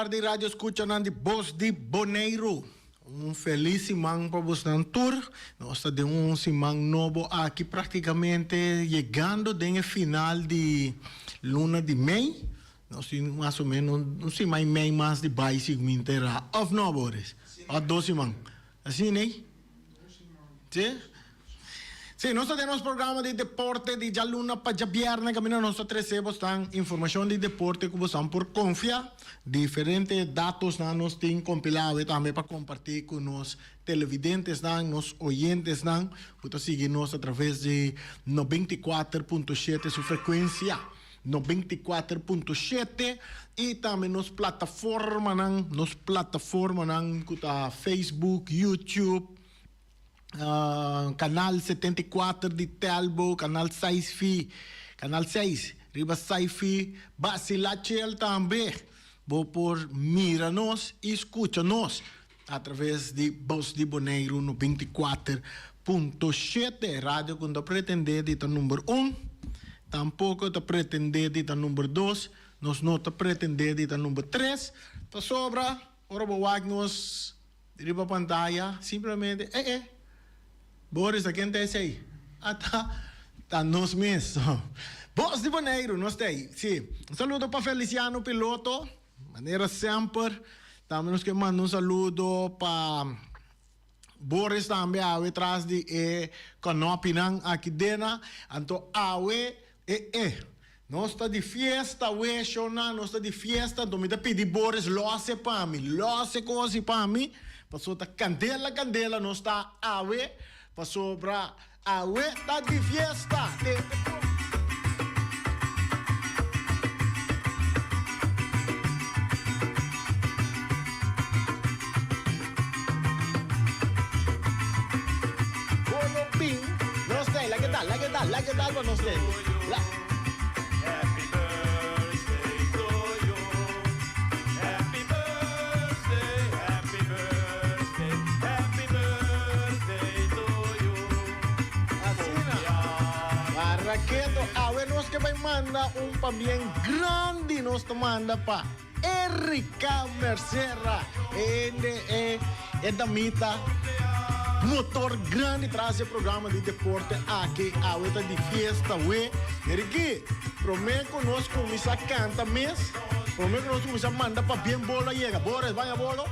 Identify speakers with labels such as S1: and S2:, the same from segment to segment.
S1: tarde, rádio escucha de Voz de Bonaire. Feliz semana para você na tour. Nós estamos semana novo aqui praticamente chegando no final de luna de maio. Nós temos mais ou menos um semana e meio mais de básico inteira. Of não, Boris? Ou 2 semanas? Assim, né? Sim? Sim, nós temos programa de deporte de já luna para já viernes, que nós trazemos informação de deporte que você por confiar. Diferentes dados nós temos compilado também para compartir com os televidentes, os oyentes, para seguir-nos através de 94.7 sua frequência. 94.7 e também nos plataformas, Facebook, YouTube, canal 74 de Telbo, canal 6 Riba Saifi, Basilachel também. Vou por mira-nos e escuta-nos através de Voz de Bonaire no 24.7, rádio que não pretende de número 1, tampouco te pretende de número 2, nós não te pretende de número 3, tá sobra, ora nos riba pantalla, simplesmente, Boris, a quem tem aí? Tá nós mesmos. Voz de Bonaire, nós tem. Sim. Um saludo para Feliciano Piloto, maneira sempre. Também nós que mandam um saludo para Boris também, atrás de Canopinang aqui dentro. Então, nós está de festa, nós está de festa. Então, me pedi Boris, loce para mim, loce coisa para mim. Passou a candela, nós está para sobrar tá de fiesta. Bolo ping, nós tem, lá que tal para nós tem. Raqueto, nós que vai mandar pa bien grande, nós te manda para Erika Mercera, damita motor grande traz o programa de deporte aqui, tá de fiesta, Erika, prometo que nós começar a cantar mês, prometo que nós começar a mandar para bien bola chega, Boris, vai a bola.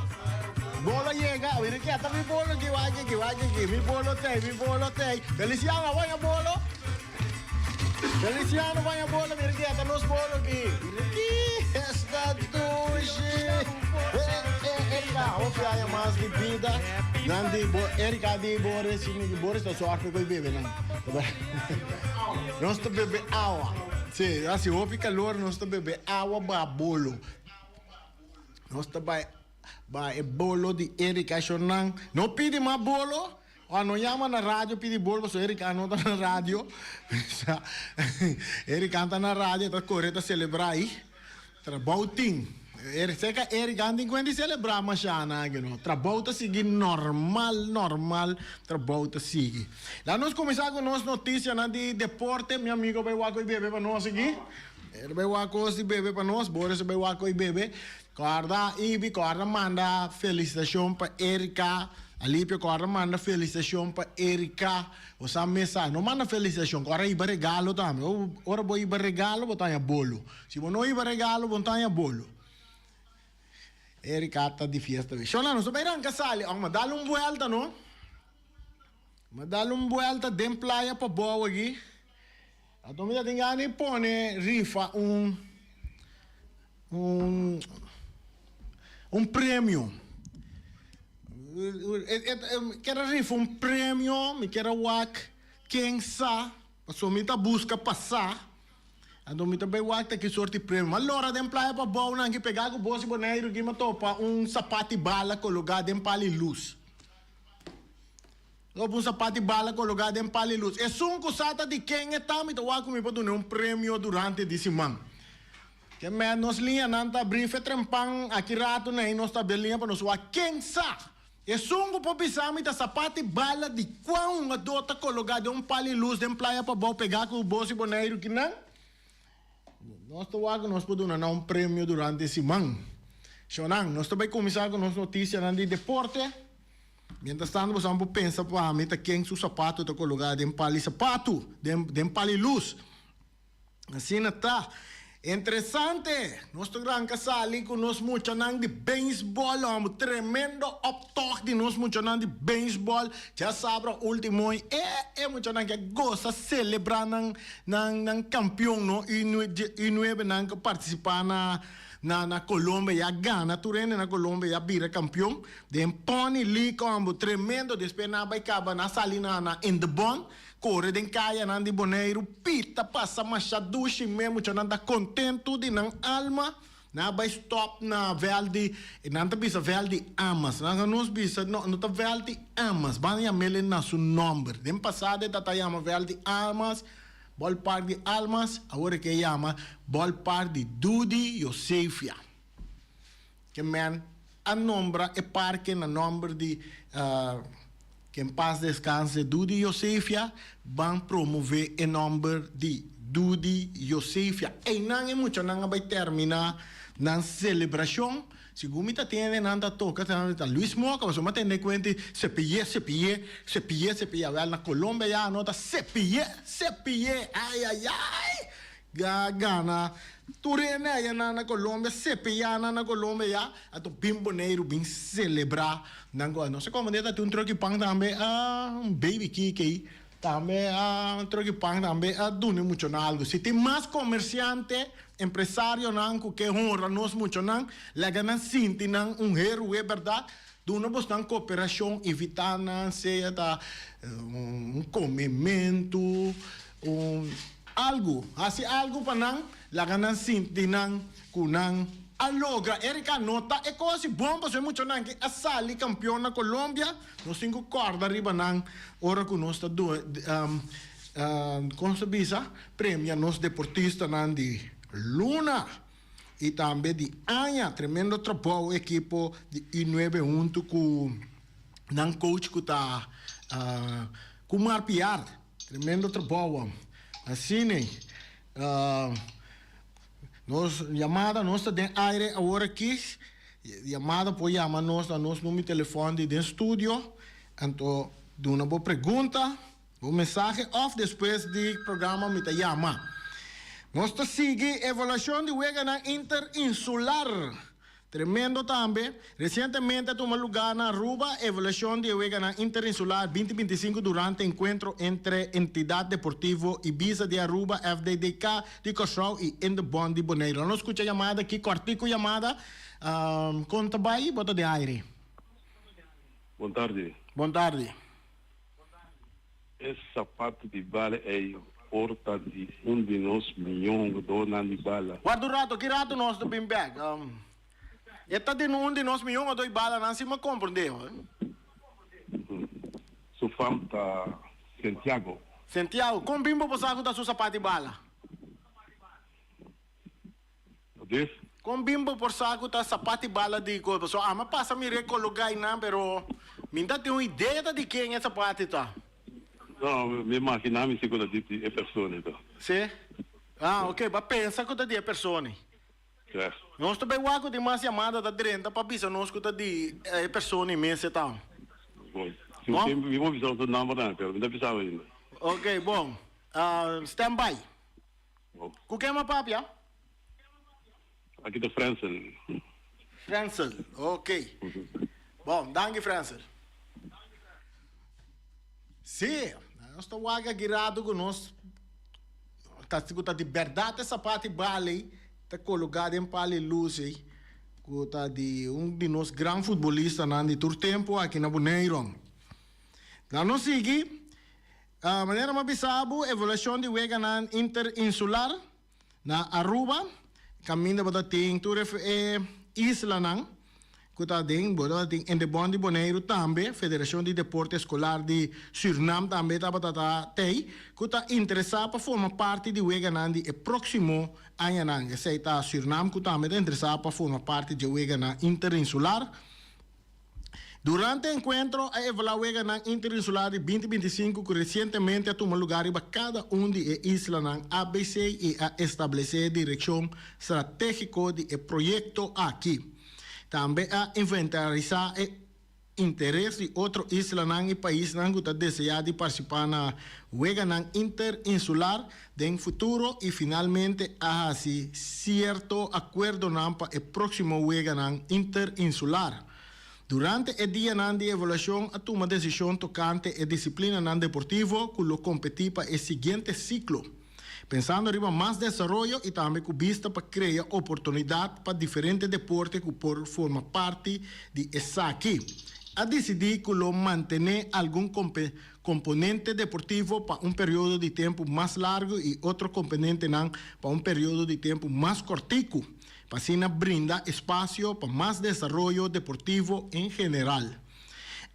S1: Bola chega, Erika, tá mi bola que vai, mi bola tem, Feliciano, vai a bola. Feliciano, vai a bola, Mirgueta, nos bolos aqui. Esta tuxe. Erika, oferta mais bebida. Erika, de Boris, está só com o bebê, não? Nós estamos bebendo água. Sim, assim, houve calor, nós estamos bebendo água para bolo. Nós estamos bolo de Erika, não pede mais bolo. Não chama na rádio, pede bolo, so Erika não está na rádio. Erika está na rádio, está correndo a celebrar aí. Trabalho. Erika anda em celebrar, mas já não. Trabalho está seguindo normal. Trabalho está seguindo. Lá nós começamos com nossas notícias de deporte. Meu amigo vai lá com o bebê para nós aqui. Ele vai lá com o bebê para nós. Boris vai lá com o bebê. Corda, Ibi, corda, manda felicitação para Erika. Alípio agora manda felicitação para Erika. Você mensagem, não manda felicitação, agora iba regalo também. Ora vou iba regalo, botar bolo. Se não iba regalo, botar bolo. Erika está de fiesta. Shona, não vai arrancar sali. Vamos dar uma volta, não? Vamos dar uma volta de praia para boa aqui. A tua mulher tem que pôr rifa prêmio. Quero rifa prêmio, me quero wak, quem sabe, passou me busca passar. Então me também wak que sorte prêmio. Mas lora de praia para boa, não que pegar o bolso boneiro que me topa sapato e bala colocado em pali luz. Sapato e bala colocado em pali luz. É sunco sata de quem é tam, então wak me pode dar prêmio durante a semana. Que menos linha nanta brief trempang aqui rato nem nós tá belinha para nós wak quem sabe. E sungo po pisami ta sapato e bala de quão adota colocado pali luz de praia para bom pegar com o bolso boneiro que não. Nós podemos dar prêmio durante esse semana. Shonan, nós também começar com as notícias de deporte. Mientras tanto, vamos pensar para mim quem seu sapato está colocado em pali sapato, em pali luz. Assim está. Interessante. Nosso grande casal com nós muito de beisebol, um tremendo optoque de nós muito de beisebol. Já sabe o último é muito que gosta de celebrar nang campeão no e não é participar na Colômbia ya gana turene na Colômbia ya vira campeão de pony league como tremendo depois na vai acabar na salina na in the bond corre den caia na de Boneiro pita passa machadushi mesmo já nada contento de nan alma na vai stop na Velde na bisa Velde Amas na nos bisa no ta Velde Amas banha melen na su number den passado ta chama Velde Amas ballpark de Almas, agora que chama ballpark de Dudi Josefia. Que man, a nombra e parque na nombre de que em paz descanse Dudi Josefia, van promover o nome de Dudi Josefia. E não é muito, não vai terminar na celebração. Se gumita tiene nanda toca Luis Moca, mas uma tem conta cepille, na Colômbia já nota cepille, ai, gana. Turene ya na Colômbia, cepille na Colômbia já, ato bimboneiro bem celebrar, não sei como deta um troque pang também, um baby kiki também, um troque pang também, dune muito na algo. Se tem mais comerciante empresário não que honra nós muito não la ganan sinti não hero é verdade do não buscar cooperação evitando seja comimento algo assim algo para não la ganan sinti não kunang alogra Erika nota é coisa bom para muito não que a sali campeão na Colômbia nós cinco corda riba não ora que nós está como se diz premia nos deportistas não de Luna e também de Anya, tremendo trabalho equipo de I9 junto com o coach que está com Marpiar, tremendo trabalho. Assim, nós chamada nossa de aire agora aqui, chamada por chamar nosso número de telefone de estúdio, então de uma boa pergunta, uma mensagem off depois do programa me chama. Nós seguimos a avaliação de Wega na Interinsular. Tremendo também. Recentemente tomou lugar na Aruba a avaliação de Wega na Interinsular 2025 durante o encontro entre Entidade Deportivo Ibiza de Aruba, FDDK de Cosrau e Endebond de Boneiro. Nós escuta a chamada aqui, quartico chamada. Conta bem, bota de aire.
S2: Boa tarde.
S1: Boa tarde.
S2: Esse sapato de bala é porta de de nós milhões de dólares de bala.
S1: Guarda o rato, que rato nós do Bimbag? Está de de nós milhões de bala, não se me compreendeu.
S2: Su falta Santiago.
S1: Santiago, como bimbo você aguenta seu sapato de bala?
S2: O que?
S1: Como bimbo por saco tá sapato de bala de coisa, so ama passa me recolocar não, pero minta tem uma ideia de quem é sapato tá.
S2: Não, me imaginava se quando disse é pessoa então.
S1: Sim. Ok, mas pensa que é pessoa.
S2: Certo.
S1: Nós também wago de mais chamada da direita para bisa nós que de pessoa mesmo então.
S2: Bom. Se você me vou avisar do número não, pero me dá avisar ainda.
S1: Ok, bom. Stand by. O que é uma papia?
S2: Aqui da França.
S1: França, ok. Bom, danke França. Sim, nós estamos girado com nós. Está de verdade essa parte bale, está colocado em pali luz, está de de nós grandes futebolistas de todo tempo aqui na Boneiro. Nós seguimos, a maneira mais bisabo, evolução de Wega na Interinsular, na Aruba, caminho para ter isla não. Kuta ding bodo ding Endebond de Boneiro também Federação de Deporte Escolar de Suriname também tá tei kuta interessado para formar parte de Weganandi e próximo ano sei tá Suriname kuta também interessado para formar parte de Wegana Interinsular. Durante o encontro a evaluar na Interinsular de 2025 que recentemente tomou lugar em cada de islas na ABC e a estabelecer direção estratégica de projeto aqui. Também a inventarizar interesse de outros islas e países que desejam de participar na Wega interinsular em futuro e finalmente há assim certo acordo para o próximo Wega interinsular. Durante o dia de evaluação, a toma decisão tocante a disciplina deportiva que lo competir para o seguinte ciclo. Pensando em mais desenvolvimento e também com vista para criar oportunidade para diferentes deportes que por formar parte de essa aqui. A decidir que lo mantener algum componente deportivo para um período de tempo mais largo e outro componente para um período de tempo mais cortico, para assim brindar espaço para mais desenvolvimento deportivo em geral.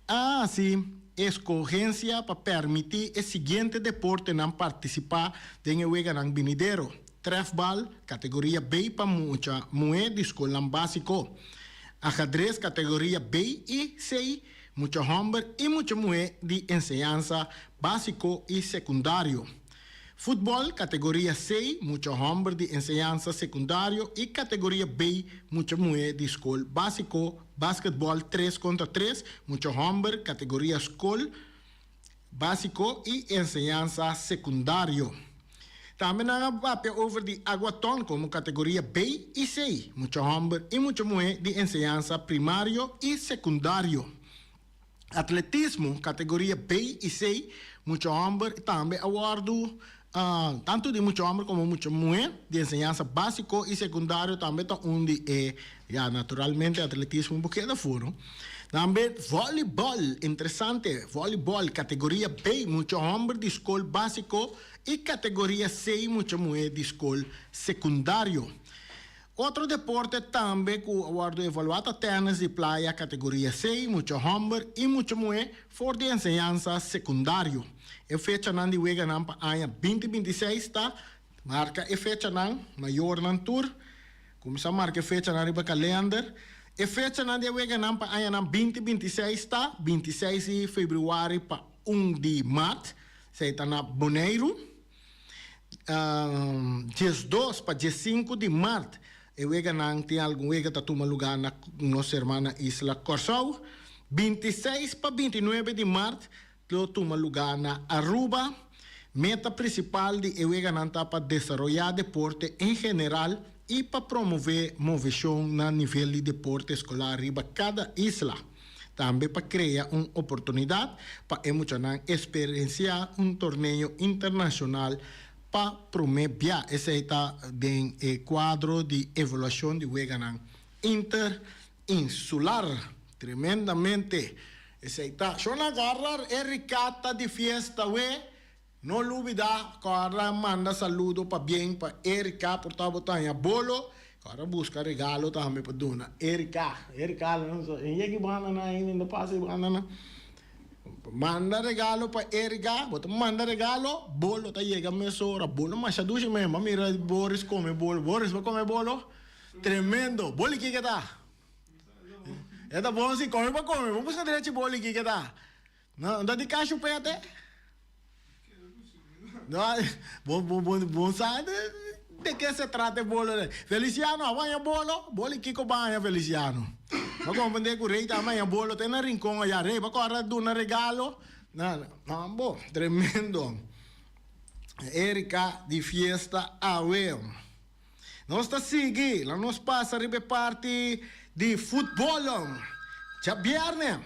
S1: Assim, escolhência para permitir o seguinte deporte participar em o Wega Vinidero. Trefbal, categoria B para muita mulher de escola básico. Ajedrez, categoria B e C, mucho hombre e mucha mujer de enseñanza básico y secundario. Fútbol, categoría C, mucho hombre de enseñanza secundario y categoría B, mucha mujer de escuela básico. Básquetbol 3 contra 3, mucho hombre, categoría escuela básico y enseñanza secundario. Também há papel over de aguaton como categoria B e C, muito homem e muita mulher de enseñanza primário e secundário. Atletismo, categoria B e C, muito homem também aguardo tanto de muito homem como muita mulher de enseñanza básico e secundário também está onde naturalmente atletismo um pouquinho de fora. Também voleibol, interessante, voleibol, categoria B, muito homem de escola básico e categoria C, muita mulher de escola secundário. Outro deporte também que o aguardo evaluado tênis de praia, categoria C, muito homem e muita mulher for de enseñanza secundário. A fecha de Wega para ano 2026 está, marca a fecha maior tour, começa a marcar a fecha na riba calendar. A fecha de Wega para ano 2026 está, 26 de fevereiro para 1 de março, se está na Boneiro. Dia 2 para dia 5 de março, o Wega tem algum Wega que toma lugar na nossa irmã Isla Corsau. 26 para 29 de março, toma lugar na Aruba. Meta principal de Wega para desenvolver deporte em geral e para promover movimentação no nível de deporte escolar riba cada isla. Também para criar uma oportunidade para experienciar torneio internacional para promover esse está em quadro de evaluação de Wega interinsular. Tremendamente. Esse está. Só na agarrar Ericata de fiesta, não olvidar, cara, manda saludo para bem para Erika, por estar botando bolo. Cara, busca regalo também para dona. Erika, não sei. E que banana ainda passa banana. Manda regalo para Erika, manda regalo, bolo tá chega mesora, bolo mas a ducha mesmo, mira Boris come bolo, Boris vai comer bolo. Tremendo. Bolo que tá? É tá bom assim, come para comer. Vamos buscar direito bolo que tá. Não, dá de caixa pé bom sabe de que se trata o bolo. Feliciano, amanhã bolo Kiko banha Feliciano. Mas compreender que o rei amanhã bolo tem na rincão allá, rei, para correr do na regalo. Não, bom, tremendo. Erika de fiesta away. Nós está seguindo, lá nós passa a parte de futebol. Já viernes,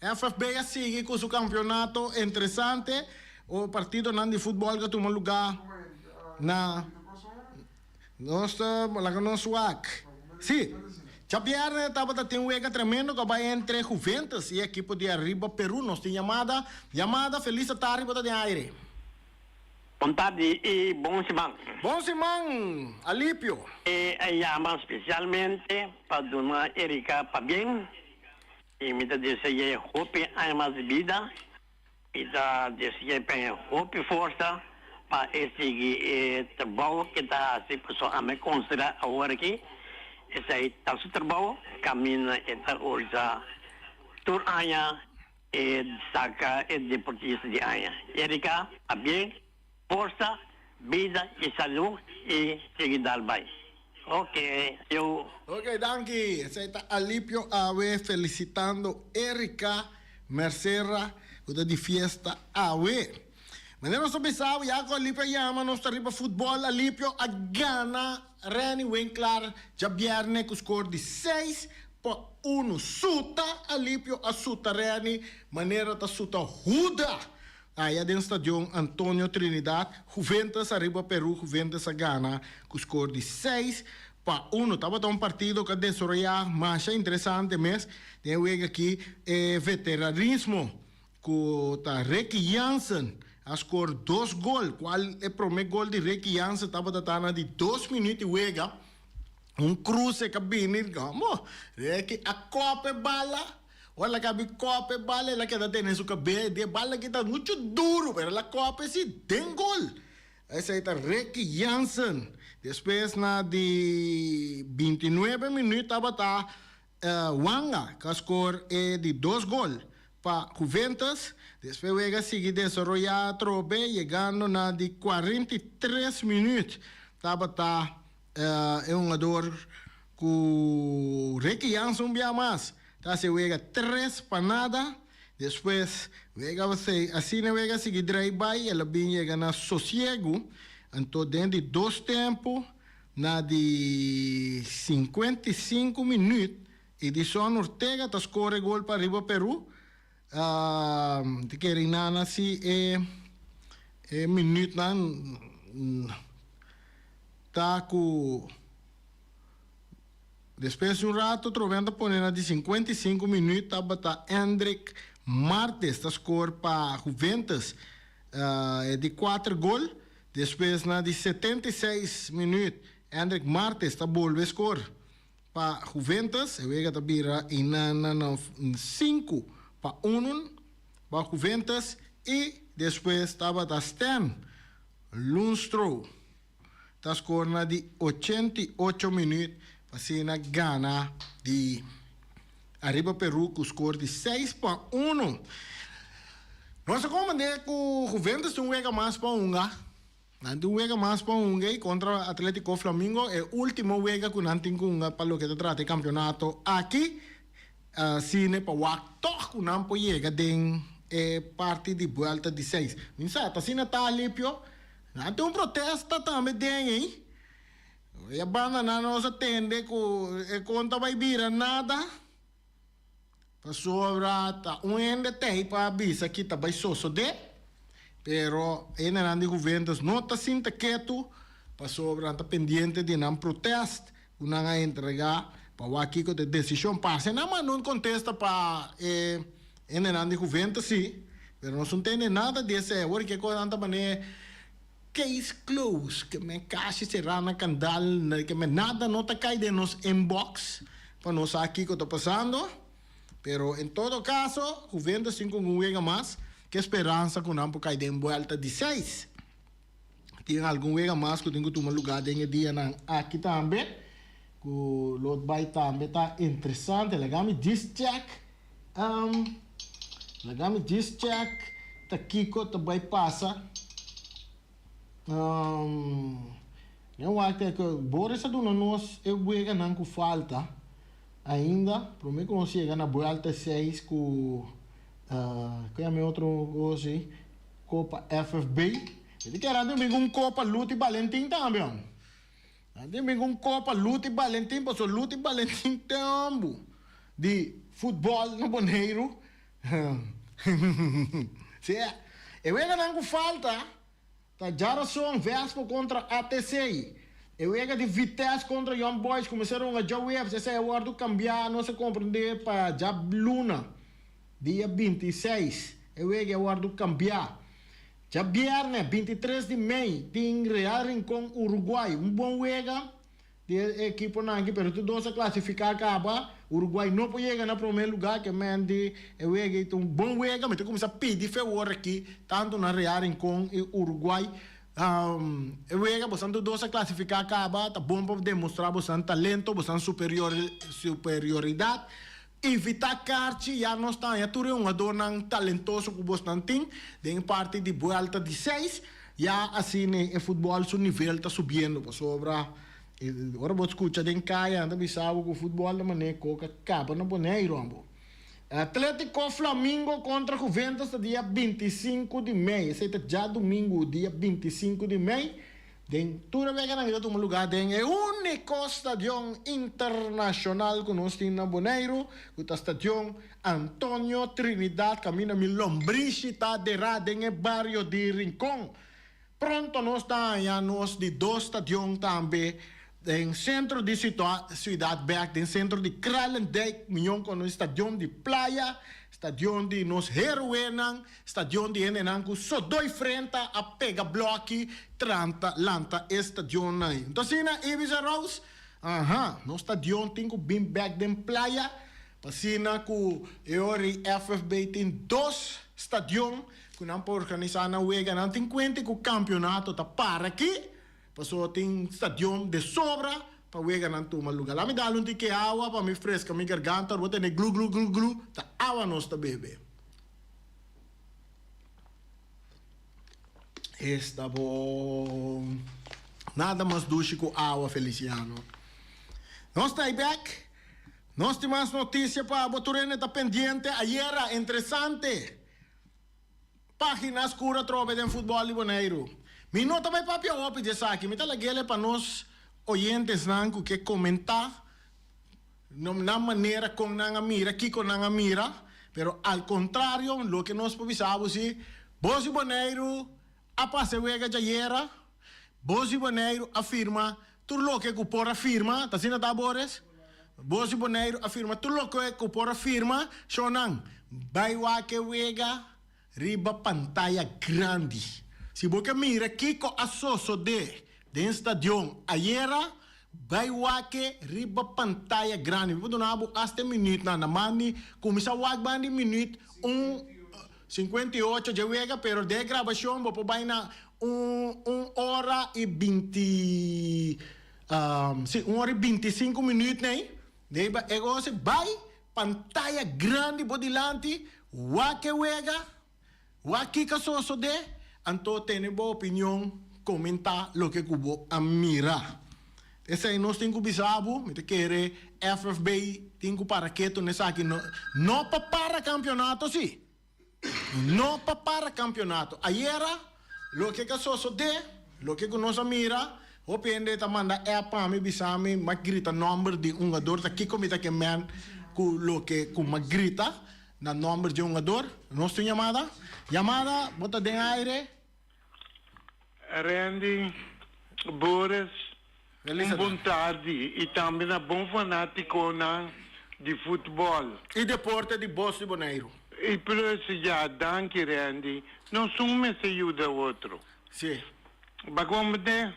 S1: FFB sigue com seu campeonato interessante. O partido de futebol que toma lugar na nossa UAC. Sim, já viernes estava tendo um Wega tremendo que vai entre Juventus e a equipe de Arriba Peru. Nós temos chamada feliz tarde para de aire.
S3: Boa tarde e bom semana.
S1: Bom semana, Alípio.
S3: E chama especialmente para dona Erika Pabien. E me deseja hope a mais vida. E deseja hope força para esse trabalho que está se pessoa a me considerar agora aqui. Esse é o trabalho caminha esta orza tur aya e saca e deportista de aya. Erika Pabien. Força, vida e saúde e seguir bem. Okay, yo.
S1: Ok, danke. Ese está Alipio Awe felicitando Erika Mercera de fiesta Awe. Manera nós pensamos, já com Alipio Yama, nós estamos para futebol, Alipio a Gana, Reni Winkler, já viernes com score de 6-1. Suta, Alipio a Suta Reni, maneira da Suta Ruda. Aí dentro do estádio Antônio Trinidad, Juventus arriba Peru, Juventus a Gana, com score de 6-1. Estava um partido que desenvolveu mais interessante, mas tem aqui veteranismo, com a Ricky Jansen, a score 2 gols. Qual é o primeiro gol de Ricky Jansen? Estava datando de 2 minutos e wega. Cruze que binir, gamo. Ricky a copa bala. Olha que a copa bala, ela queda tendo su cabelo de bala que está muito duro, pero la copa sí den gol. Esse é o Ricky Jansen. Depois na de 29 minutos estava Wanga, que score é de 2 gols para Juventus. Depois vega seguir desenvolver trobe, chegando na de 43 minutos. Estava um jogador com Ricky Jansen um dia mais. Tá se vega 3 para nada. Depois vega você assim não vega seguir drive-by, ela bem chega na sossego. Então dentro de 2 tempos, na de 55 minutos, Edson Ortega tá score gol para arriba Peru. De que Rinana si minuto tá com depois de rato, trovando ponendo de 55 minutos, tá Hendrik Martes, tá score para Juventus, de 4 gols. Depois, na de 76 minutos, Hendrik Martes tá volve score para Juventus. E vega tá vira na 5-1 para Juventus. E depois estava Stan Lundström, tá score na de 88 minutos. Assim na Gana de arriba Peru com score de 6-1. Nossa comandante com o Juventus um wega mais para unga. Nanti wega mais para unga contra Atlético Flamengo é o último wega com nanti unga para o que trata campeonato aqui. Sine para wakto com não pode chegar den parte de volta de 6. Minsa tá sina tá Alipio. Nanti protesto também den hein. E a banda não nos atende conta vai vir nada. Para sobra tá ende tem para avisa que tá vai sosso de. Pero ainda não Juventus não tá sinta quieto. Para sobra tá pendiente de não protesto, não a entregar para o aqui que a decisão passa. Não contesta para ainda não Juventus sim. Pero não tem nada desse agora que coisa anda maneira case closed, que me casi será na candal, que me nada não tá cai de nos inbox, para nós aqui que está passando, pero em todo caso, Juventus 5 wega mais, que esperança que não cai de volta de 6. Tem algum wega mais que tem que tomar lugar de dia aqui também, que o lot vai também tá interessante, legami this check, tá Kiko tá vai passa. Eu acho que Boris aduna nós eu vou não com falta ainda, prometo que nós chega na volta 6 com que é meu outro hoje Copa FFB. Ele quer andar Copa Lute Valentim também. Andar Copa Lute Valentim, porque Lute Valentim tempo de futebol no Boneiro. Se eu não com falta. Tá Jarason Vespo contra ATC. Eu ia de Vitesse contra Young Boys. Começaram a jogar. Se é o cambiar, não se compreender para Jabluna. Dia 26. Eu ia o cambiar. Já viernes, 23 de maio, tem Real Rincón, Uruguai. Bom wega de equipe aqui, pero tudo se classificar acaba. Uruguai não pode chegar no primeiro lugar, que mande wega bom wega, mas tem que começar a pedir favor aqui, tanto na Real Rincón e Uruguai. Wega, bastante doce classificar acaba, tá bom para demonstrar bastante talento, bastante superioridade. Evitar carte, já não está, já tudo um adorno talentoso que bastante tem parte de volta de 6, já assim o futebol, seu nível está subindo, para sobra Ora vou escutar em caia, anda bisabo com futebol da maneira coca capa no Boneiro, ambo. Atlético Flamengo contra Juventus dia 25 de maio. Esse é já domingo, dia 25 de maio. Den toda vega na vida um lugar den é único estádio internacional que nós temos na Boneiro, o estádio Antônio Trinidad, caminho mi Lombrici, tá de den é barrio de Rincón. Pronto nós estamos de dois estádios também. En centro de Ciudad Berg, en centro de Kralendijk, milhão com o estadio de Playa, estadio de nos Heruenan, estadio de Enenanco, só dois frente a pega bloque, tranta, lanta, estadio aí. Então, assim, na Ibiza Rose, no estadio tem que bem back de Playa, passina com Eori FFB tem dois estadios, que não pode organizar na Uega, não tem conta que o campeonato está para aqui. Passou tem estadio de sobra para o não toma lugar. Lá me dá um tique água para me fresca minha garganta, vou ter glu glu glu glu, tá água nós tá bebê. Está bom. Nada mais doce com água, Feliciano. Nós tá aí back. Nós temos mais notícia para a Boturene tá pendiente. Ayer era interessante. Página escura trove de futebol liboneiro. Mi nota vai papel op de aqui, me tá legal para nós oyentes nanco que comentar na maneira com nanga mira, aqui com nanga mira, pero al contrario, lo que nós precisamos é Bosi Boneiro a passewega jayera, Bosi Boneiro afirma tudo lo que por afirma, tá sendo tabores? Bosi Boneiro afirma tudo lo que por afirma, shonan, vai wa que wega riba pantalla grande. Se você mira Kiko Asoso de estadio ayer vai wake riba pantalla grande. Vou dar hasta minuto na mani começa wak bandi minuto 58 de wega, pero de gravação vou vai na 1 hora e 20 1 hora e 25 minutos, né? Deba egose vai pantalla grande por delante, wake wega, wake Asoso de Anto tiene boa opinião, comentar lo que cubo a mira. Esse aí nós temos que bisabo, me te querer FFB, tenho para que tu nessa aqui não para campeonato sim. Não para campeonato. Ayer lo que só de, lo que nós mira, o pende ta manda é para me bisame, mas grita número de jogador, tá aqui como tá que man com lo que com grita na número de jogador. Nós temos chamada, bota de aire.
S4: Randy, Boris, bom tarde e também um bom fanático de futebol.
S1: E deporte de Bosi Boneiro.
S4: E por isso já, danke Randy, não somos se ajuda o outro.
S1: Sim.
S4: Bagom de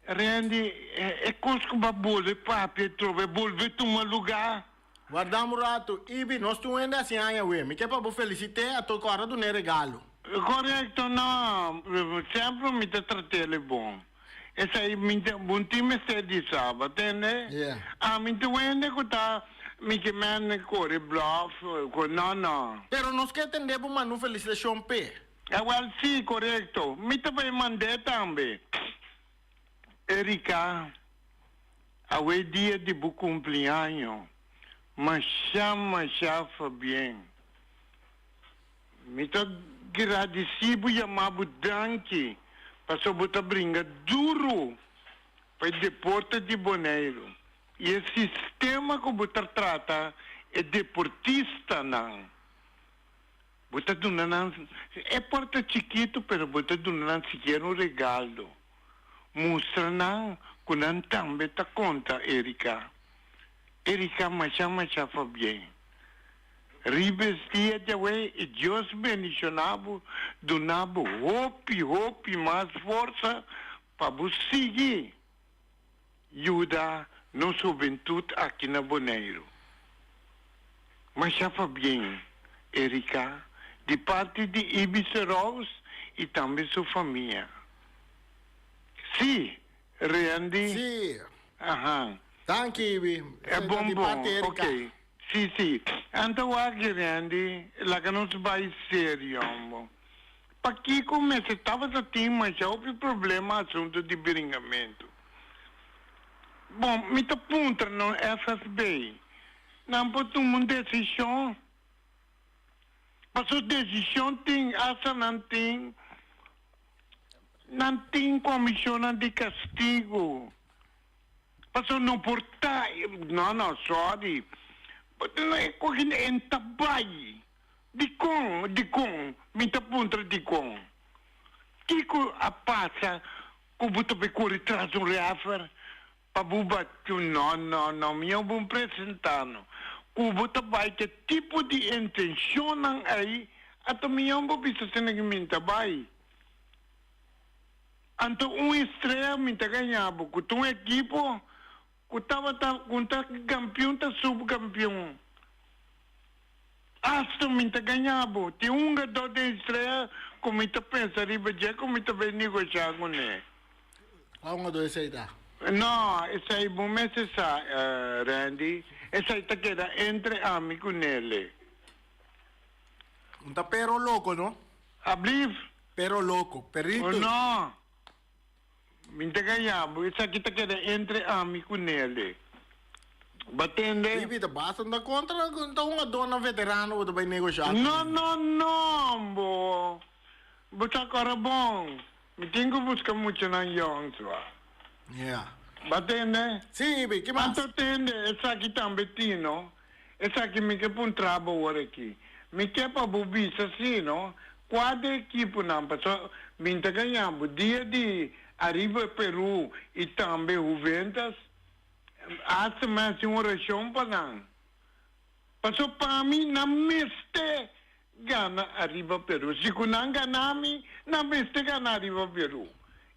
S4: Randy, é coisa que babule, papi, trove, bolve tomar lugar.
S1: Guardamos rato, Ibi, nós estamos ainda assim, me quer para felicitar a tocar hora do regalo.
S4: Correto, não, sempre me tratei bom. Essa aí, bom time se de sábado, entende?
S1: Yeah.
S4: Me entende que tá, me que me corre bluff, não.
S1: Pero nós quer entender para uma felicitação P.
S4: Well, sim, correto. Me também mandei também. Erika, hoje dia de bom cumpleaños. Mas chama bem. Me tá agradecido e amado danke. Passou botar brinca duro para o deporte de Boneiro. E o sistema que botar trata é deportista não. Botar dunando é porta chiquito, pero botar dunando sequer regalo. Mostra não, que não também tá conta, Erika. Erika macha bem. Ribes dia de hoje e Deus bendicionado, donado hope mais força para você seguir. Ajuda nossa juventude aqui na Boneiro. Macha bem, Erika, de parte de Ibiza Rose e também sua família. Sim, Randy?
S1: Sim.
S4: Aham.
S1: Thank you,
S4: É bom, ok. Sim. Então, aqui, Randy, lá que não se vai sério, amor. Para que começa, estava assim, mas já houve problema, assunto de bringamento. Bom, me te punta no FSB. Não pode uma decisão. Mas a decisão tem, essa não tem comissão de castigo. Mas não portar, não, sorry. Mas não é correndo em tabai. De com, me te punta de com. Kiko a passa, que você vai correr atrás de refer. Pabuba, não, minha bom apresentando. Kubo tabay que tipo de intenção nang ay at minha bom bisa sinagminta bay. Anto estrela minta ganhabo, kutong equipo, kutawa kunta campeão ta subcampeão. Hasta minta ganhabo, ti jogador de estrela, como ita pensa riba je, como ita vai negociar com ele.
S1: Qual um dos aí tá?
S4: No, essa aí bom mês essa, Randy. Essa aí tá queda entre ami com ele.
S1: Tá pero louco, não?
S4: Abliv?
S1: Pero louco, perito.
S4: Oh, no. Minta ganhabo, essa aqui tá queda entre ami com ele. Batende?
S1: Ibi, tá basta da contra, então uma dona veterano que vai negociar.
S4: No, bo. Bota cara bom. Me tenho que buscar muito na young, sua.
S1: Yeah.
S4: Batende?
S1: Sim, Ibi, que mais?
S4: Anto tende, essa aqui também tino. Essa aqui me quer um trabalho aqui. Me quer para bubisa assim, não? Quadra equipe não, passou. Minta ganhamos dia de arriba Peru e também Juventus. Hasta mais uma oração para não. Passou para mim, não meste gana arriba Peru. Se não ganami, não meste gana arriba Peru.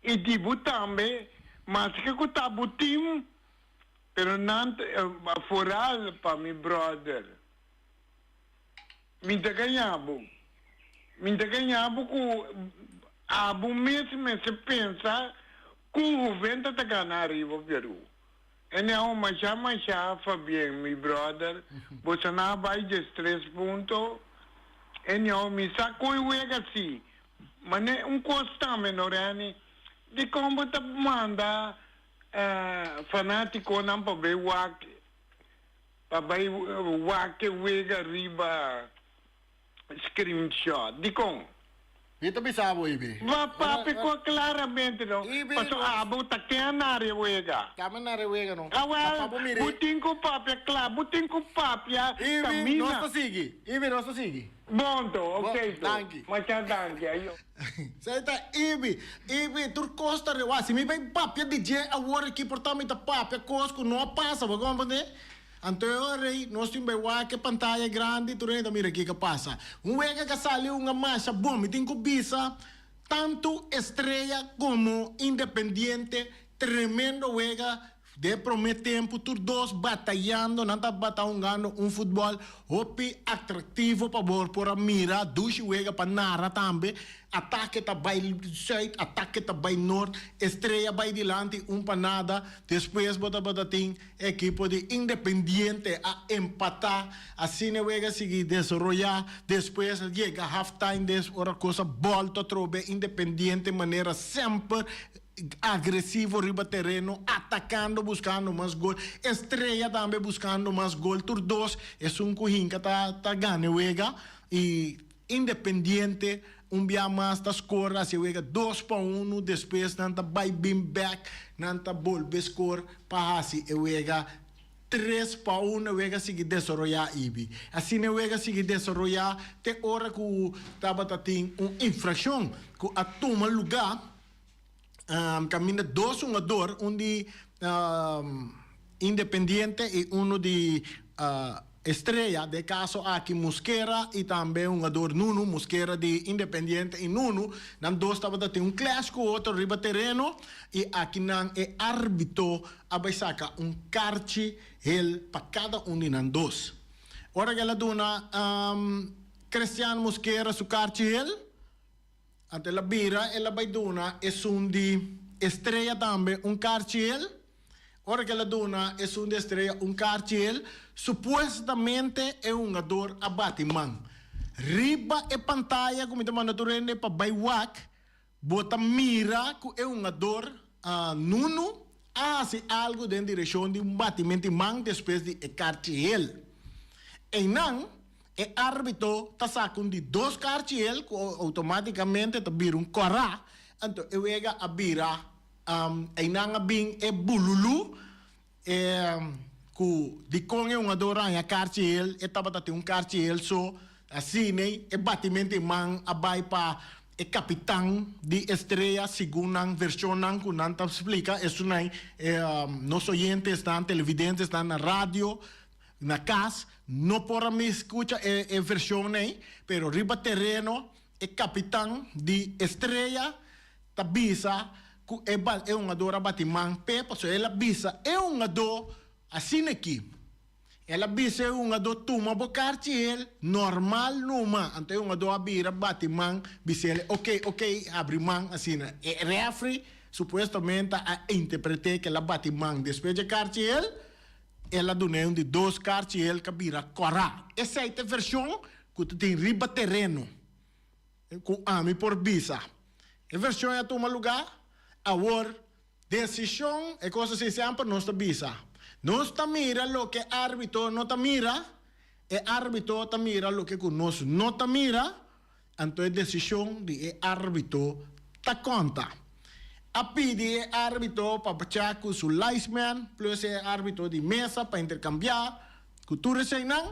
S4: E tipo também, mas que eu estava time, pero não foral para meu brother. Minta ganhamos com abo mesmo se pensa que o Juventus está ganhando arriba Peru. E não, mas já, Fabiano, meu brother, você não vai de 3 pontos, e não, me sacou e uega assim, mas não custa menorani, de como te manda fanático não para ver o wak uega riba screenshot, de como?
S1: Ito bisabo, Ibi.
S4: Va papi ko claramente no.
S1: Ibi,
S4: Paso abo takena rewega.
S1: Kami na rewega, no?
S4: Well,
S1: Papumiri.
S4: buting ko papia kla, buting ko papia
S1: Ibi,
S4: kamina.
S1: nosta sigi. Ibi, nosta sigi.
S4: Bonto, okay to.
S1: Danke.
S4: Macha danke ayo.
S1: Saita, Ibi, tur costa rewa. Se me vai papia DJ agora aqui portamente papia cosco não passa, vou compreender? Anterior, nós temos que pantalla grande, tu ainda mira aqui que passa. Wega que saiu uma marcha bom, me tem que bisa, tanto Estrela como Independiente, tremendo wega, de primeiro tempo, tur dois batalhando, nanta batalhando futebol hopi atrativo para por mira, duas wega para nara também, ataque tá by side, ataque tá by norte, Estrela by dilante, panada, depois bota tem equipo de Independiente a empatar, assim ne wega seguir desarrollar, depois chega halftime, des ora coisa volta trobe Independiente maneira sempre agressivo riba terreno, atacando, buscando más gol. Estrella también buscando más gol. Tur dos es un cojín que está gane wega y Independiente un día más ta score así wega 2-1 después nanta by beam back nanta volve score pa así wega 3-1 wega sigue desarrollar Ibi. Assim ne wega sigue desarrollar te hora que tava tating infração que a toma lugar camina dois jogadores, de Independiente e de Estrella, de caso aqui Mosquera e também um jogador Nuno, Mosquera de Independiente e Nuno, nam dois estava a ter clássico, outro riba terreno e aqui não é árbitro a saca carte para cada de nam dois. Ora que ela dona Cristiano Mosquera su carte ante la bira e la baiduna es de Estrella también carchiel. Ahora que la duna es de Estrella carchiel, supuestamente es un jugador a Batman. Riba e pantalla, como te manda tu rende pa baywak, bota mira que es un jugador Nuno hace algo en dirección de un batimento man después de cartiel. En nan, el árbitro está sacando de 2 cartiel, automáticamente te vira un corra, entonces llega a vira, en nan a bin e bululu, ku di con un adora en cartiel, etapa tate un cartiel so, assim, e batimento man abai pa e capitão de Estrela, segundo a versão que Nanta explica, isso não nossos oyentes estão, televidentes estão na rádio, na casa, não podem me escutar a versão aí, mas riba terreno, e capitão de Estrela, tá bisa, é um ador batimang pe, porque ela bisa, é um ador assim aqui. Ela bisa um ado tuma bocartiel normal numa ante um ado abira batimang bisele ok abre man assim e refri supostamente a interpretar que ela batimang depois de cartiel ela dona de 2 cartiel que vira corra essa é a versão que tem riba terreno com ami por bisa a versão é toma lugar agora decisão é coisa se sempre não está bisa. No está mira lo que árbitro no está mira, el árbitro está mira lo que conoce no está mira, entonces decisión de árbitro está conta. A pide el árbitro para pachar con su linesman, plus el árbitro de mesa para intercambiar, cultura seinan,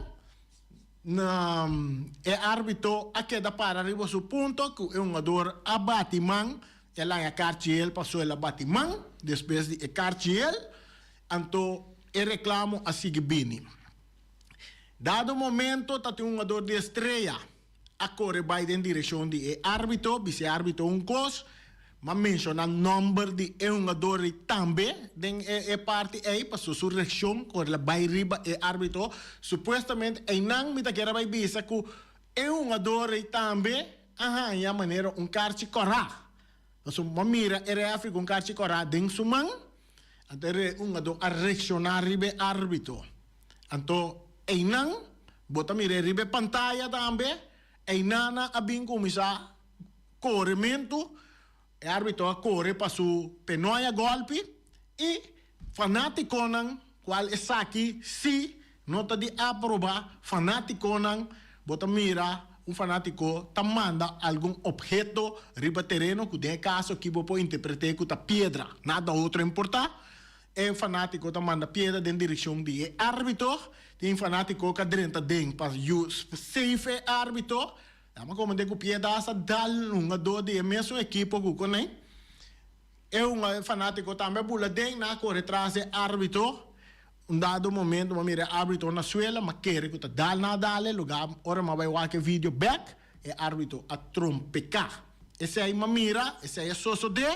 S1: el árbitro a queda para arriba su punto, que es un jugador a batimán, el a cartiel pasó el batimán, después de cartiel, entonces el reclamo a Sigibini. Dado momento, está un jugador de Estrella a correr en dirección de árbitro, vice árbitro un cos, mas menciona el nombre de un jugador también, de parte ahí, pasó su reacción con la bairiba el árbitro, supuestamente, en nang mita que era baibisa, que es un jugador también, ya manera un carchi corra. Entonces, mira, era África un carchi corra, den su man, entonces un ado a reaccionar ribe árbitro. Entonces, einan bota mire ribe pantalla también, einana abin comisa corremento, el árbitro corre para su penoya golpe y fanático nan cual es aquí si nota de aprobar fanático nan bota mira un fanático te manda algún objeto riba terreno que de caso que puede interpretar que piedra, nada otro importa. El fanático te manda piedra en dirección de árbitro, tem fanático que dentro de para safe árbitro, dama como de que piedra essa dal um do de mesmo equipo que coném. É fanático também bula den na corre atrás de árbitro. Dado momento, mira árbitro na suela, mas quer que dal na dale lugar, ora mas vai walk vídeo back, é árbitro a trompecar. Esse aí mira, esse aí é soso de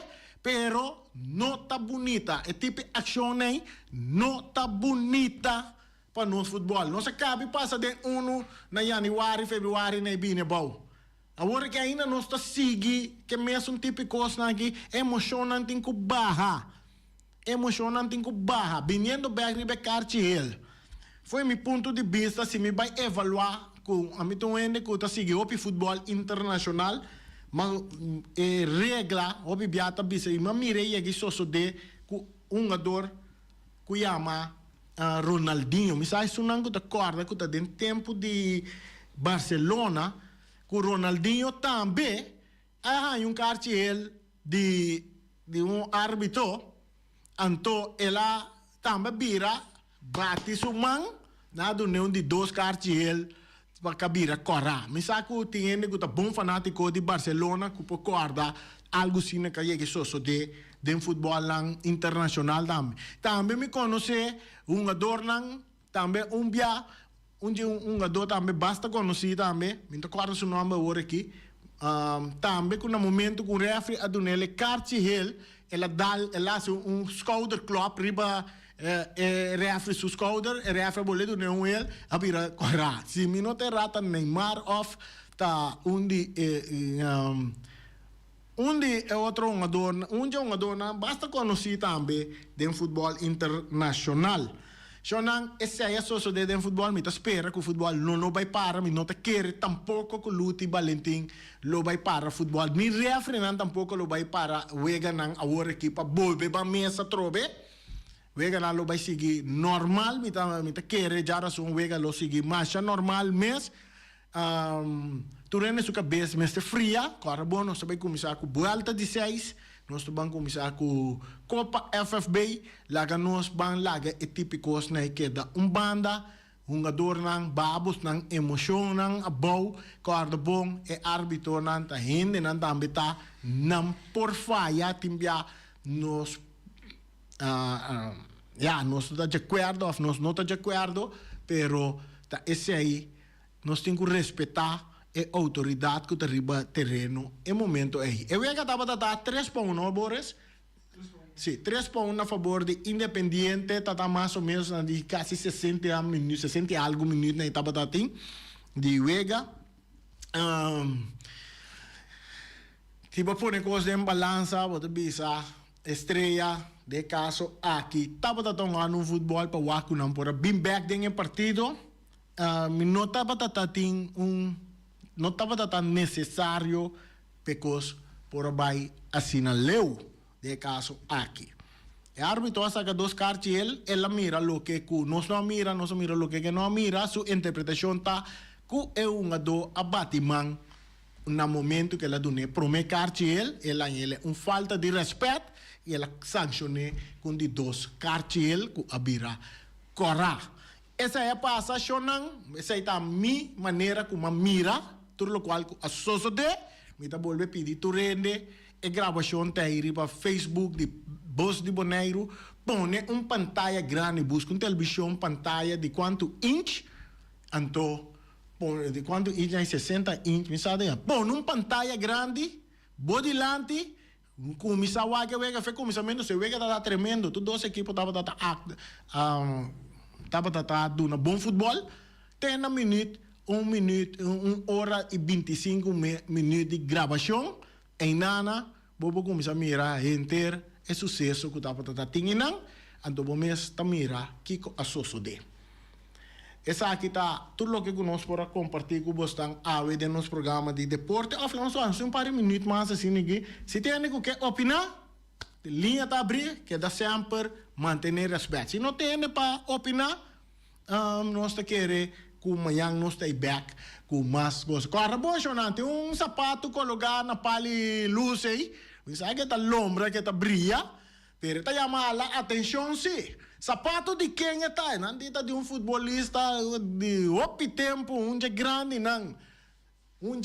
S1: pero no está bonita. El tipo de acción ahí no está bonita para nuestro fútbol. No se cabe pasa de 1 de januari, februari, na bine bau. Agora que ainda não está sigue, que mesmo tipo de coisa aqui, emocionante em barra. Emocionante em barra. Viniendo back ribe cartiel. Foi meu ponto de vista, se me vai evaluar com a minha ende que está seguindo o futebol internacional, mas regla o bibiata bisa ima mirei aqui só de jogador que chama Ronaldinho. Me sai sonando da corda que está dentro tempo de Barcelona, que Ronaldinho também há cartiel de árbitro, então ela também vira bate su man na do neon de 2 cartiel para cabira corra. Me saco tiene que tá bom fanático de Barcelona que pode guardar algo assim que é só de futebol internacional também. Também me conhece jogador também um jogador também basta conhecer também. Me recordo seu nome agora aqui. Também que no momento que o refri adunele cartiel ela dá shoulder clap riba refri su shoulder, refri boleto ne ele abira corra. Se minuto rata Neymar off ta undi outro jogador basta conhecer também de futebol internacional. Então, esse é só de futebol, me espera que o futebol não vai parar, me não te quer tampouco que Luti Valentim não vai parar o futebol. Me refri tampouco não vai parar, wega nang a outra equipa, volve para mesa trobe. Wega na lo vai seguir normal, mita querer já razão wega lo seguir marcha normal mes. Tu rende sua cabeça mestre fria, cara bom, nós vai começar com Vuelta de 6, nós vamos começar com Copa FFB, laga nós vamos laga é típicos na que da banda, jogador nang babos nang emoção nang abau, cara bom é árbitro nang ta hende nang tambita nam por falha timbia nós nós estamos de acordo, ou nós não estamos de acordo, pero tá esse aí nós temos que respeitar a autoridade que está no terreno em momento aí. Eu ia que estava a dar 3-1, Boris? Sim, 3-1 a favor de Independiente, está mais ou menos de quase 60 minutos, 60 e algo minutos na etapa da tim, de Vega. Tipo, por coisa em balança, vou te bisa, estreia, de caso aqui, estava jogando um futebol para o Waku não por bem back dentro do partido, não estava tão necessário porque por vai assinar leu de caso aqui. O árbitro saca 2 cartas ela mira o que nós não mira o que não mira, sua interpretação está que é do abatimento no momento que ela dá a primeira carta ela é falta de respeito e ela sanciona com de 2 cartas que abira corra. Essa é a passação, essa é a minha maneira como mira, tudo o qual a sociedade me está volve pedir tu rende e gravação tá aí para Facebook de Boss de Bonaire, põe pantalla grande, busca televisão pantalla de quanto inch, então de quanto inch é 60 inch, me sabe? Põe pantalla grande, body lante, começa a wega foi começamento se wega tá tremendo, tudo os equipos tava dando bom futebol, tem na minuto, 1 hora e 25 minutos de gravação, em nana, bobo começa a mirar inteiro, é sucesso que tava tinginan, então bom mês tá mirar que a sociedade. Essa aqui tá tudo o que nós podemos compartilhar com vocês ao de nosso programa de deporte. Afinal, só um par de minutos mais assim aqui. Se tem algo que opinar, a linha está aberta, que dá sempre manter respeito. Se não tem para opinar, nós queremos que amanhã nós estamos back com mais coisas. Claro, bom, tem sapato colocado na pali luz aí, sabe que está lombra, que está brilha, pero está chamando a atenção, sim. Sapato de quem está? Não é de futebolista de outro tempo, grande, não.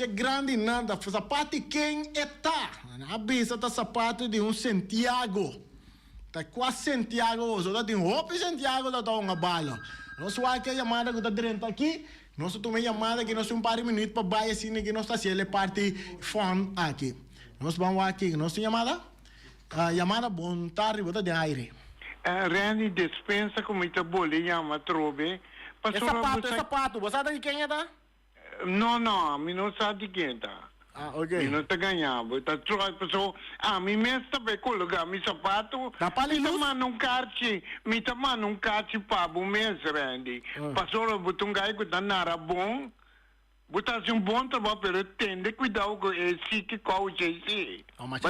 S1: Grande, não. Sapato de quem está? A bisa está sapato de Santiago. Está quase Santiago, só tem outro Santiago, está uma bala. Nós vamos que a chamada que está dentro aqui, nós tomamos a chamada que nós temos um par de minutos para baixo, assim, que nós estamos fazendo parte fun aqui. Nós vamos aqui, nós temos chamada? Chamada, bom tarde, boa tarde, aire.
S4: Randy dispensa como ita boleh yang matrobe.
S1: É sapato. Você sabe de quem é, tá?
S4: Não, mi não sabe de quem tá.
S1: Ok.
S4: Mi não tá ganhando. Tá troca pessoa. Mi mesmo vai colocar mi sapato.
S1: Tá pali luz?
S4: Mi tá mano um carte para o mês, Randy. Passou botar gai que tá nara bom. Botar um bom trabalho, pero tende cuidado com esse que coach esse.
S1: Mas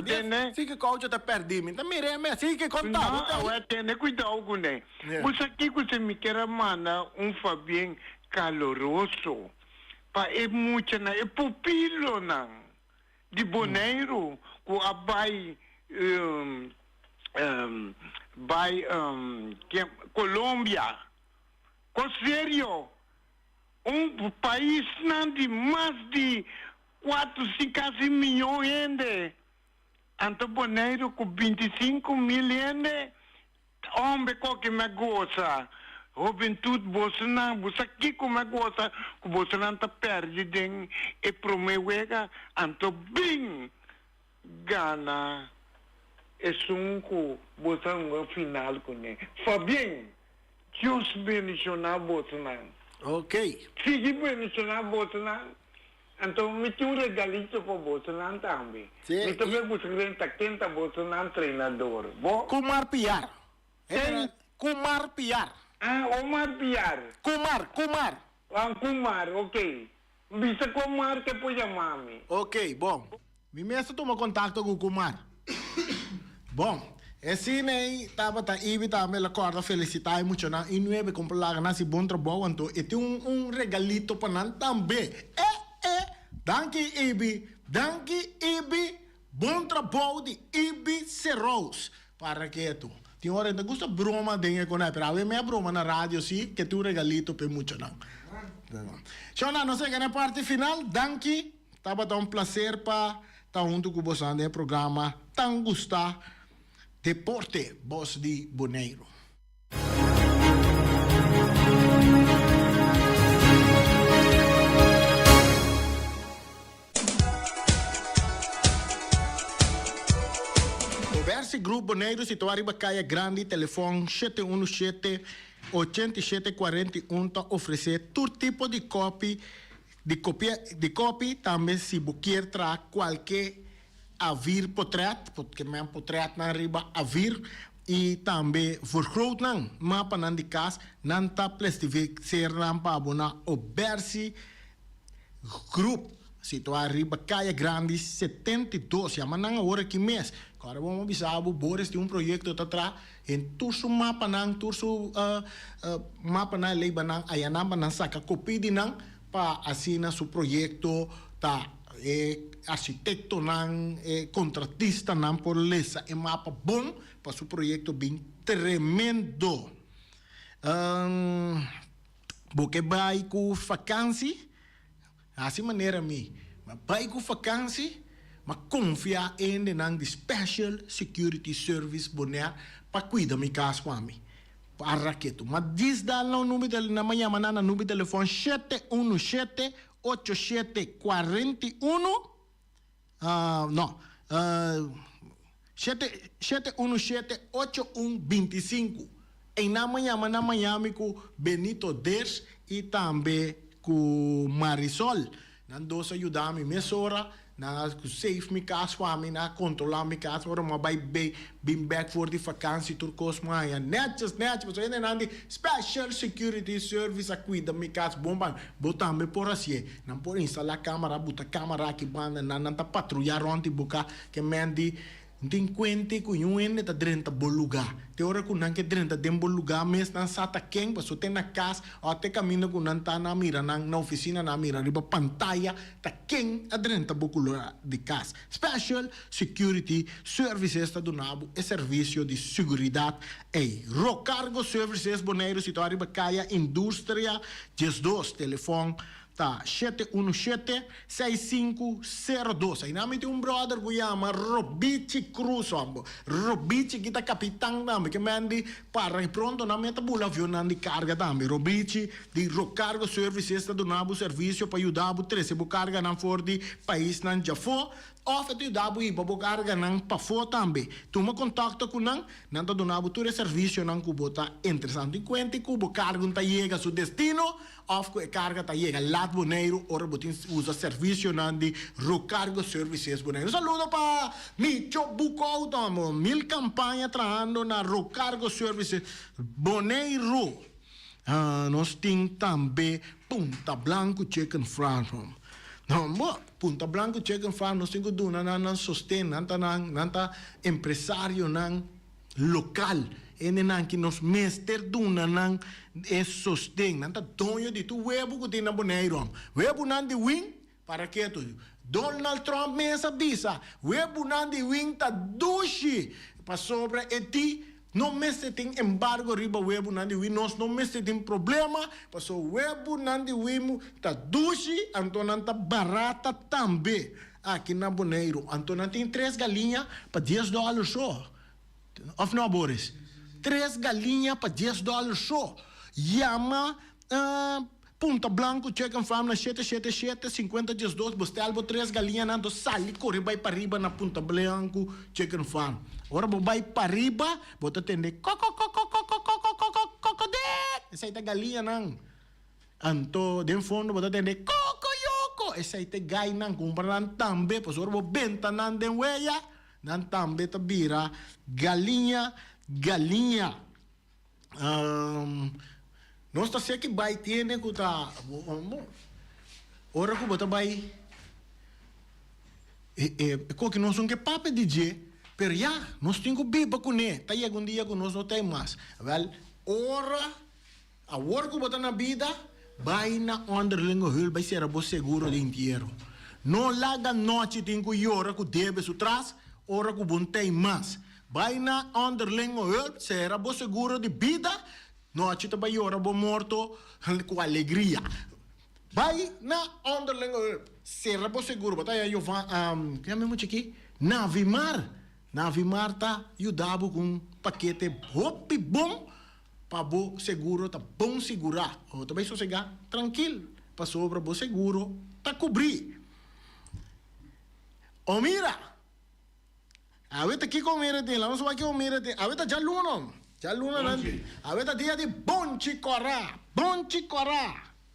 S1: se que coach tá perdido, então mire, se que contar.
S4: Não, tende cuidado com ele. Você aqui que você me quer mandar Fabián caloroso. Pa é muito na é pupilo não. De Bonaire, com a Colômbia. Com sério. País de mais de 4, 5 milhões de gente. Então, Bonaire com 25 mil gente, homem que me gosta. Juventude, Bolsonaro, você aqui como me gosta, que Bolsonaro está perdido e promete, então, bem, gana. É que Bolsonaro final com ele. Fabián, Deus bendicionar Bolsonaro.
S1: Ok.
S4: Sigue mencionar Bolsonaro. Então, me tinha um regalito para Bolsonaro também.
S1: Sim.
S4: Me também busquei quinta Bolsonaro treinador.
S1: Kumar Piar.
S4: Quem?
S1: Kumar Piar.
S4: Omar Piar.
S1: Kumar.
S4: Kumar, ok. Bisa Kumar que pode chamar-me.
S1: Ok, bom. Me mesmo toma contato com o Kumar. Bom, Cine estaba ibi também la corda felicitar muito na e nueve comprar na si bom trabalho então e tem regalito para nan também. Danke Ibi, bom trabalho de Ibi Serros. Para que tu? Tem hora que gusta broma dengue com pero a minha broma na rádio sim que tu regalito para muito não. Shona, não sei que na parte final, danke. Tava um prazer para estar junto com você no programa tão gusta Deporte Voz de Boneiro. Versi Grupo Boneiro situado em Bacaia Grande, telefone 717-8741 para oferecer todo tipo de copy, também se você quer qualquer avir portret, porque meu portret na riba avir e também vergroot nang mapa nan de casa, nan ta plastificeer nan pa abona o Versi Grupo situado riba Caia Grande 72, ja, maar nang hora que mês. Agora vamos avisar o Boris de projeto atrás em turso mapa nang turso mapa na lei banang ayanam banang saka copy de nang pa assinar su projeto ta arquitecto nang contratista nang por lesa e mapa bom para su projeto bem tremendo. Porque vai com vacancy, assim maneira mi, mas vai com vacancy. Maar confia in de Special Security Service Bonaire para cuidar mi casa kwami. Para que tu. Mas diz da no número na manhã na número telefone 717-8741. No. 717-8125. E na manhã com Benito Ders e também com Marisol. Nós ajudamos a mesora. Na safe mi casa kwami na controlar mi casa ora ma bij been back voor die vakantie turkos maya netjes so ene nandi Special Security Service a cuida mi casa bomba botam me por assim não por instalar câmera buta câmera aqui banda na ta patrulhar onde boca que mendi tem quente com ene ta drenta bom lugar te ora com nan que drenta dem bom lugar mes nan sata quem passo tem na casa até caminho com nan ta na mira na oficina na mira riba pantalla ta quem a drenta bom lugar de casa Special Security Services ta donabo e serviço de seguridade e Rocargo Services Bonaire situado riba Caia Indústria 12 telefone tá 717-6502. Aí nami tem brother que chama Robici Cruz, Robici que tá capitão também, que mandi para e pronto nami tá bula avião de carga também. Robici de Rocargo Services tá donando serviço para ajudar a trazer a carga na fora de país nan Jafo. Of itu dabu iba carga nang pafo tambe. Tu me contacto com nang tá donando todo serviço nang kubota interessante. Quanti kubo carga tá chega su destino, of ko carga tá chega lá Bonaire, ora botin usa serviço nang di Rocargo Services Bonaire. Saludo pa Micho Bucau tamo, mil campanha traando na Rocargo Services Bonaire. Nós tem também Punta Blanco Chicken Farm. No, Punta Blanco Chicken Farm nós temos que dar na sostén, nanta empresário nan local, nan que nos mester duna nan é sostén, nanta donho de tu webo que tem na Bonaire, webo nan de wing para que tu Donald Trump mesa bisa, webo nan de wing ta dushi para sobre eti. Não mestre tem embargo riba webo nandi wi nós não mestre tem problema passo webo nandi wi tá dushi antonanta barata também aqui na Bonaire antonanta tem 3 galinhas para $10 só of não Boris 3 galinhas para $10 só chama Punta Blanco Chicken Farm na 777-5012 você albo 3 galinhas nando sali corre vai para riba na Punta Blanco Chicken Farm. Ora vai para riba, bota tende coco essa aí tá galinha não. Anto den fundo bota tende coco yoko essa aí tá gai não comprar também, pois ora benta não den weia, não também tá bira galinha. Nós tá sei que vai ter né que tá ora que bota vai que nós não que papo DJ Pero ya, nós temos biba com ele. Tá aí algum dia que nós não tem mais. Wel, ora, a work bota na vida, vai na onderlinge hulp, vai ser a seguro de inteiro. Não laga noite tem que ora que deve su trás, ora que bom tem mais. Vai na onderlinge hulp, será bo seguro de vida, noite tá vai ora bo morto com alegria. Vai na onderlinge hulp, será bo seguro. Bota aí eu vou, que é mesmo aqui? Navimar. Navimar tá ajudando com paquete hopi bom para bo seguro tá bom segurar. Ou também sossegar tranquilo para sobra bo seguro tá cobrir. O mira, a ver aqui com mira tem, lá não só aqui com mira tem, a ver tá já luna não, a ver tá dia de bom chicorá,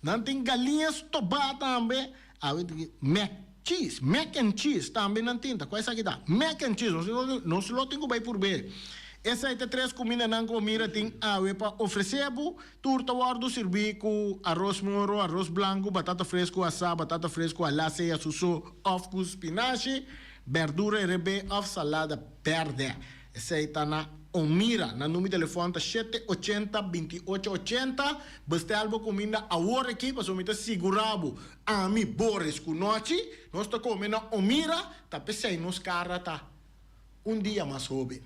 S1: não tem galinhas tobá também, a ver mac and cheese também não tem, tá qual é essa aqui tá, mac and cheese, não se lo tenho bem por ver. Essa aí tem 3 comidas não comida tem a ver para oferecer, turta guardo servir com arroz moro, arroz branco, batata fresco assada, batata fresco alhace, suso, ovo com espinafre, verdura rebe, of salada verde. Essa aí tá na Omira, na número de telefone tá 780-2880, bestelbo comida a hora aqui, para somente segurabo a mi Boris com noite, nós tá comendo na Omira, tá pensei nos cara tá dia mais jovem.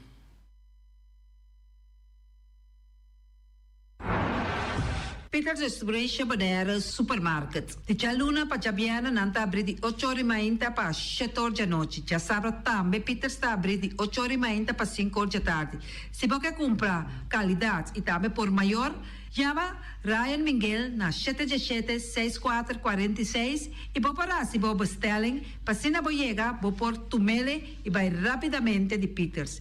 S5: Peter's Distribution Bonaire Supermarket. De Chaluna para Jabiana nanta abri di 8h30 para 7h da noite. Já sabe também Peter's está abri di 8h30 para 5h da tarde. Se você comprar qualidade e também por maior, chama Ryan Miguel na 717-6446 e vou parar se vou bestelling para se não chega, vou por tumele e vai rapidamente de Peter's.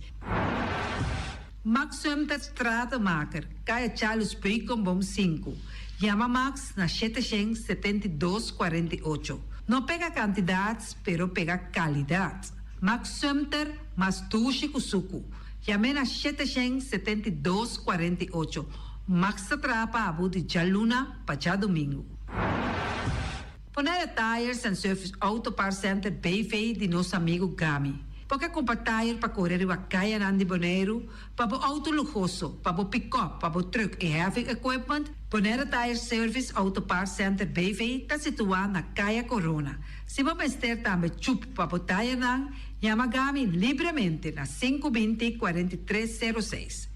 S5: Max Sumter Stratenmaker, Kaya Charles Bacon Bom 5. Chama Max na 772-48. Não pega quantidades, pero pega qualidade. Max Sumter, mas tushi kusuku. Chama na 772-48. Max atrapa abu de Jaluna para domingo. Ponere Tires and Service Auto Parts Center BV de nosso amigo Gami. Porque compra tire para correr e caia nandi Bonaire, para o auto luxuoso, para o pick-up, para o truck e heavy equipment, Bonaire Tire Service Auto Parts Center BV está situado na Caia Corona. Se você ter também chup para o tire nang, chama Gami livremente na 520-4306.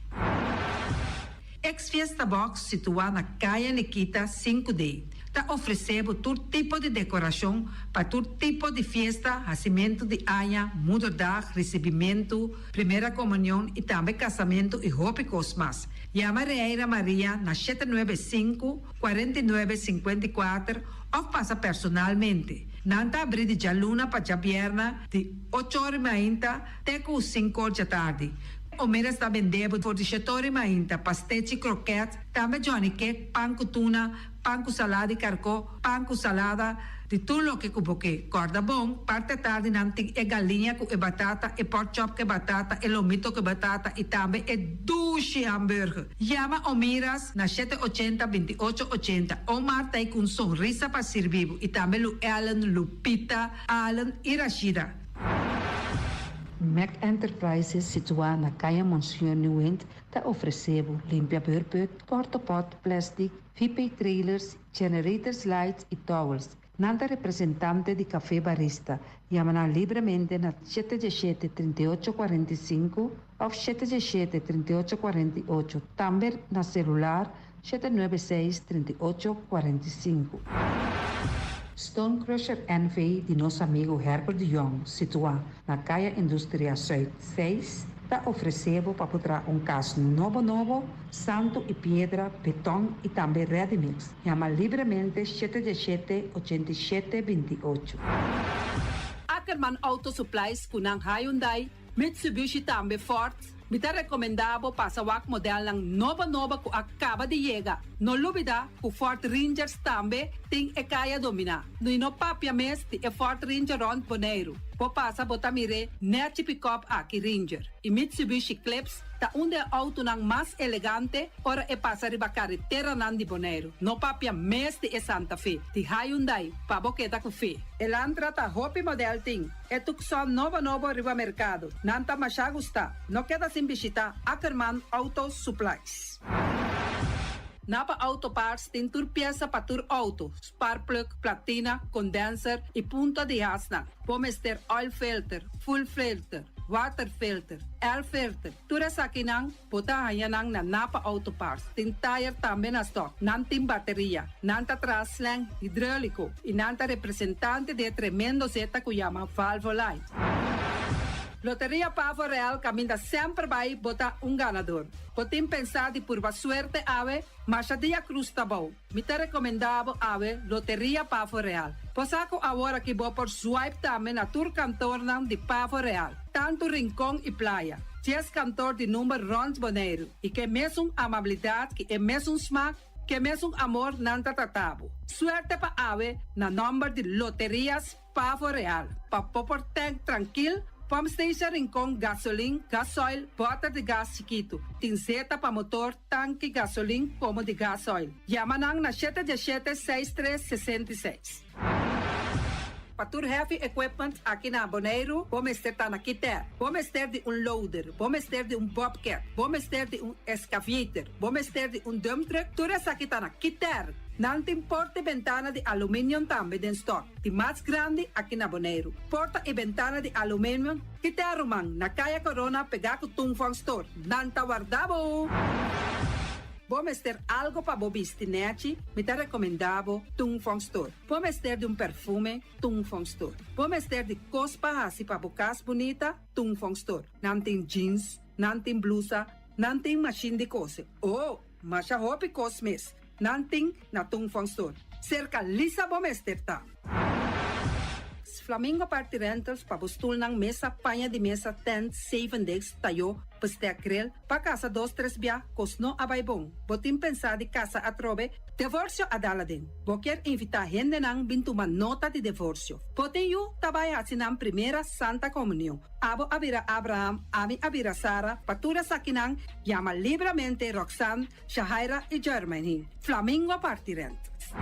S5: Ex-Fiesta Box situado na Caia Nikita 5D. Está oferecendo todo tipo de decoração para todo tipo de festa, nascimento de anha, mudança, recebimento, primeira comunhão e também casamento e roupas mais. Chama Reira Maria na 795-4954 ou passa personalmente. Nanta abrir de Jaluna para Jabierna de 8h30 até 5h da tarde. O mera está vendendo por 17h30 pastéis e croquetes, também Johnny Cake, pão com tuna, pão com salada e carcó, pão com salada, de tudo o que cuboque. Corda bom, parte tarde não tem galinha com batata, e pork chop com batata, e lomito com batata, e também duche hambúrguer. Chama Omiras na 780-2880. O Marta aí com sorriso para servir, e também o Ellen, Lupita, Alan e Rashida.
S6: Mac Enterprises, situada na Caia Monsieur Nieuwend, está oferecendo limpia beurput, cortopot, plastic, VP trailers, generators lights e towels. Nanta representante de café barista. Chama livremente na 717-3845 ou 717-3848. Também na celular 796-3845. Stone Crusher NV de nosso amigo Herbert de Jong, situado na Caia Indústria Zuid 6, está oferecendo para botar caso novo, santo e pedra, beton e também ready-mix. Chama livremente 717-8728.
S7: Ackerman Auto Supplies kunang Hyundai, Mitsubishi também Ford. Mita recomendado para o modelo ng nova que acaba de chegar. No lubida, o Ford Rangers também tem e kaya domina. No inopapia mes, ti e Ford Ranger Ron Bonaire. po pasa botamire Nechi Pickup aqui Ranger e Mitsubishi Clips ta unde auto nang mas elegante ora e passa riba carretera nan di Bonaire. No papia mes de Santa Fe. Di Hyundai pa boqueta com fe. Elantra ta hopi model ting. E tukson novo riba mercado. Nanta masha gusta. No queda sin visita Ackerman Auto Supplies. Napa Auto Parts tem tur pieza para tur auto, spark plug, platina, condenser e punta de asna. Vamos ter oil filter, full filter, water filter, air filter. Tura sa kinang, puta hayanang na Napa Auto Parts. Tem tire também na stock, nantim bateria, nanta traslang, hidráulico e nanta representante de tremendo zeta que chama Valvoline. Loteria Pavo Real caminha sempre vai botar ganador. Potem pensar de por suerte ave, mas a dia cruz tá bom. Me te recomendava ave Loteria Pavo Real. Posaco agora que vou por swipe também na tour cantor de Pavo Real. Tanto Rincón e Playa. 10 cantor de número Rons Bonaire. E que mesmo amabilidade, que é mesmo smack, que mesmo amor nanta tratabo. Suerte pa ave na número de Loterias Pavo Real. Pa popor tank tranquilo. Pump Station Rincón, gasolina, gasoil, bota de gás chiquito. Tinzeta para motor, tanque, gasolina, como de gasoil. Yamanang na 717-6366. Patur Heavy Equipment aqui na Bonaire, vamos ter na Quiter. Vamos ter de loader, vamos ter de bobcat, vamos ter de excavator, vamos ter de dump truck. Tudo isso aqui na Quiter. Não tem porta e ventana de alumínio também em stock. De mais grande aqui na Bonaire. Porta e ventana de alumínio que te arrumam na Caia Corona pegar com Tungfang Store. Não tá guardado. Vamos ter algo para bobistinete, me te recomendavo Tungfang Store. Vamos ter de perfume, Tungfang Store. Vamos ter de cospa assim para bocas bonita, Tungfang Store. Não tem jeans, não tem blusa, não tem machine de coser. Oh, mas a roupa cosmes. Nanting na Tungfang Store. Cerca Lisa Bomesterta. Flamingo Party Rentals pa bustul ng mesa, panha de mesa, tent, 7 days, tayo, paste akrel, pa casa 2-3 bia, kosno abay bong. Botim pensa di casa atrobe, divorcio adala din. Boker invita gente nang bintuman nota de divorcio. Poten yu tabay asinang primera Santa Comunión. Abo abira Abraham, ami abira Sara, patura sakinang, llama libremente Roxanne, Shahaira y Germaine. Flamingo Party Rentals.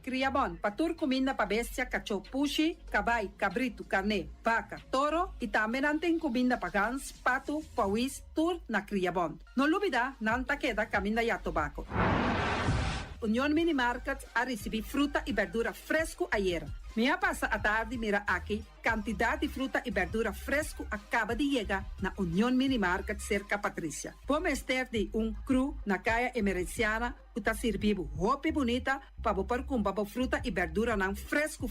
S7: Criabon, patur comida pa bestia, cachorro, pushi, cabay, cabrito, carne, vaca, toro e também tem comida pa gans, pato, pauis, tur na Criabon. No lubida, nanta queda caminda ya tobacco. Union Mini Market a receber fruta e verdura fresco ayer. Minha passa a tarde mira aqui, quantidade de fruta e verdura fresco acaba de chegar na Union Mini Market cerca Patrícia. Vamos ter de cru na caia emergenciana, que está servindo roupa bonita para pôr com fruta e verdura não fresco.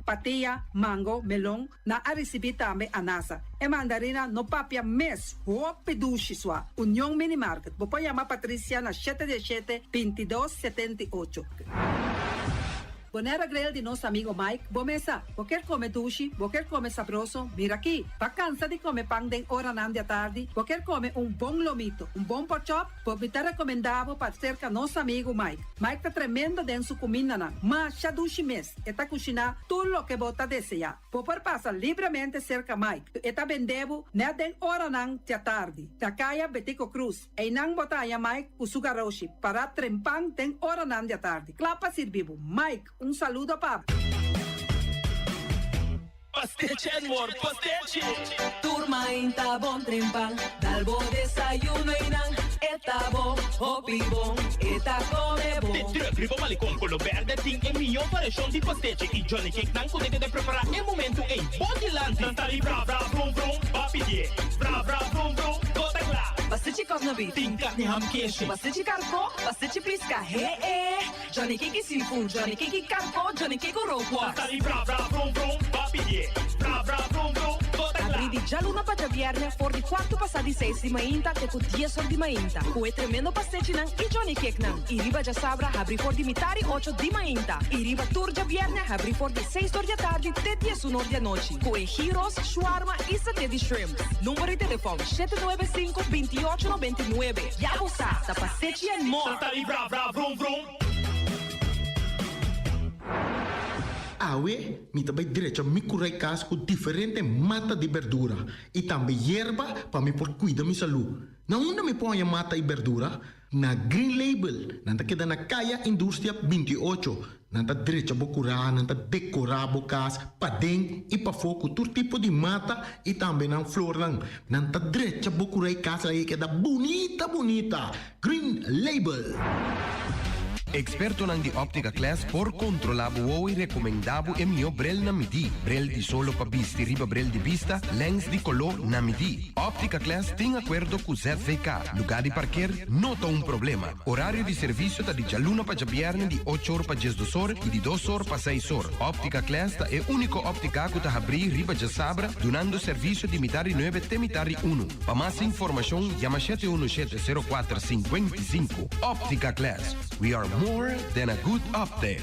S7: Patia, mango, melão, na a receber também anasa. E mandarina no papia mês, roupa duche sua. Union Mini Market. Vou chamar Patrícia na 717-2278. Bonera Grill de nosso amigo Mike. Bomesa, você come duche, você come sabroso? Mira aqui, tá cansa de comer pão de hora nan da tarde? Você come bom lomito, bom pork chop? Você te recomendava para cerca nosso amigo Mike. Mike tá tremendo dentro sua comida nan, mas já duche mês, e tá cozinhando tudo o que você deseja. Você passa livremente cerca Mike, e tá vendendo na den hora nan da tarde. Da caia Betico Cruz, e não botaya Mike o sugaroshi para trempang den hora nan da tarde. Clapa servivo, Mike. Saludo, Pablo.
S8: Pastiche, amor, pastiche.
S9: Turma inta bom trempang, dalbo desayuno inang, eta bom, hopi bom, eta come bom.
S8: Te tröfri på malikon con lo verde ting e mio paration di pastiche. I Johnny Cake nang potete de preparare e momento e Bodyland. Nantali bra bra vrum vrum, papidie. Bra bra vrum vrum, gota gla.
S9: Pastiche cosnabi,
S8: Tinka ni ham keshi.
S9: pastiche carco, pastiche pisca, he. Johnny Cake seafood, Johnny Cake carco, Johnny Cake roquas.
S8: Nantali bra bra vrum vrum, papidie. Bra bra vrum vrum, gota gla.
S9: Abri di già luna para viernes, for di quarto passati 6 di mainta, che con 10 sol di mainta. Cue tremendo pastiche nang i Johnny Cake nang. I riba già sabra, abri for di mitari 8 di mainta. I riba turgia viernes, abri for di 6 di tardi, te 10 un'ora di noci. Cue gyros, shawarma e satè di shrimp. Numero di telefono 795-2899. Ya usa, da pastiche and more.
S8: Nantali bra bra vrum vrum.
S1: awe, me também derecho a me curar casa com diferentes mata de verdura e também hierba para me por cuidar minha saúde. Na onde me põe a mata e verdura? Na Green Label, nanta queda na Kaya Indústria 28. Nanta derecho a curar, nanta decorar a casa, para dentro e para fogo, todo tipo de mata e também na flor lang. Nanta derecho a curar a casa e queda bonita, bonita. Green Label.
S10: Experto nang di Optica Class por controlabo o recomendabo e mio brel na midi. Brel di solo pa bisti riba brel di vista, lens di color na midi. Optica Class tem acordo com ZVK. Lugar de parquear, nota un problema. Horário de serviço tá de jaluna pa jabierne di 8 horas pa 10 horas e di 2 horas pa 6 horas. Optica Class tá é único óptica que tá abrir riba de sabra, donando serviço de mitari 9 te mitari 1. Pa mais informação, chama 717-0455. Optica Class. We are more than a good update.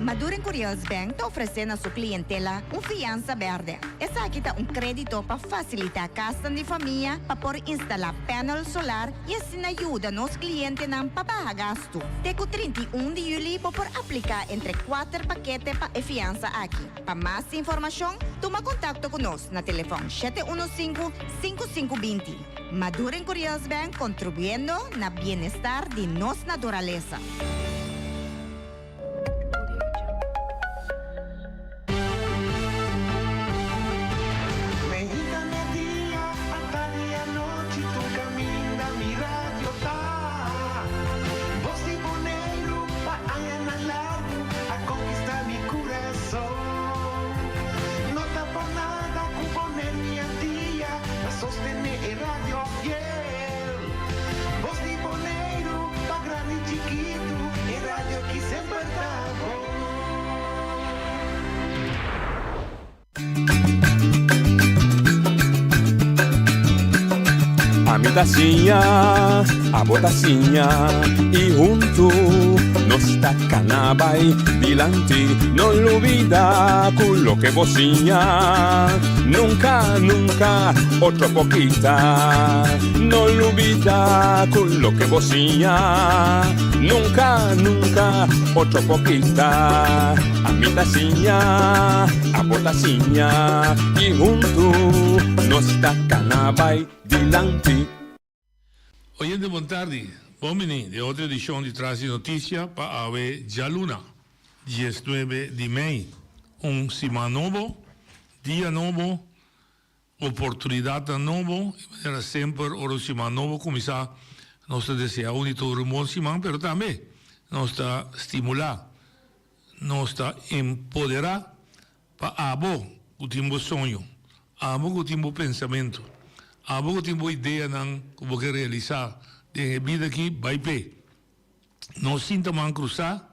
S11: Maduren Curios Bank está oferecendo a sua clientela fiança verde. Essa aqui está crédito para facilitar a casa de família para por instalar painel solar e assim ajuda nos clientes para pagar gasto. Teco 31 de julho para aplicar entre 4 paquetes para fiança aqui. Para mais informação, toma contato conosco na telefone 715-5520. Maduren Curios Bank contribuyendo na bem-estar de nossa natureza.
S12: Tacinha, a botacinha e junto nos tacanabay dilante, no lo olvida con lo que bocinha, nunca, nunca, otro poquita, no lo olvida con lo que bocinha, nunca, nunca, otro poquita, a mi tacinha, a botacinha y junto nos tacanabay dilante.
S13: Oyente, buon tardi. Uomini di outra edição de Traz Notícia para a Jaluna, 19 de maio. Semana novo, dia novo, oportunidade novo, era sempre o semana novo, começar nossa desejar unito rumor semana, pero também nós está estimular, nós está empoderar para abo o timbo sonho, abo o timbo pensamento. Abo que tenho ideia não como que realizar de vida aqui vai pé. Não sinta man cruzar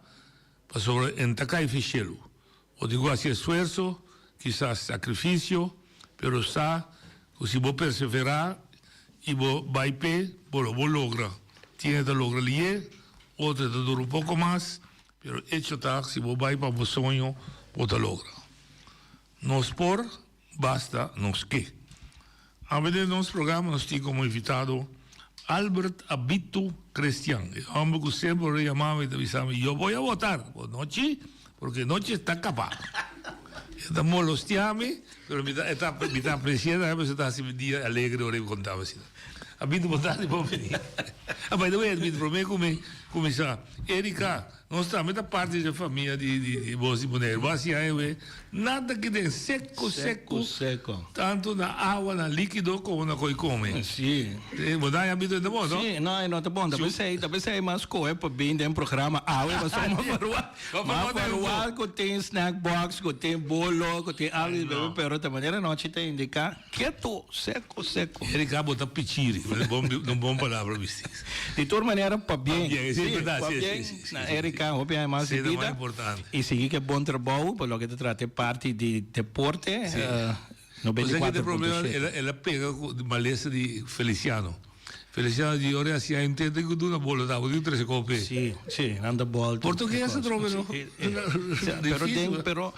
S13: para sobre entacar e fichelo. O digo assim esforço, quizás sacrifício, pero sa que se vou perseverar e vou vai pé, vou logra. Tiene de logra lié, outra de dura um pouco mais, pero hecho tá se vou vai para o sonho, vou te logra. Nos por basta nos que. A ver, en nuestro programa nos tiene como invitado Albert Abito Cristian, el hombre que siempre le llamaba y te avisaba, yo voy a votar por noche, porque noche está capaz. Estamos los tiame, pero está presidenta, pero está así un día alegre, ahora contaba así. Abito votar y por venir. Mas não é, Abito, prometo começar. Erika, nós também da parte da família de Voz de Boneiro. Assim, nada que tem seco. Tanto na água, na líquido, como na coisa come.
S14: Sim.
S13: Mudar Abito ainda bom, não?
S14: Sim, não, tá bom. Talvez aí mais coisa para bem dentro do programa. Mas só uma parual que tem snack box, que tem bolo, que tem algo, pero de maneira não te indicar quieto, seco.
S13: Erika bota pichiri, não bom palavra, viste.
S14: De toda maneira, para bem.
S13: Sim, verdade.
S14: Erika, obviamente é mais vida. E seguir que é bom trabalho, pelo que te trata parte de deporte. No 24
S13: problema, ela pega maleza de Feliciano. Feliciano de ora si intenta que tu na bola da o 13 cope.
S14: Sì, anda bola.
S13: Portuguese trove no.
S14: Però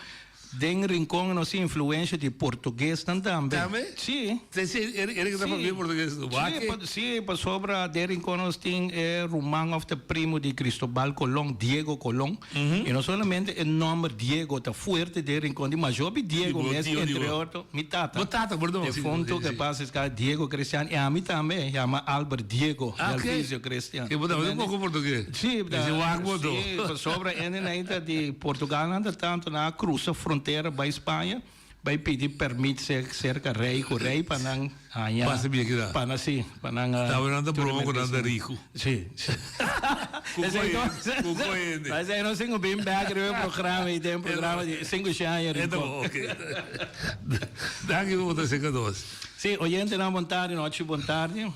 S14: Den rincón nos influencia de português também.
S13: Também?
S14: Sim.
S13: Ele que está falando português do Baque?
S14: Sim, para sobra de rincón nos tem Román of the primo de Cristóbal Colón, Diego Colón. E não somente o nome Diego está forte de rincón de Major Diego, mesmo entre outros, mi tata.
S13: Perdão.
S14: De fundo que passa é Diego Cristiano e a mim também, chama Albert Diego, Elvisio Cristiano.
S13: E botar um pouco português.
S14: Sim, para sobra ainda de Portugal anda tanto na cruza fronteira para Espanha, vai pedir permite ser rei para não
S13: passa bem aqui lá.
S14: Para sim, para não.
S13: Tá vendo problema com nada rico.
S14: Sim. Mas aí nós temos bem back no programa e tem um programa de 5 anos.
S13: Então, ok. Daqui eu vou dar 5 2.
S14: Sim, oyente na vontade, noite boa tarde.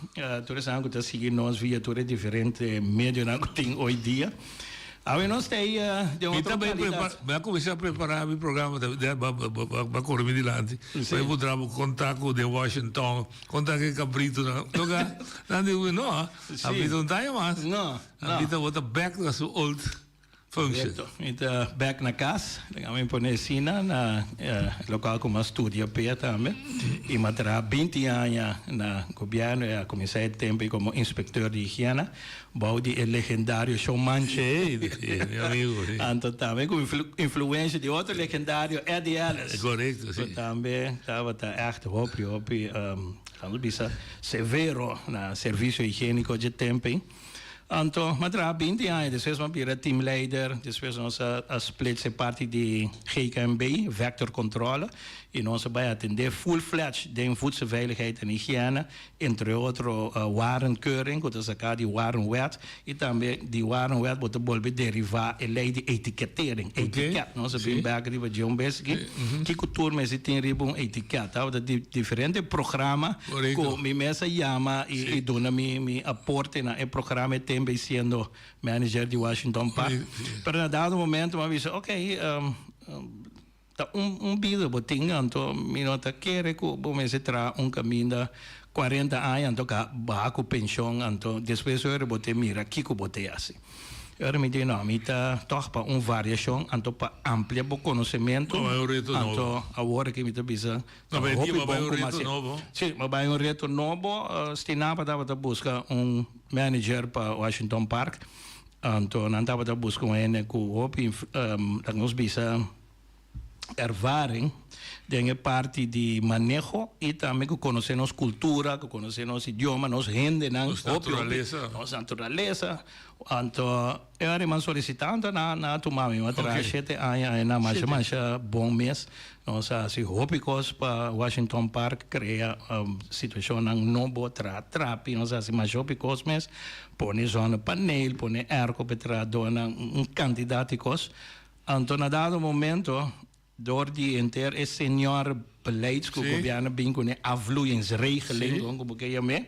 S14: Todos sabem que está seguindo nós via todos diferentes meios que tem hoje dia. Aí nós temos de outra qualidade.
S13: Vai começar a preparar o programa para correr adiante. Vai mudar o contato de Washington, contato que Cabrito não digo não, a vida não está mais.
S14: Não,
S13: a vida volta back to the old function.
S14: Então, back na casa, nós põe sina na local como estúdio pé também. E matra 20 anos na governo e comecei tempo como inspector de higiene. Baudi é legendário showman.
S13: Meu amigo.
S14: Então também com influência de outro legendário Eddie Ellis.
S13: Correto, sim.
S14: Também estava echt hopi severo na serviço higiênico de tempo. Então, mas há 20 anos, depois eu era team leader, depois nós split parte de GKMB, Vector Controle, e nós vamos atender full-fledged de voedselveiligheid en higiëne, entre outros warenkeuring, dat is elkaar die warenwet, e também die warenwet wordt bijvoorbeeld derivar e lei de etikettering, etiket, nós vamos back die wat John Besky, que cultuur mensen tem ribon etiket, dat die diferente programa, com mi mesa llama e dona mi aporte na e programa também sendo manager de Washington Park, pero na dado momento eu disse, ok, vida botinha, então me nota quer que o mês tra caminho 40 anos, então que baco pensão, então depois eu botei mira que eu botei assim. Eu me disse não, me tá toch para variação, então para ampliar o conhecimento, então agora que me tá bisa,
S13: vai um reto novo.
S14: Sim, vai um reto novo, stinapa dava buscar manager para Washington Park, então não dava buscar que o nos bisa ervaring de parte de manejo e também que conhecer nossa cultura, que conhecer nosso idioma, nossa gente, nossa natureza. Então, eu era solicitando na tomar minha trajetória aí na mais bom mês. Nós assim hópicos para Washington Park criar situação não boa trapi, nós assim mais hópicos mês, põe zona painel, põe arco para dona candidatos. Então, na dado momento door die inter is senior beleidsgoedgebieden binnen afvloeingsregeling, como que é me.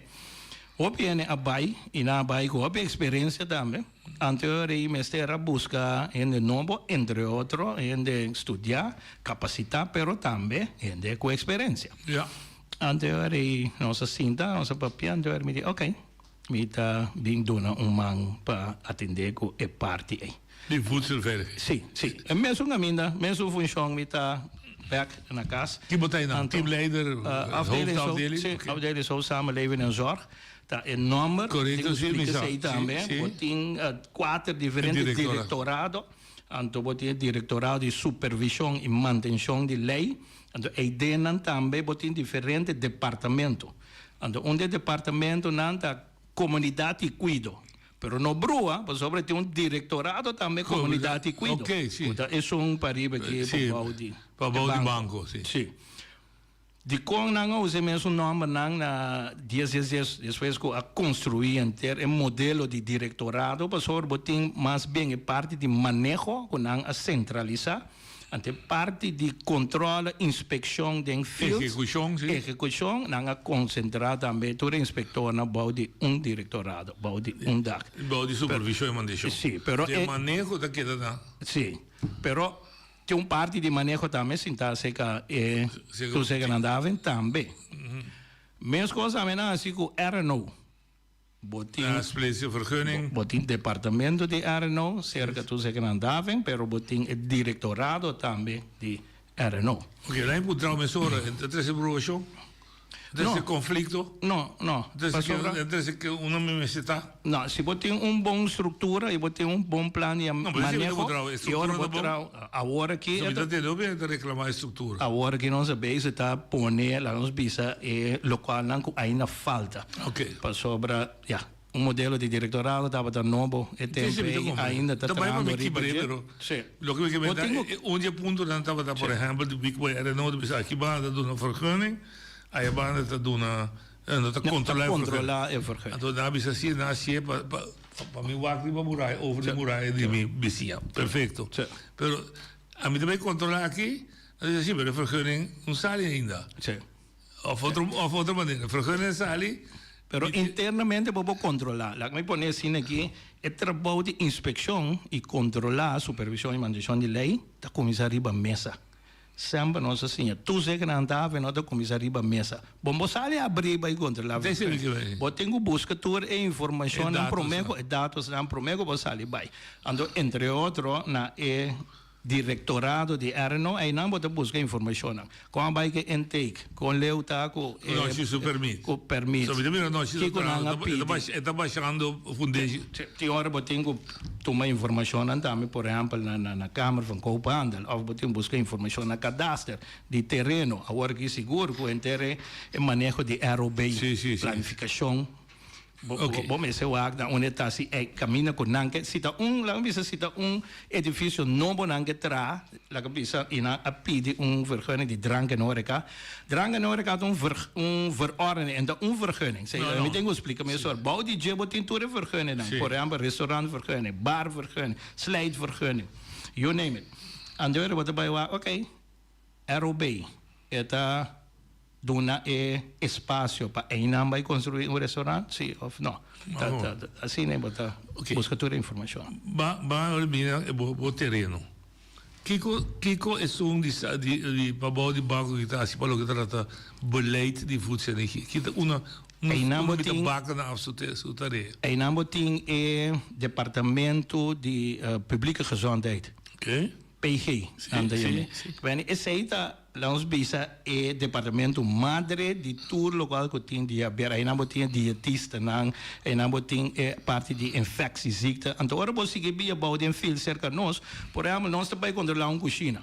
S14: Op je abai, ina abai ko op experiência também. Anterior mestera busca en de novo entre outros, en de estudiar, capacitar, pero também en de com experiência.
S13: Ja.
S14: Anterior nossa cinta, nossa papel, anterior me diz, ok, me tá vindo man para atender com e parte aí.
S13: Die voedselveiligheid.
S14: Sim. En mesmo caminho, mesmo função me tá back na casa.
S13: Que botai na teamleider, hoofdafdeling.
S14: Sim, afdeling zo samenleving en zorg. Tá enorme.
S13: Correto,
S14: sim. Também. Tem 4 diferentes directorados. Então, tem directorado de supervisão e manutenção de lei. Então, e dentro também tem diferentes departamentos. Então, departamento não tá comunidade e cuido. Pero no brua, por sobre tem directorado também comunidade e cuido.
S13: Ok, sim.
S14: Então, isso é pariba que
S13: para o banco, sim.
S14: Sim. De como não usa mesmo nome na depois que a construir inteiro modelo de directorado, por sobre tem mais bem parte de manejo que não a centralizar. Ante parte de controle, inspeção de fields, execução, não a concentrar também todo inspector na bode directorado, bode DAC.
S13: Bode supervisão e manutenção.
S14: Sim, pero
S13: de manejo da queda da.
S14: Sim, pero tem parte de manejo também, sim, tá seca tu seca andava também. Mesma coisa também assim com RNO. Botin departamento de RNO, cerca tu seca andavam, pero botin directorado também de RNO.
S13: Ok, lá encontramos mesura entre esse broxo, entre esse conflito.
S14: Não.
S13: Entre esse que uma necessidade.
S14: Não, se você tem boa estrutura e você tem bom plano de manejo, e agora que
S13: reclamar a estrutura.
S14: Agora que nós base está poner lá nos bisa e local não ainda falta.
S13: Ok.
S14: Para sobre, modelo de diretorado estava da novo e ainda está trabalhando
S13: pero lo que me comenta onde ponto não estava por exemplo de Big Boy era não de aqui banda do uma vergunning, aí banda está do uma controlar
S14: a vergunning.
S13: Então dá bisa assim nasce para mim wakri para murai over de murai de mim vizinha. Perfeito. Pero a mim também controlar aqui, assim, pero a vergunning não sai ainda. Of outra maneira, a vergunning sai.
S14: Pero internamente vamos controlar. La que me pone assim aqui é trabalho de inspeção e controlar, supervisão e manutenção de lei da comissária da mesa. Sempre nós assim, tu sei que não estava na comissária da mesa. Vamos sair abrir e controlar. Vou ter que buscar toda a informação, dados, não promego, vou sair bem. Ando entre outros na directorado de RNO e não pode buscar informação. Com vai que intake, com leuta, com
S13: permite.
S14: Com permite.
S13: Sobre mim não está baixando o fundês.
S14: Tem hora eu tenho que tomar informação também, por exemplo, na Câmara de Coupandel, ou eu tenho que buscar informação na cadastro de terreno, agora que seguro que entere o manejo de ROB, planificação. Bom, esse o acta onde está se caminha com nanque, se está edifício novo nanque tra, lá que precisa ina a pedir vergunning de drank Noreca. Drank Noreca verordening en vergunning. Sei, eu tenho que explicar me só, bouw die jebo tem toda vergunning dan. Por exemplo, restaurant vergunning, bar vergunning, slijt vergunning. You name it. Andere wat erbij was, oké, ROB, eta dona espaço para ainda vai construir restaurante, sim ou não? Assim nem botar, busca toda a informação.
S13: Vai olhar o terreno. Kiko é de babau de banco que está assim para o que trata beleid de voedsel. Kita uma baca na afsluitaria.
S14: Em namo tem departamento de publieke gezondheid.
S13: Okay.
S14: PG. Bem, esse aí está lá nos bisa departamento madre de tudo local que tem de haver. Aí não tem dietista, não. Aí não tem parte de infecção ziekte. Então agora você que via bouw de fil cerca de nós, por exemplo, nós também controlar uma cozinha.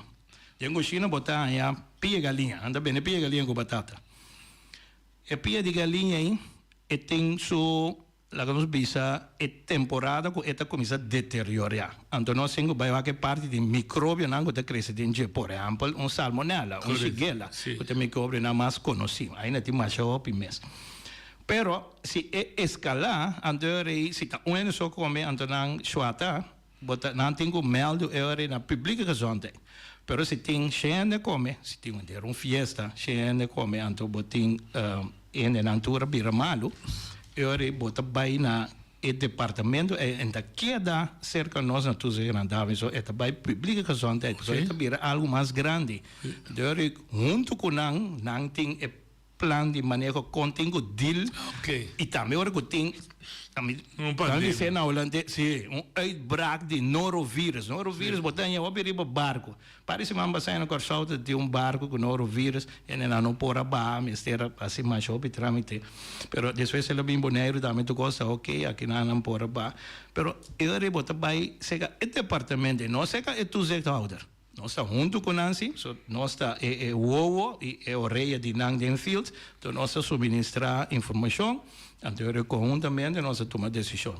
S14: Tem cozinha botar aí pia galinha, anda bem, pia galinha com batata. E pia de galinha aí, e tem so la que nos bisa é temporada que esta começa a deteriorar. Então nós temos que parte de micróbio não que cresce dentro, por exemplo, salmonella, shigella, que micróbio não mais conhecido. Aí não tem mais chope mesmo. Pero se escalar, então se está só come, então não chuata, não tem que meldo na publica gezondheid. Pero se tem gente come, se tem uma fiesta, gente come, então botin na natura bira malo. Eu bota bem na departamento e ainda queda cerca de nós na tua grande so é também publica gezondheid so é também algo mais grande. Então junto com não tem plan de manejo contigo deal e também agora que tem também se na Holanda uitbraak de norovirus botar em o barco parece uma embaixada na salta de barco com norovirus e não pode bar mister assim mais o tramite pero depois ele bem boneiro também tu gosta aqui não pode bar pero ele bota vai chega o departamento não chega é tu sector nós está junto com Nancy, nós está o e orelha de Nandenfield, então nós subministrar informação, então conjuntamente nós tomar decisão.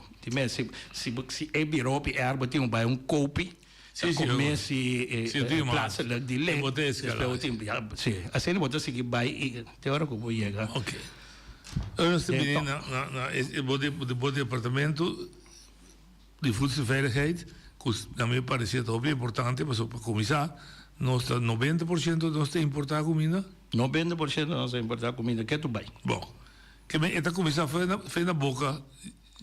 S14: Se é birope erba tem um copy, se começa plaça de lei, assim você seguir vai tem hora que vou chegar.
S13: Ok. Nós também no departamento de voedselveiligheid. A mim parecia tão bem importante, mas para começar, nós 90% de nós importar comida.
S14: 90% de nós importar comida, que é tudo bem.
S13: Bom, que esta comissão foi na boca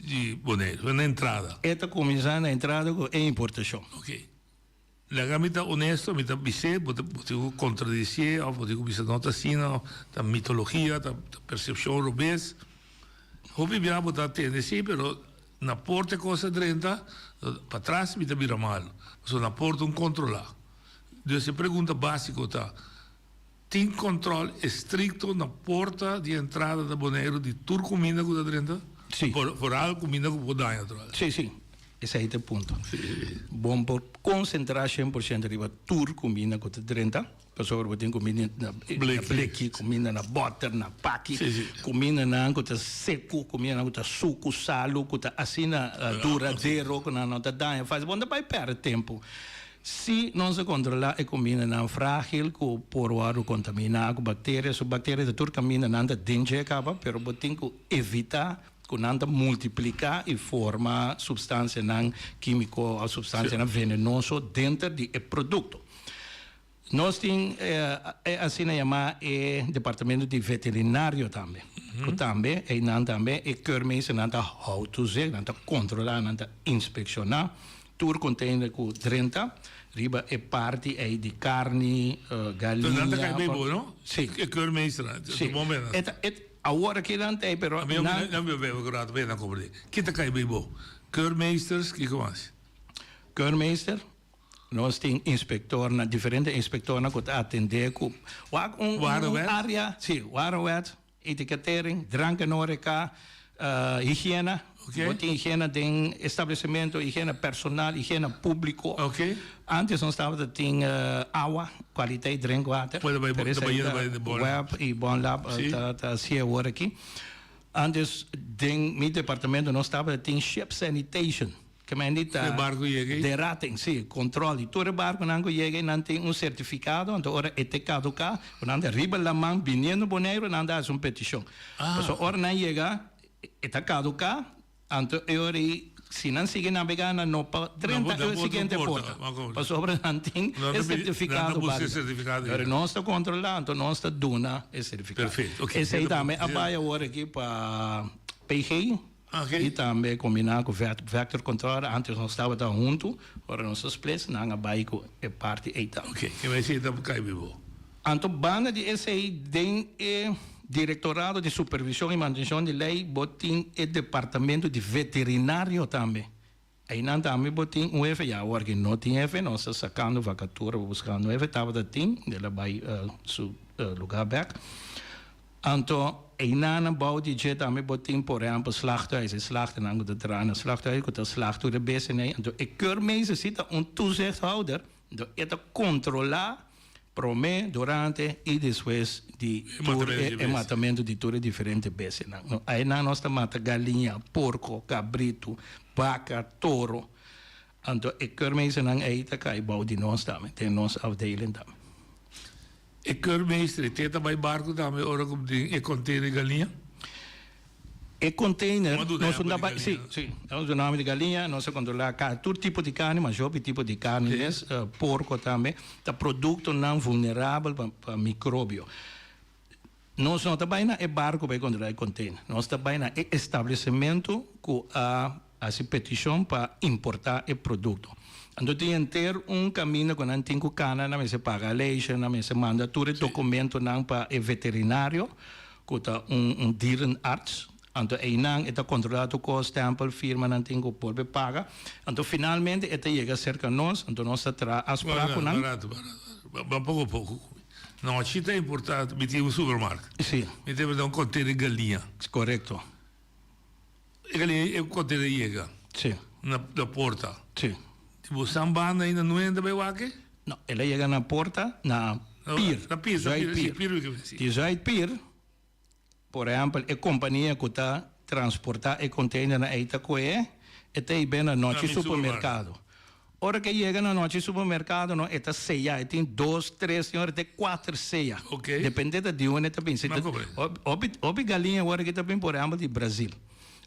S13: de Boneiro, foi na entrada.
S14: Esta comissão na entrada é importação.
S13: Ok. La gamita honesto, mita bise, botigo contradizer, ou botigo bise nota sina, da mitologia, da percepção robês. Houve bem botar tendência, pero na porta coisa 30 para trás me vira mal, mas na porta controlar. Dus a pergunta básica está: tem controle estricto na porta de entrada da Bonaire de toda comida que está dentro?
S14: Sim.
S13: Por algo comida que pode dar atrás.
S14: Sim, sim. Esse aí é o ponto. Bom, por concentrar 100% riba toda comida que está dentro. Pessoal, tem comida na bleque, comida na butter, na paqui, comida na que está seco, comida que está suco, salo, que está assim duradouro, que não está dando. Faz bom, não vai perder tempo. Se não se controlar a comida não frágil, que por o ar contaminar com bactérias, de toda comida não está dentro, mas tem que evitar que não multiplicar e formar substância não química ou substância não venenosa dentro do produto. Nós temos, assim chamado, departamento de veterinário também. Que também, e não também, e keurmeester não está autozeggen, não está controlar, não está inspecionar. Tudo container com 30, riba é parte aí de carne, galinha.
S13: Então, não está bem bom, não?
S14: Sim.
S13: É keurmeester,
S14: sim.
S13: Bom mesmo.
S14: Agora que não tem, pero...
S13: Não me vejo agora, bem na cobertura. Que está bem bom? Keurmeesters, que mais?
S14: Keurmeester. Nós temos inspector, diferentes inspectores que atendem com área, sim, warenwet, etiquetering, drank en horeca, higiene. Tem higiene de estabelecimento, higiene personal, higiene público. Antes nós estávamos com água, qualidade de drinkwater. Web e Bon Lab está assim agora aqui. Antes, em meu departamento, nós estávamos com ship sanitation. Que me indica de rating, sim, controle. Todo barco não chega, não tem certificado, então ora é caducar, não arriba la mão, vindo Bonaire, não dá uma petição. Então ora não chega, é caducar, então ora se não sigue navegando, não para 30 é o seguinte porta. Então ora não tem certificado. Ora não está controlando, então não está dando esse certificado.
S13: Perfeito.
S14: Esse aí também, a baia ora aqui para PG. E também combinar com o Vector Control, antes nós estávamos juntos, agora nós somos não vai com a parte eita.
S13: Ok, que vai ser então cai vivo.
S14: Então, banda de SI tem o Diretorado de Supervisão e Manutenção de Lei, botem o Departamento de Veterinário também. Aí não também botem o F, já agora que não tem F, nós estamos sacando vacatura, buscando o F, estava da TIM, ela vai seu lugar back. Então, e na bouw die jet aan mij boting por exemplo slachthuis is slachten aan de drana slachthuis dat slacht door de bessen nee en ik keurmeester zit een toezichthouder dat het controla prome durante e depois de matamento de todas diferentes bessen nou aí na nossa mata galinha porco cabrito vaca toro então ik keurmeester aan aí tá kai bouw die nós também tem nossa afdeling também.
S13: E keurmeester, tem também barco também, ora como tem e container galinha?
S14: E container, nós somos sim, nós nome de galinha, nós controlamos todo tipo de carne, mas outro tipo de carne, porco também, tá produto não vulnerável para micróbio. Nós não trabalhamos é barco para controlar container, nós trabalhamos é estabelecimento com a petição para importar o produto. Então tem que ter caminho quando não tem cana, não se paga a lei, não se manda todo documento não para o veterinário, que é dierenarts. Então aí não está controlado com o stempel, firma não tem que pôr paga. Então finalmente está chega cerca de nós, então nós está as prazo não.
S13: Barato. Pouco a pouco. Não, a chita é importante, me tem um supermercado.
S14: Sim.
S13: Me tem um container de galinha.
S14: Correto.
S13: Galinha é um container chega.
S14: Sim.
S13: Na porta.
S14: Sim.
S13: Tipo, sambanda ainda não entra bem o aqui?
S14: Não, ela chega na porta, na pier.
S13: Na pier,
S14: pier. Por exemplo, a companhia que está transportar o container na Itacoé, está aí bem na noite supermercado. Hora que chega na noite supermercado, não está ceia, tem 2, 3, senhor, tem 4 ceia.
S13: Ok.
S14: Dependendo de onde está bem. Ob galinha agora que está bem, por exemplo, de Brasil.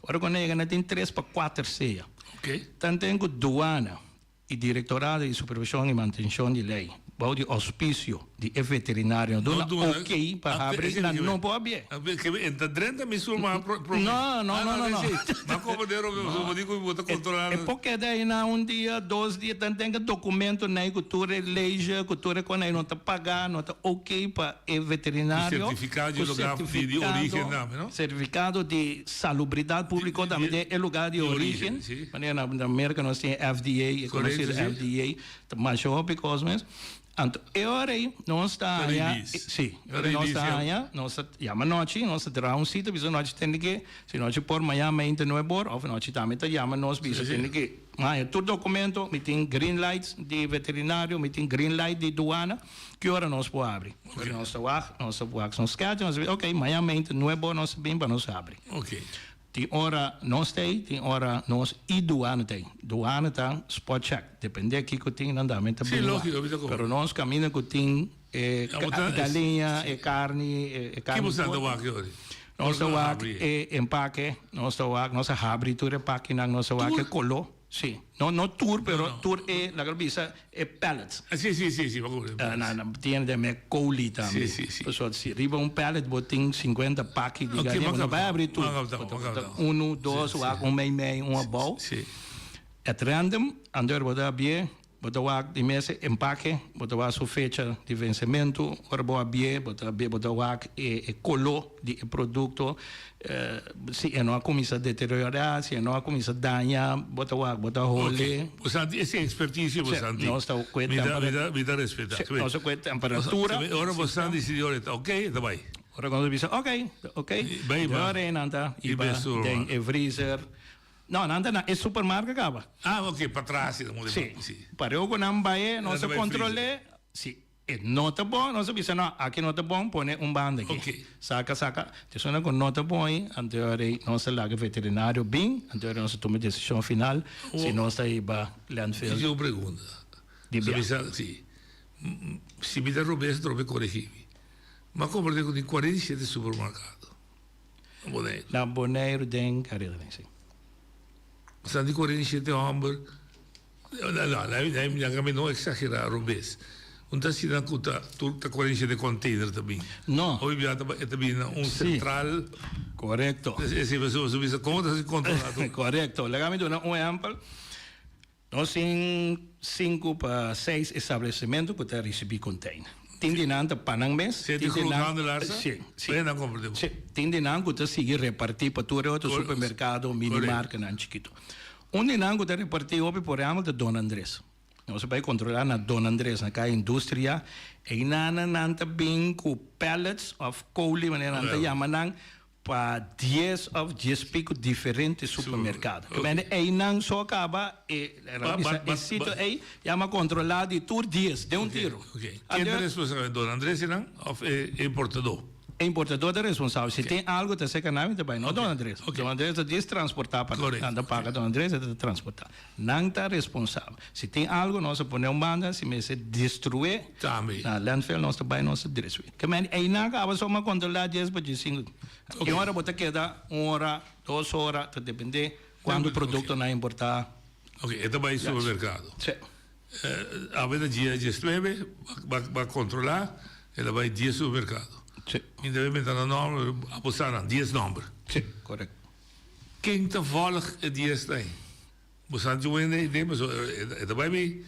S14: Hora quando chega, tem 3 para 4 ceia.
S13: Ok.
S14: Então tem duana e Diretorado de Supervisão e Manutenção de Lei, bom de auspício de veterinário, dona ok para abrir, não pode abrir.
S13: Entra dentro me surma
S14: Não.
S13: Mas como eu digo, vou controlar.
S14: É porque daí na dia, 2 dias, tem documento na cultura, lei, cultura quando não está pagando, não está ok para o veterinário.
S13: Certificado de lugar de origem, não?
S14: Certificado de salubridade pública também é lugar de origem. Na América nós temos FDA, é conhecido FDA, mas eu porque Agora nós está aí,
S13: Release.
S14: sim,
S13: Release,
S14: nós está aí, nós chama noite, nós terá sítio, bisa nós tem que, se nós por manhã ainda não é bom, ou nós também chama nós bisa tem que, mas todo documento, me tem green light de veterinário, me tem green light de douana, que hora nós podemos abrir? Okay. Nós queremos, ok, manhã ainda não é bom, nós bem para nós abrir.
S13: Ok.
S14: Tem hora nós tem hora nós e douana tem. Douana tá spot check. Depende aqui que tem andamento.
S13: Sim, lógico,
S14: pero nós caminha que tem galinha, carne,
S13: Que você anda aqui hoje?
S14: Nossa wak empaque, nossa wak, nossa abre tour empaque na nossa wak colo. Sim. No tour, pero tour la garbisa pallets.
S13: Sì.
S14: Tiene de me couli também.
S13: Sì.
S14: Se riba pallet botin 50 pacchi di galinha, não vai abrir tudo. 1, 2, meio, bol.
S13: Sì.
S14: At random, andar botar bie, botar de mesa empaque, botar sua fecha de vencimento, ora boa bie, botar colo de produto. Se não começa a deteriorar, se não começa a danhar, botar role.
S13: Essa expertise você tem.
S14: Nós estamos com
S13: me dá respeito.
S14: Nós com temperatura.
S13: Ora você decidiu, ok, tá bem.
S14: Ora quando você ok.
S13: Bem,
S14: agora nanda, tem freezer. Não, nanda é supermercado acaba.
S13: Ok, para trás,
S14: sim. Para eu não vai, nós controle, sim. Não está bom, nós sabemos, não, aqui não está bom, põe banda aqui.
S13: Okay.
S14: Saca. Te suena com não está bom aí, anterior nós laga veterinário bem, anterior nós toma decisão final, se nós está aí para landfill.
S13: Eu pergunto. Sim. Se me der robês, trobe corrigir. Mas como eu tenho 47 supermercados.
S14: Na Bonaire tem carreira, sim.
S13: São de 47 homens. Não, não exagerar robês. Então, se não custa, tu está 47 container também.
S14: Não.
S13: Hoje é também central.
S14: Correto.
S13: Essa pessoa subir conta se controla.
S14: Correto. Legalmente, exemplo. Nós temos 5 para 6 estabelecimentos que recebem container. Tem dinâmica Panang mês.
S13: Você tem cruzando lá?
S14: Sim.
S13: Tem
S14: dinâmica que se repartir para todo outro supermercado, minimarca, não chiquito. Dinâmica que repartir, por exemplo, de Don Andrés. Nós vamos controlar na Don Andrés, na indústria, e nanta bem com pallets of coal, nanta yamanang para 10 pico diferentes supermercados. E não só acaba, e sítio aí, yama controlar de tur 10, de tiro.
S13: Quem é responsável? Don Andrés, não? Ou é importador?
S14: Importador é responsável. Se tem algo que você não também, não Don Andrés. Don Andrés é transportar para anda paga Don Andrés é transportar. Não está responsável. Se tem algo nós ponemos banda, se me se destruir, na landfill nós também nós destruir. Que men aí não acaba só uma controlar 10 para 5. Que hora você queda 1 hora, 2 horas, depende quando o produto não importar.
S13: Ok, é também supermercado.
S14: Sim.
S13: A venda dia 9 vai controlar, ela vai dia supermercado.
S14: Sim.
S13: Independente da norma, apostar na 10 número.
S14: Sim, correto.
S13: Quem toevallig het 10 tem? Você não tem ideia, mas é também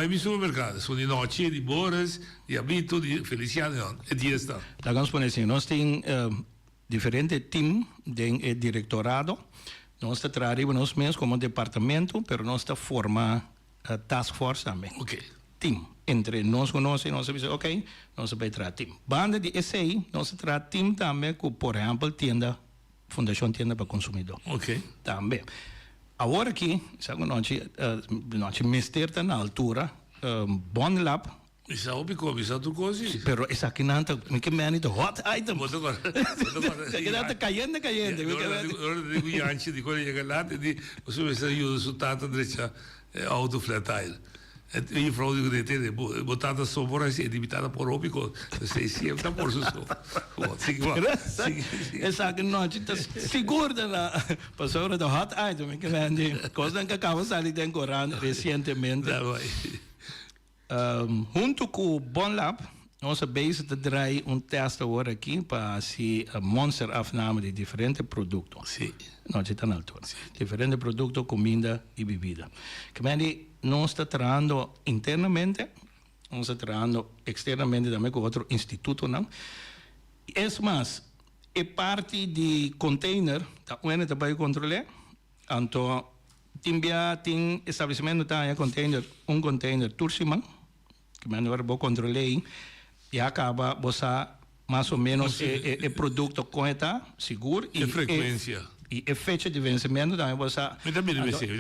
S13: bem supermercado. São de noite, de Boras, de Abito, de Feliciano, é 10 tá.
S14: Lá vamos por assim, nós temos diferentes times de directorado. Nós trabalhamos nós mesmos como departamento, mas nós formamos task force também.
S13: Ok.
S14: Team. Entre nós conhecemos, nós sabemos, ok, nós vamos tratar team. Banda de SI, nós tratamos team também com, por exemplo, Fundação Tienda para Consumidor.
S13: Ok.
S14: Também. Agora aqui, sabe, nós mister está na altura, Bond Lab.
S13: Isso é o pico, isso é outra coisa.
S14: Pero essa aqui não está, que me anita hot item. Aqui não está caindo.
S13: Agora digo, Janche, de quando chega lá, você vai sair do sutata direita, auto flat tire. E vrouw die dit botada sobora é limitada por ópico, sei se está por isso.
S14: Essa que não está segura na passou do hot item que vende, coisa que acaba sair de Coran recentemente. Junto com o Bon Lab, nós base de draai teste agora aqui para se monster afname de diferentes produtos.
S13: Sim.
S14: Não está na altura. Diferentes produtos, comida e bebida. Que vende nós está trabalhando internamente, nós está trabalhando externamente também com outro instituto, não? É mais, é parte de container, tá onde também controlar, então tem estabelecimento tá container, container Tursiman, que menor vou controlei e acaba você mais ou menos o produto correto, seguro
S13: e frequência.
S14: E a fecha de vencimento também você.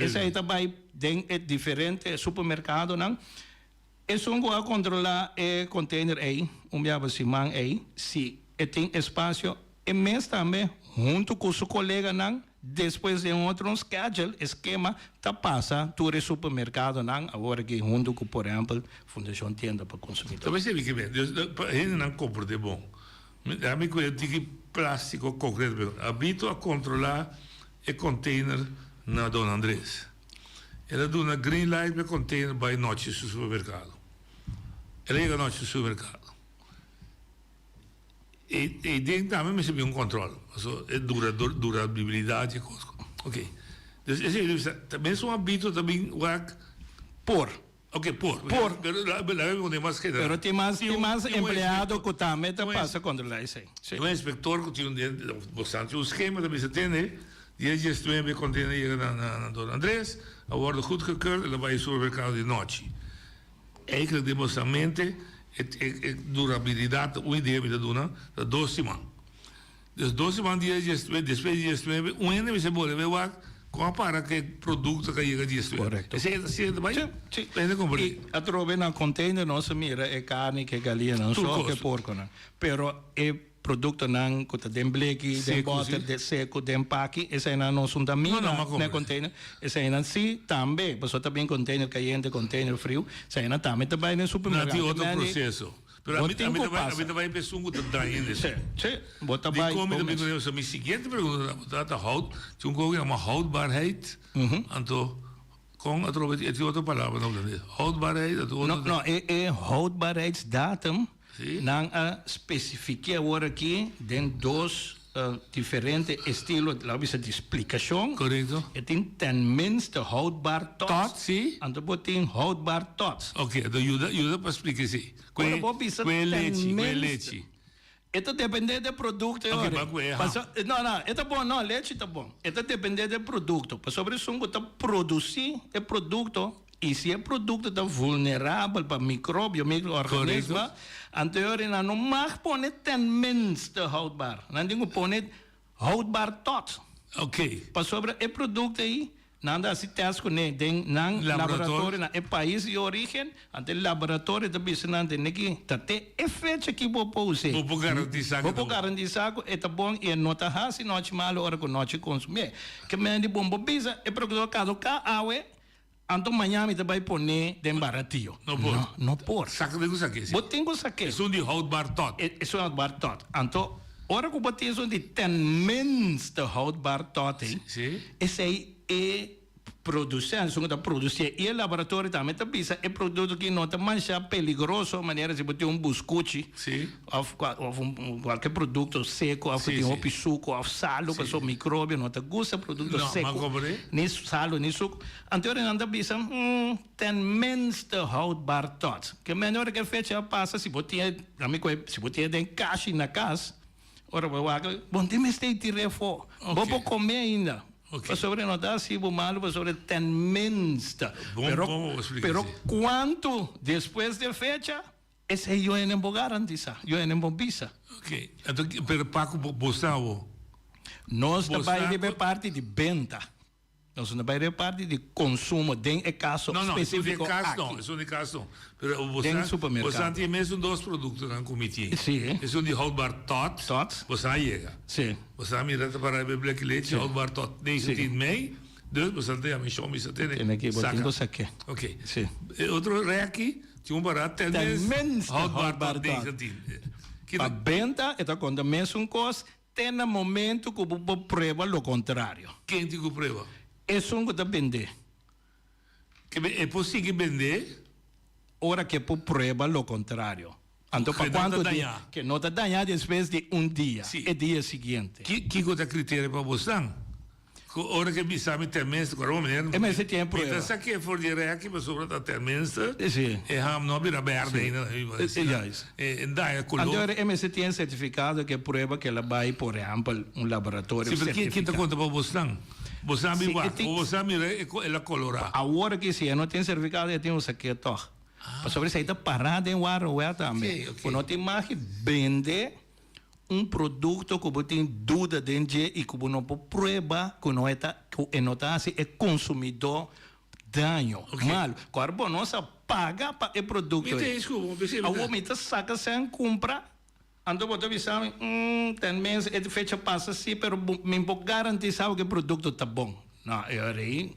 S14: Esse aí também tem diferente supermercado, não? É só a controlar o container aí, simão aí, se tem espaço, e mês também, junto com o colega, não? Depois de outro schedule, esquema, tá passa, todo o supermercado, não? Agora que junto com, por exemplo, Fundação Tienda para Consumidor.
S13: Talvez você veja bem, ele não compra de bom. A mim eu digo plástico concreto, habito a controlar o container na Dona Andrés. Ela dá uma green light para o container vai noite no supermercado. Ela chega noite no supermercado. E dentro também me recebe controle. É durabilidade. Ok. Então, também são hábitos também
S14: por.
S13: Ok, por.
S14: Pero tem mais empregado que também passa a controlar isso aí.
S13: Um inspector que tinha bastante um esquema também se tem, né? E ele já esteve bem contente na Dona Andrés, agora goedgekeurd, ela vai ao supermercado de noite. Eigenlijk demonstramente a durabilidade, uma ideia da dona, da 12 semanas. Dus 12 semanas depois de esteve, ainda você pode ver compara que produto que chega de
S14: correto.
S13: Sim, também?
S14: Sim. E a trove na container não se mira é carne que galinha não só que porco não. Pero é produto não que tem bleque, tem butter, tem seco, tem paque, esse não são também na container. Esse não sim também, mas também container caliente, container frio, esse não também no supermercado.
S13: Não tem outro processo. Pero a mim também pessoa que está ainda.
S14: Sim. Bota vai.
S13: Como também conheço a minha seguinte pergunta, bota hout, tinha um coisa que chama houdbaarheid. Então, com a outra palavra não entende. Houdbaarheid,
S14: não, é houdbaarheidsdatum. Não especifica agora aqui tem dois diferentes estilos de explicação.
S13: Correto.
S14: E tem tenminste houdbaar tot.
S13: Tot, sim.
S14: En dan tem houdbaar tot.
S13: Ok, então ajuda para explicar isso. Leite.
S14: Isso depende do produto. Não, isso é bom, não, leite é bom. Isso depende do produto. Para sobre isso, você produzir o produto, e se o produto está vulnerável para micróbio, micro-organismo, então não mais põe tenminste houdbaar. Não tem que pôr houdbaar tot.
S13: Ok.
S14: Para sobre o produto aí, nada se testa com ele, tem laboratório na país de origem, ante laboratório da business de neki, até efeito que vou pôr.
S13: Vou
S14: garantizar que é bom e não tá assim não te malo hora que não te consumir. Que me de bom bisa é produto caso cá awe, então amanhã me vai pôr de baratinho. Não por.
S13: Saca de coisa aqui.
S14: Botem coisa aqui.
S13: É um de houdbaar tot.
S14: É um houdbaar tot. Então hora que botem um de tenminste houdbaar tot, esse aí é produção, são da produção e o laboratório também está bisa é produto que não está mais peligroso, maneira de botar buscuti, ou qualquer produto seco, ou tem um suco, ou salo, que são micróbio, não está gosta produto seco, nem salo, nem suco. Então não está bisa tem minste houdbaar tot. Que melhor que fecha passa se botar, se botar tem caixa na casa, ora vai bom tem mais tem tirar fora, vou comer ainda. Okay. Sobre notar se o malo sobre tenminste. Pero quanto depois de fecha, esse eu não vou garantizar, eu não vou bisa.
S13: Ok. Então, pero Paco Bostavo.
S14: Nós também de parte de venda. Nós também de parte de consumo, tem um caso específico
S13: não, isso não é caso não. Pero você tem mesmo dois produtos na comitê.
S14: Sim.
S13: Esse é um de houdbaar tot. Você chega.
S14: Sim.
S13: Você mira para beber leite, houdbaar tot 19 mei. Dus você tem a missão, você tem.
S14: Tem aqui, botinho saque.
S13: Ok.
S14: Sim.
S13: Outro aqui, tinha um barato, tem houdbaar tot 19.
S14: A venda, então quando mesmo coisa, tem no momento que você prova o contrário.
S13: Quem te prova?
S14: É um que vender.
S13: É possível vender?
S14: Ora que por prova o contrário. Então, para quanto dia? Que não está danhado depois de dia. É dia seguinte.
S13: Que é o critério para você? Ora que sabe terminste, agora meneer.
S14: Mas você tem prova.
S13: Então, se aqui for de reaque, mas sobre a terminste, não vira verde ainda.
S14: Então, você tem certificado que prova que ela vai, por exemplo, laboratório certificado.
S13: Sim, porque quem conta para você? Você sabe igual, ou você sabe ela colorada.
S14: Agora que se não tem certificado, eu tenho um saqueto. Para sobre sair parada em Warawea também. Por não te imagem vender produto que você tem dúvida dentro e que você não pode provar que não está assim, é consumidor danho, mal. Agora, você paga para o produto. A homem saca sem compra. Então, você avisar, tem meses, é fecha passa assim, mas me pode garantir que o produto está bom. Não, eu aí,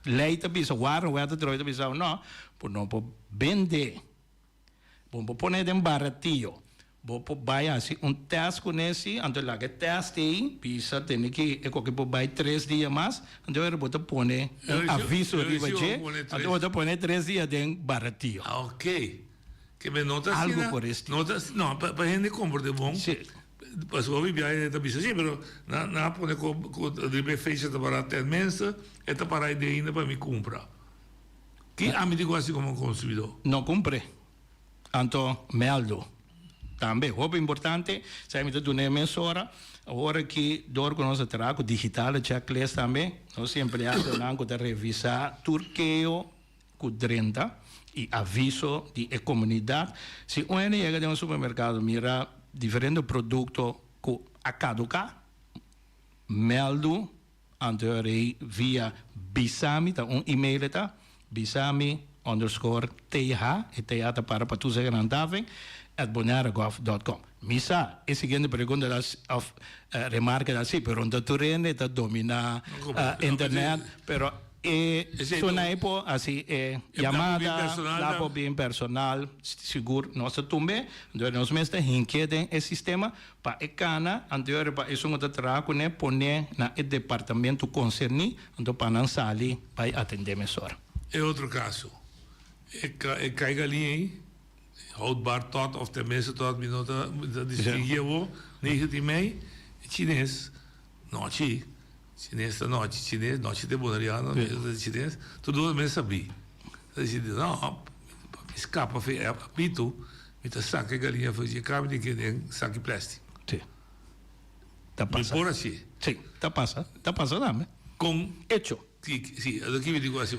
S14: leite bisa, Warawea te bisa, não, por não pode vender. Vamos pôr em baratinho. Vou buy assim teste com esse, então lá que teste aí, pisa tem que pode buy 3 dias mais, então eu vou pôr aviso de budget, então vou pôr 3 dias de baratinho.
S13: Ok. Que me notas
S14: algo por este.
S13: Notas, no, para gente compra de bom.
S14: Sí.
S13: Pues hoy viaje de pisa, sí, pero na pone de fecha de barato é mensa, é para ir de ainda para me comprar. Que a mim digo assim como consumidor.
S14: Não comprei. Então, meldo. Também, o importante, se me tu nem mensura, agora que dor com nosso trabalho digital, checklist também, nós empregamos lá com revisar turqueio com 30 e aviso de comunidade. Se um chega de um supermercado, mira diferentes produtos que a caducar, meldo, anterior via Bisami, e-mail, Bisami_TH, e TH para tu ser grandável, @bonaragov.com. Misa, a seguinte pergunta remarca assim, pero onde tu rende domina internet, pero suena época así llamada, lapo bien personal, seguro, nossa tumbe, então nós mesmos inquieten o sistema para a cana, anterior para isso nós trago né poner na departamento concerni, então para não sair para atender melhor.
S13: É outro caso. Caiga ali aí. Houdbaar tot, of tenminste tot minuten, dat is hier 19 mei, Chinees, noite, Chinees da noite, Chinees, noite de bonariano, Chinees, tudo os meses sabia. Então, se diz, não, escapa, apito, me tá saca galinha, fazia cabe de que saque plástico.
S14: Sim. Tá passando.
S13: Por assim.
S14: Sim, tá passando também.
S13: Com
S14: hecho.
S13: Sim, aqui me digo assim.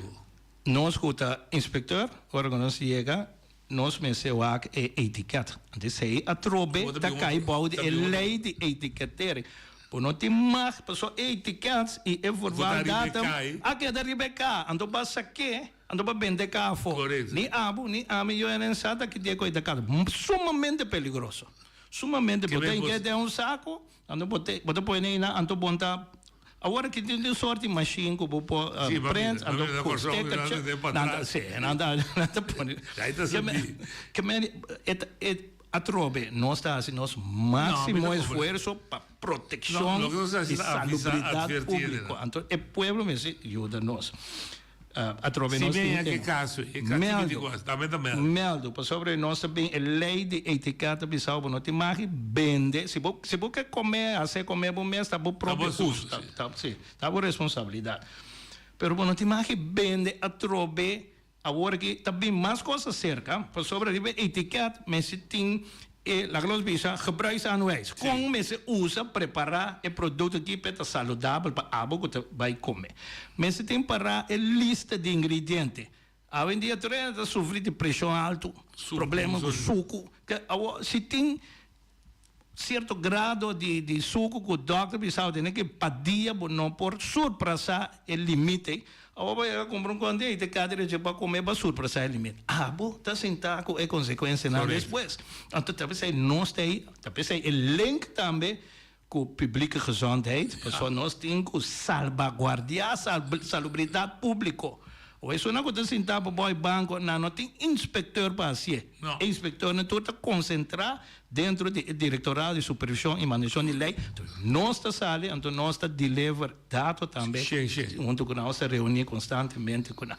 S14: Nós escuta inspector, agora quando nós chega, nós menceu a etiqueta. Então, se a trobe, tá cai balde, é lei de etiquetere. Por não ter mais pessoas etiquetas e informar data, aqui é da Ribeca. Então, basta que, então, para vender cá fora. Ni amo, eu era ensada que tinha coisa cá. Sumamente peligroso. Sumamente, botei que de um saco, então, botei põe aí, então, bonta. Agora que tem sorte machine que vou prende, ando a trobe nós está assim nosso máximo esforço para proteção e salubridade pública. Então o povo me ajuda nós. A trobe nós tem meldo para sobre nós também a lei de etiqueta bisau não tem mais vende se você quer comer assim comer bom mês está bom próprio custo tá boa responsabilidade pero não tem mais vende a trobe agora que também mais coisas cerca para sobre a etiqueta mas se tem la glos bisa gebruiks anuais. Como se usa preparar o produto que é saudável para algo que vai comer. Mas se tem para a lista de ingredientes. Hoje em dia está sofrendo de pressão alta, problema com suco. Se tem certo grado de suco que o doctor bisa tem que padia não por surpassar o limite. Agora eu compro quando e te cadre de para comer basura para sair limite. Tá sentado com a consequência na depois. Então talvez aí nós tem, talvez aí o link também com a pública gezondheid, pessoal nós tem que salvaguardar a salubridade pública. Ou isso não acontece sentado para o banco, não tem inspector para assim. O inspector não está concentrar dentro do Diretorado de Supervisão e Manutenção de Lei. Nós está sali, então nós está deliver dados também. Junto com nós reunir constantemente com que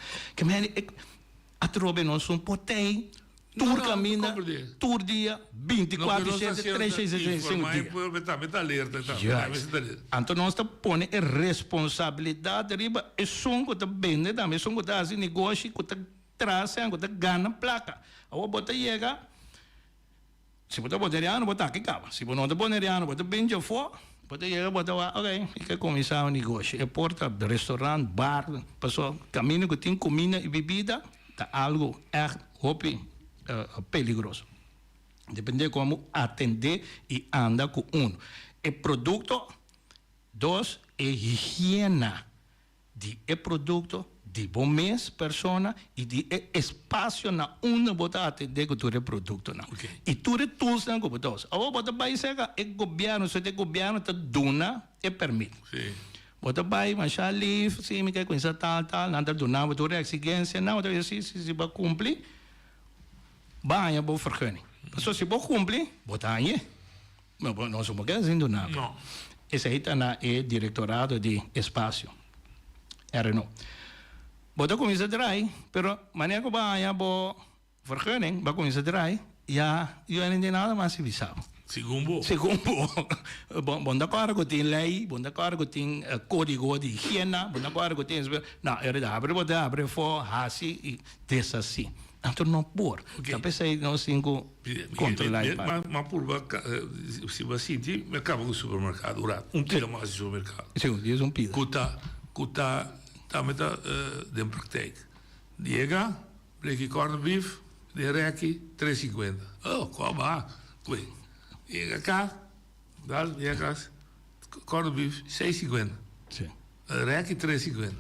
S14: a trobe nós um potei. Tour camina, tour dia, 24, 7, 3, 6, 5 dias. Então nós põe a responsabilidade riba e som que vende, também som que assim negócio que traz, que ganha placa. Agora bota chega, se bota boneriano, bota aqui cava. Se não bota boneriano, bota bem de fora. Bota chega, bota ok, fica começar o negócio. É porta, restaurante, bar, pessoal, caminho que tem comida e bebida. está algo echt peligroso. Depende de cómo atender y anda con uno. El producto, dos, es higiene de producto, de bom mês persona e de espaço na uma bota atender com o produto não. E tudo tools não como todos. A bota vai ser que o governo, se o governo te dona e permite. Bota vai manchar livre, sim, me quer com isso tal, nada donar, bota exigência, não, então se vai cumprir, vai boa vergunning. Mas se vai cumprir, bota aí. Mas não somos que assim donar. Não. Esse aí está na diretorado de espaço. Era não. Bota começa a draai, pero maneira que vai bo vergunning, vai começar a draai, já eu não tem nada mais visado.
S13: Segundo.
S14: Bom da cara que tem lei, bom da cara que tem código de higiene, bom da cara que tem, não, era da abre for assim e dessa assim. Então não por. Talvez aí não cinco controlar.
S13: Mas por se você sentir, mercado do supermercado, quilo mais de supermercado.
S14: Sim, diz pida.
S13: Kuta met de praktijk. Diega, blikje corned beef, de rekkie, 3,50. Oh, kom maar. Twee. Diega cá, daar, diegas, corned beef, 6,50.
S14: Sim.
S13: Rekkie, 3,50.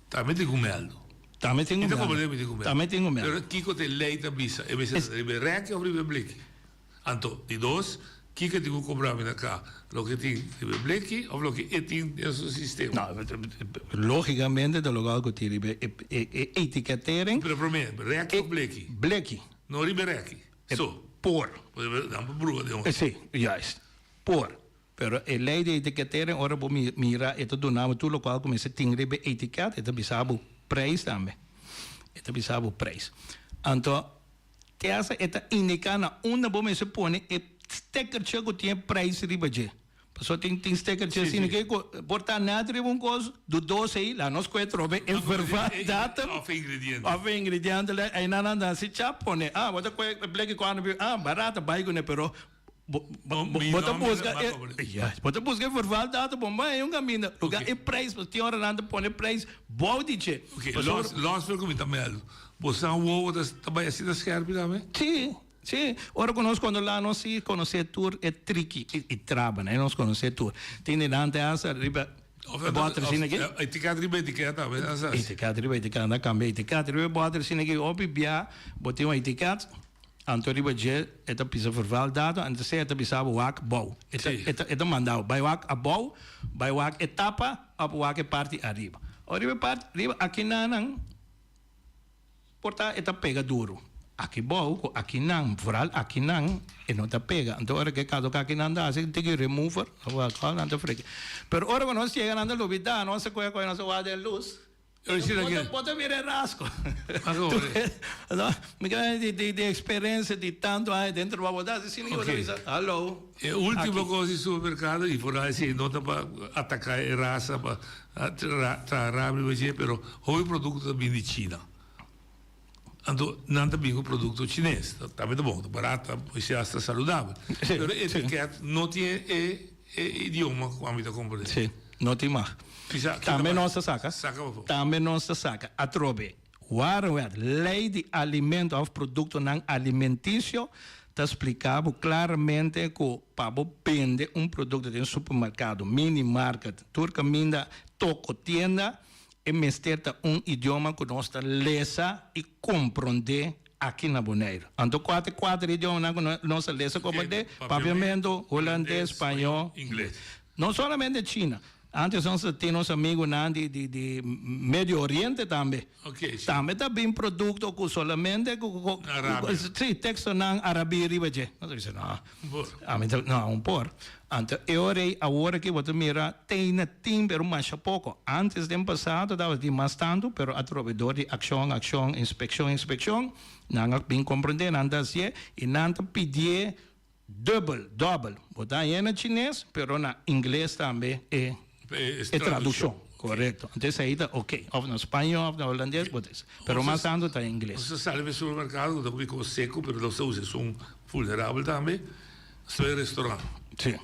S13: Também tem gumelo.
S14: Também tem gumelo.
S13: Também tem gumelo. Pero kiko te leita bisa. E bisa ribe rekkie of ribe blikje. Anto, die dos, kiko te comprar met elkaar. Lo que tiene ribe blikje of lo que tiene in zo'n systeem.
S14: Nou, logicamente de lugar que tiene etiquetering.
S13: Pero primeiro, rekkie of blikje?
S14: Blikje.
S13: No ribe rekkie. Zo.
S14: Por.
S13: Dan broer de ons.
S14: Sí, juist. Por. Pero el lei de etiquetering, ora bo mira, eto donamos tu local como se tiene ribe etiquet, eto bisabo prijs também. Eto bisabo prijs. Anto, te hace esta indica na una bo me se pone stickertje que tem prijs ribe je. Só tem stickertje assim que porta nada ribe coisa do doce aí, lá nós quatro be é verdade data.
S13: Of ingrediënten.
S14: Of ingrediënten, aí nada se chapone. Bota black quando barata baigo ne pero bota busca bota busca verdade data bom é caminho. Lugar é prijs, tem hora nada pone prijs baudiche.
S13: Los wil kom também. Você o das também assim das scherpe também?
S14: Sim. Sim, ora conosco quando lá nós se conhecer tour é tricky e traba, né? Nós conhecer tour. Tem nante asa riba bota assim aqui.
S13: Etiqueta riba etiqueta, asa.
S14: Etiqueta riba etiqueta anda cambia etiqueta riba bota assim aqui opi bia, botei uma etiqueta. Anto riba je eta pisa verval data, anto se eta pisa wak bou. Eta mandau, by wak a bou, by wak etapa, op wak parte arriba. O riba parte riba aqui nanang porta eta pega duro. Aqui bom, aqui não, vooral aqui não, e não tá pega. Então, ora que cada aqui não dá, assim, tem que remover, não tá freque. Pero ora quando nós chegamos na lobida, nós se coia nós o de luz. Pode vir rasco. Não, me de experiência de tanto aí dentro da boda, assim, ninguém vai dizer, alô.
S13: A última coisa do supermercado, e por aí, não tá para atacar a raça, para trazer, mas o produto também de China. Ando não também o produto chinês, está muito bom, barato, pois é está saudável. Mas etiqueta não tem idioma quando está comprando.
S14: Sim, não tem mais. Também não se saca. Também não se saca. A trobe, a lei de alimento ou produto não alimentício está explicado claramente que para vender produto de supermercado, mini market, turca minda, toco tienda, e mesterta idioma que nós lesa e compreender aqui na Bonaire. Então, quatro idiomas que nós lesa compreender, papiamento, holandês, espanhol,
S13: inglês.
S14: Não somente China. Antes nós temos amigos de Médio Oriente também. Também está bem produto que solamente sim, texto não árabe ribeje. Nós dizemos não, por. Então, agora que você mira, tem pero mais pouco. Antes do passado, estava de mais tanto, pero através de ação, inspeção, não bem compreender, não dá se e não pedir double. Botar aí na chinês, pero na inglês também é tradução. Correto. Então, aí está ok. Ou no espanhol, ou no holandês, pero mais tanto está em inglês.
S13: Você sabe no supermercado, está muito seco, pero não se usa, são vulneráveis também. Isso é restaurante.
S14: Sim.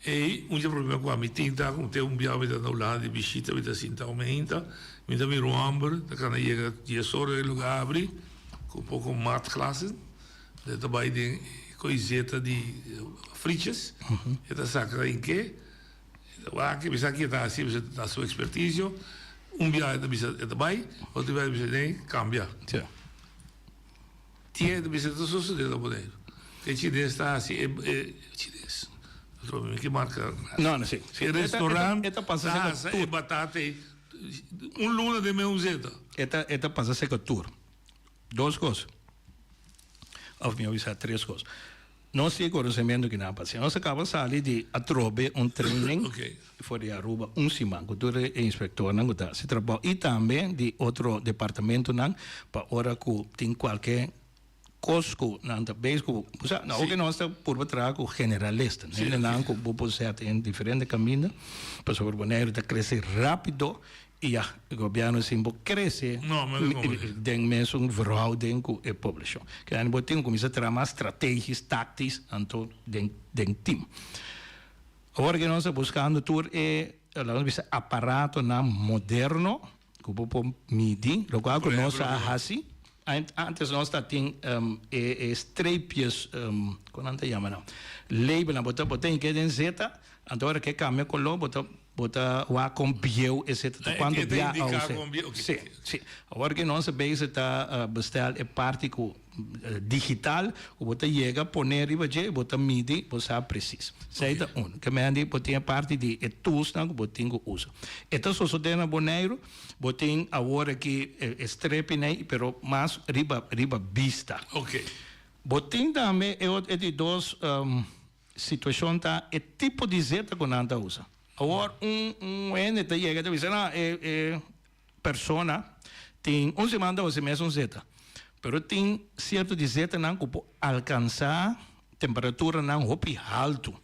S13: E un problema qua, mi tinta, con te un biavo da Holanda, di visita, mi da sinta aumenta, mi da mi ruamber, da kan je 10 ore lugar abri, com pouco maatklassen, da bij de coiseta di frietjes, e da sacra in che, da che bisa che da si bisa da sua expertise, un biavo da bisa da bij, o da bisa ne cambia.
S14: Sì.
S13: Tie da bisa da so de da poder. Che ci desta assim, ci des. Que marca?
S14: No, sì.
S13: Il ristorante,
S14: Esta passa
S13: salsa e batate, un luna de meuzeta.
S14: Esta passa a ser tour. 2 coisas. Of me avisar 3 coisas. Nós temos conhecimento que não passa. Nós acabamos de sair de atrobe training for de Aruba semana. Cultura e inspector não está se trabalha e também de outro departamento não para hora que tem qualquer Cosco, nanta beisco, não que nós estamos por trás com generalista, né? Não com o certo em diferente caminho, para sobre o Bonaire está crescer rápido e o governo sempre cresce, tem mesmo verhouding com a população. Que a gente tem começar a trabalhar mais estratégias, táticas, então den team. Agora que nós estamos buscando tudo é aparato na moderno, que o povo medir, lo qual que nós assim. Antes nós tínhamos streepjes, como se chama não? Label, botar em que tem Z, agora que cambia color, botar o com bio, etc. Quando via sim. Agora que nós bezig está bestel é parte digital, botar chega, poner e botar medir, botar preciso. Seita que me andi botar parte de tools não botar uso. Então só so dena boneiro, botar agora que strepe nei, pero mais riba vista.
S13: Ok.
S14: Botar também é de 2 situações tá é tipo de zeta que nanda usa. Agora ene tá chega de dizer persona tem semana usa mesmo zeta. Pero tem certo de zeta não que alcançar temperatura não hopi alto.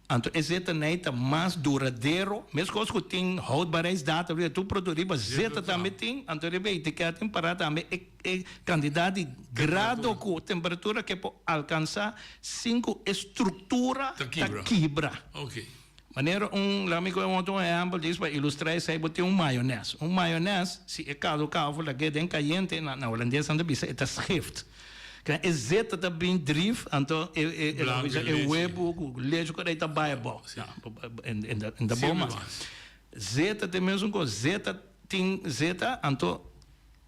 S14: Então esse zeta não é mais duradouro, mesmo coisa que tem houdbaarheidsdata, tu produzir zeta também tem, então ele vai ter que temperar também é quantidade de grado com temperatura que pode alcançar 5 estrutura da quebra.
S13: Ok.
S14: Maneira amigo um exemplo disso para ilustrar isso aí, botei maionese. Maionese, se é caldo lá que tem caliente na holandesa anda bisa é schrift. É zeta da bem drift, então é huevo, leite que está bem bom. Em da bom mas zeta tem mesmo com zeta tem zeta, então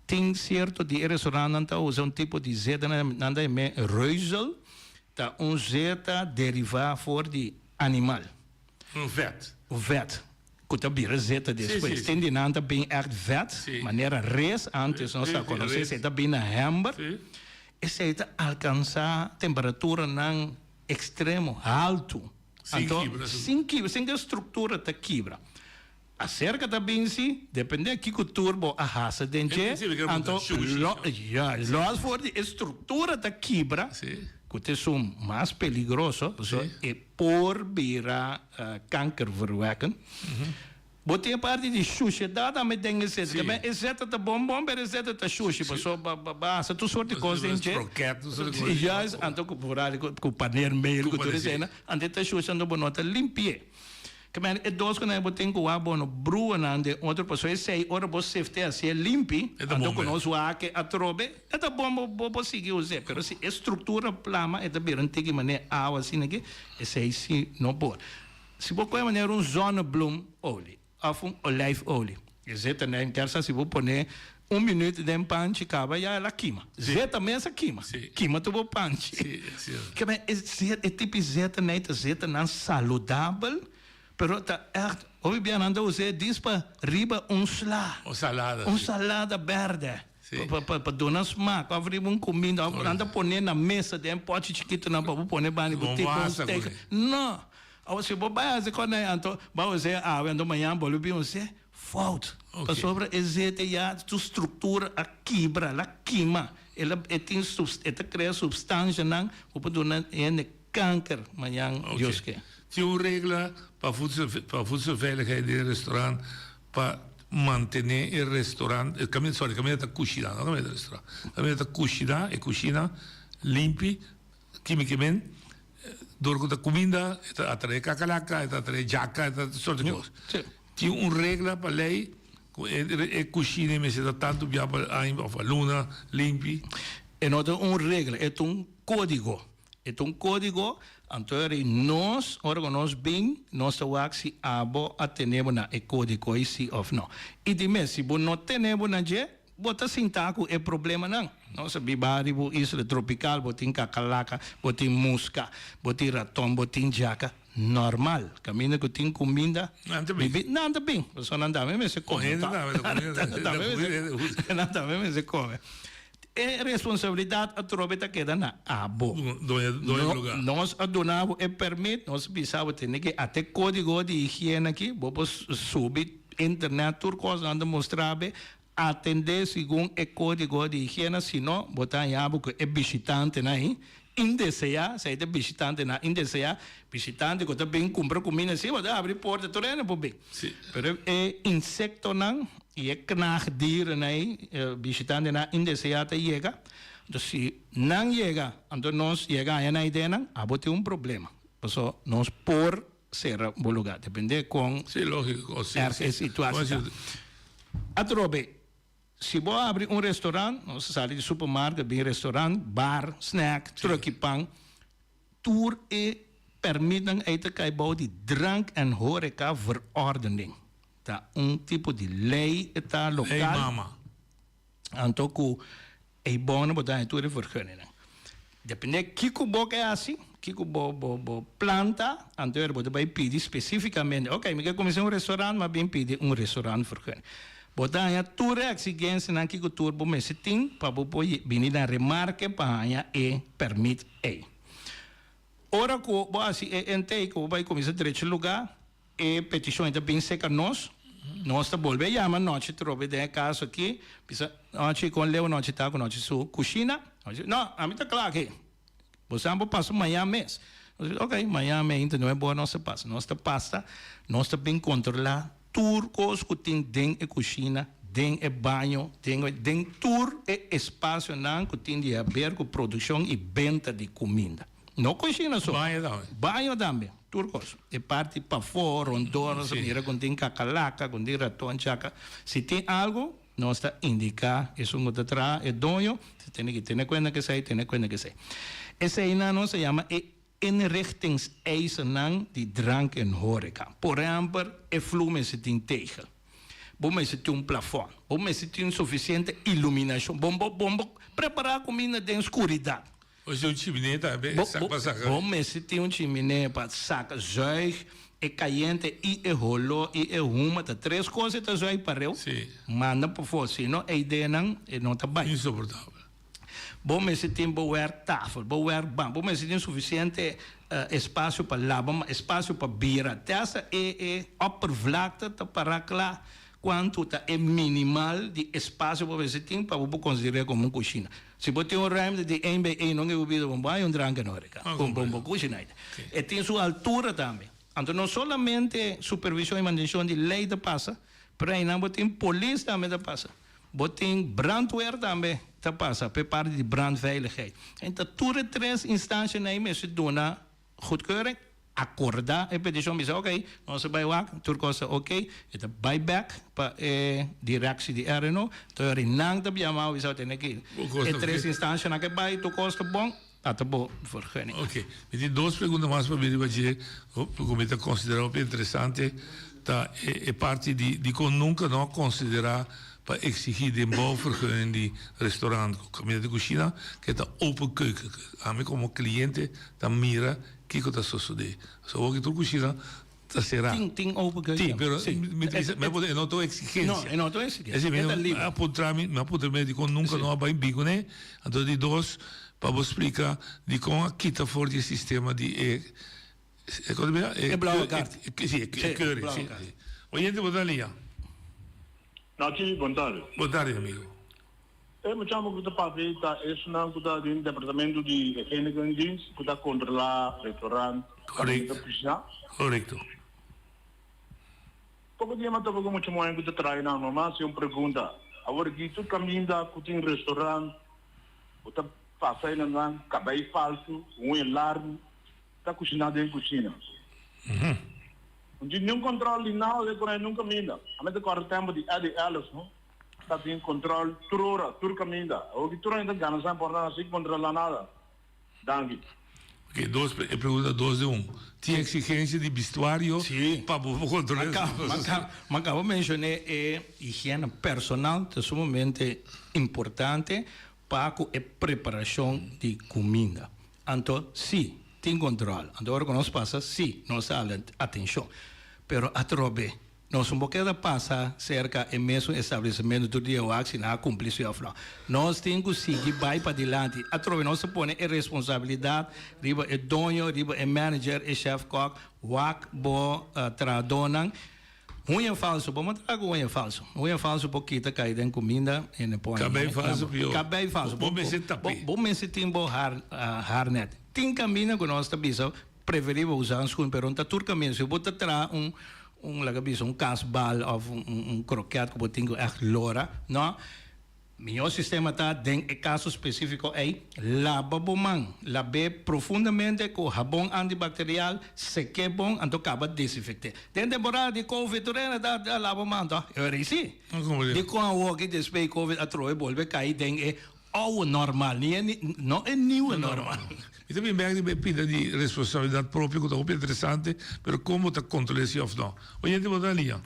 S14: tem certo de restaurante então usa tipo de zeta nanda é reuzel, tá zeta derivado for de animal.
S13: Vet.
S14: Vet. Que bira zeta depois. Tem de nada bem echt vet. Maneira res antes nós está conhecendo se está bem na hamburger. Esse está alcançar temperatura não extremo alto. Sem estrutura da quebra. A cerca também se depende de que turbo a raça dente. Então, nós for de estrutura da quebra. Que é mais perigoso, é por virar câncer verwekken. Botei a parte de sushi, dá também tem esse, exceto da bombom, mas exceto da sushi, se tu sorte coisa em que, já então com o paneiro meio, com tudo isso, ante da sushi ando bonota limpie. Que é 2 que nós botamos com água no brua nande, outra pessoa sei, ora você safety assim limpi, ando com nós o que atrobe, é da bom conseguir usar, pero se estrutura plama é da bem tem que maneira água assim aqui, esse aí se não pode. Se você põe maneira zonnebloem olie, of olive olie, esse também quer se você põe 1 minuto de panche acaba já ela queima. Zeta mesmo queima. Queima tu panche. Que é tipo zeta não saudável. Pero tá echt, hoje bem anda usar diz para riba salada verde. Para donar smaak, abrir comida, anda poner na mesa de pote chiquito na para poner bani botico steak. Não. Se você vai fazer quando então vai usar ando manhã bolo bem usar falta. Para sobre existe já tu estrutura a quebra, la queima. Ela tem cria substância não, para donar câncer manhã Joske.
S13: Tinha uma regra para a voedselveiligheid in het restaurant, para manter o restaurante, caminho da cucina, não caminho do restaurante, caminho da cucina, limpi, quimicamente, door com de comida, a trazer cacalaca, a trazer jaca, a soort de cosas. Tinha regla para lei, cozinha, mas está tanto bem para a luna, limpi.
S14: E não é regla, é código. É código, então nós, ora nós bem, nós temos se abo a tenemos na código e sim ou não. E dime, se você não tenemos na je, bota sintaco é problema não. Nossa bibari, isla tropical, botin cacalaca, botin musca, botin raton, botin jaca, normal. Caminha que tem comida, nada bem. Só não dá mesmo se come. Nada mesmo se come. É responsabilidade a trobeta queda na abo. Nós adonamos e permite, nós precisamos ter que até código de higiene aqui, vamos subir internet, tudo coisa anda mostrar atender segundo o código de higiene, senão botar em abo que é visitante aí. Indesejado, se é visitante na indesejado, visitante que também compra comida assim, mas abre porta, tudo é por bem. Pero é insecto não e é knagdier aí, visitante na indesejado chega. Então se não chega, então nós chega aí na ideia não, abo tem problema. Então nós por ser bom lugar, depende com
S13: lógico,
S14: a situação. Atrobe. Se você abrir restaurante, nós saímos do supermercado, bem restaurante, bar, snack, truque pão, tour e permitem que caibou de drank en horeca verordening. Tá tipo de lei está local.
S13: Hey mama.
S14: Então que bom botar em tour vergunning. Depende que boca é assim, que bo planta, então você vai pedir especificamente, ok, me quer começar restaurante, mas bem pedir restaurante vergunning. Botar a tua exigência na que o turbo me se tem para você vir a remarque para e permite aí. Ora que você entende que vai começar a ter lugar e petição ainda bem seca nós está volver chamar nós trobe de caso aqui, nós com leu nós está com nós sua cozinha, não, a mim está claro que você não passa amanhã mês. Ok, amanhã ainda não é boa nossa passa, nossa pasta, nós está bem controlar turcos que tem dentro da cozinha, dentro do banho, dentro do espaço que tem de haver com produção e venda de comida. Não cozinha só. Banho também. Turcos. É parte para fora, rondona, se mira com tem cacalaca, com tem raton, chaca. Se tem algo, nós está indicar, isso não está atrás, é dono, você tem que ter conta que sei, tem conta que sei. Esse aí não se chama inrichtingseisen die drank en horeca. Por exemplo, é flume se tem tegen. Bom, se tem plafond. Bom, se tem suficiente iluminação. Bom, preparar comida de escuridão.
S13: Hoje o chiminé também,
S14: bom, se tem chiminé para sacar zuig, é caliente e é rolo e é uma, tá três coisas tá zuig para eu. Manda para fora, senão a ideia não está bem.
S13: Insuportável.
S14: Bom, mas se tem boa tafel, boa banco, bom, mas se tem suficiente espaço para lavar, espaço para bira. Essa é oppervlakte para lá quanto é minimal de espaço para você tem para você considerar como uma cozinha. Se você tem ruimte de 1 by 1, não é ouvido um banho, drank en horeca, uma cozinha. E tem sua altura também. Então, não somente supervisão e manutenção de lei da passa, mas ainda tem polícia também da passa. Botem brandweer também, tá passa, para parte de brandveiligheid. Então, todas três instâncias aí me se dona goedkeuring, acordar e petição, me diz, ok, nós vai lá, tudo coisa ok, então buyback para direção de RNO, então eu não te chamar, eu tenho que ir. Três instâncias na que vai, tu costa bom, até bom, vergunning.
S13: Ok, me tem duas perguntas mais para mim, porque me está considerando interessante, tá, é parte de que nunca não considerar para exigir de boa vergunning de restaurante, comida de cozinha, que está open keuken. A mim como cliente, tá mira que está sucedendo. Só que tu cozinha está será.
S14: Tem open keuken.
S13: Sim, pero me não estou exigência.
S14: Não estou exigência.
S13: Me apontar médico nunca não vai bico, né? Então de dois para você explicar de como aqui está fora o sistema de
S14: é blauwe kaart.
S13: Sim, keuring. Oyente, boa linha.
S15: Nati, boa tarde.
S13: Boa tarde, amigo.
S15: Eu me chamo Guta Pavita, eu sou do Departamento de Higiene e Dienst, que está controlar restaurante.
S13: Correto. Correto.
S15: Pouco dia, mas estou com muito mais que trai na normal, se eu pergunta, agora que tu caminha que tem restaurante, que está passando na cabelo falso, alarme, está cozinando em cozinha. Não tem nenhum controle de nada, de por nunca caminha. A gente corre tempo de elas, não? Está tem controle, tudo caminha. O que tudo ainda ganha, não importa, assim controla nada. Danke.
S13: Ok, pergunta 2 de 1. Tem exigência de vestuário para controlar isso?
S14: Mas acabo de mencionar higiene personal, é sumamente importante para a preparação de comida. Então, sim, tem controle. Então, agora que nós passa, sim, nós damos atenção. Pero a trobe, nós um pouquinho passa cerca do mesmo estabelecimento do dia que não cumpre isso. Nós temos que seguir vai para adiante. A trobe, nós põe a responsabilidade, riba é dono, riba é manager, é chef cook, wak bo tradonan. Unha falso, vamos trago unha falso. Unha falso pouquita caída em comida e ne põe.
S13: Cabelo falso pior.
S14: Cabelo falso.
S13: Bom me tapi.
S14: Bom me se timbo harnet. Tem caminho que nós tabisa preferível usar um schoen pero tá tur caminho. Se botar tra lagabisa casbal of croquete que botinho echt lora, não? Meu sistema tá em caso específico aí lava bom, lave profundamente com sabão antibacterial, seque bom, então acaba desinfectar. Dentro da temporada de Covid, da lava bom, tá? Eu disse. De com a walk despeito Covid a troe volve cair dentro o normal, não é new normal.
S13: E também bem pida de responsabilidade própria, que é muito interessante, mas como está controlando isso ou não? Hoje em dia,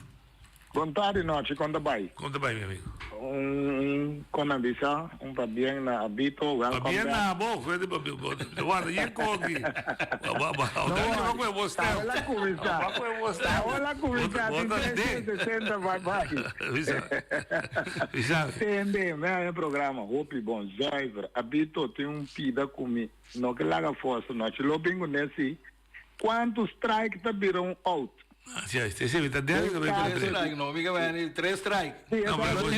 S15: Vontade noite, conta bem.
S13: Conta bem, meu amigo.
S15: Como avisa, para bem na habito, welcome
S13: back. Bien na bo, foi de guarda, e cogi. Não é você.
S15: Olha conversar. Olha conversar. 60 vai. Entende, meu programa, Hope Bom Driver, habito tem pida comigo. Não que larga força, noite. Lo bingo nesse. Quantos strike tá viram out?
S13: Sì, sì, mi sta dando che
S14: 3 strike, no, mica bene, 3 strike.
S15: No, ma non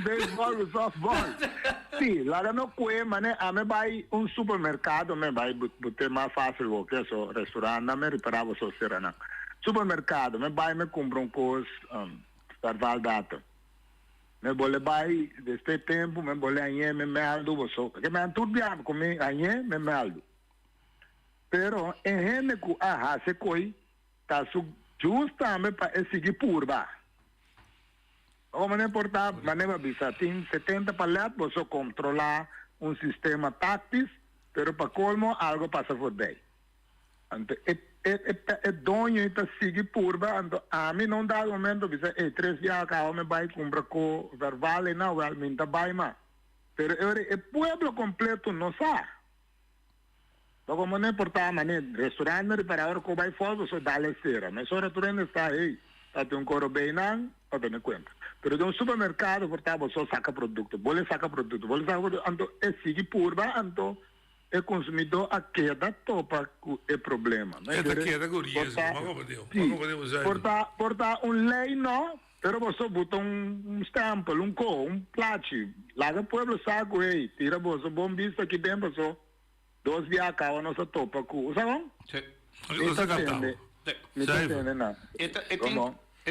S15: baseball, softball. Sì, la no que, ma a me vai un supermercato, me vai butte ma facile che so ristorante, me riparavo so serana. Supermercato, me vai me compro un cos per valdato. Me vuole vai de este tempo, me vuole añe me aldo so, che me anturbiamo come añe me aldo. Pero en gente que se coi está justamente para seguir curva. Como não importa, maneira bisa tem 70 paletas, você controlar sistema táctil, pero para colmo algo passa por bem. Então, é dono está seguir curva, então a mim não dá momento bisa 3 dias que eu me vai comprar com verbal não, realmente vai mas. Pero o pueblo completo não sabe. Como não importa, restaurante, reparador, que vai fora, você dá a cera. Mas o restaurante está aí, tem coro bem, não tem conta. Mas no supermercado, portanto, você saca produto, você saca produto, então, é seguir curva, então, o consumidor a queda topa o problema.
S13: Queda curioso, como podemos usar?
S15: Porta lei não, pero você bota stampo, plache, lá no pueblo saco, tira você, bom visto aqui dentro, você 2 dias acaba nossa topa com, sabe?
S14: Sim.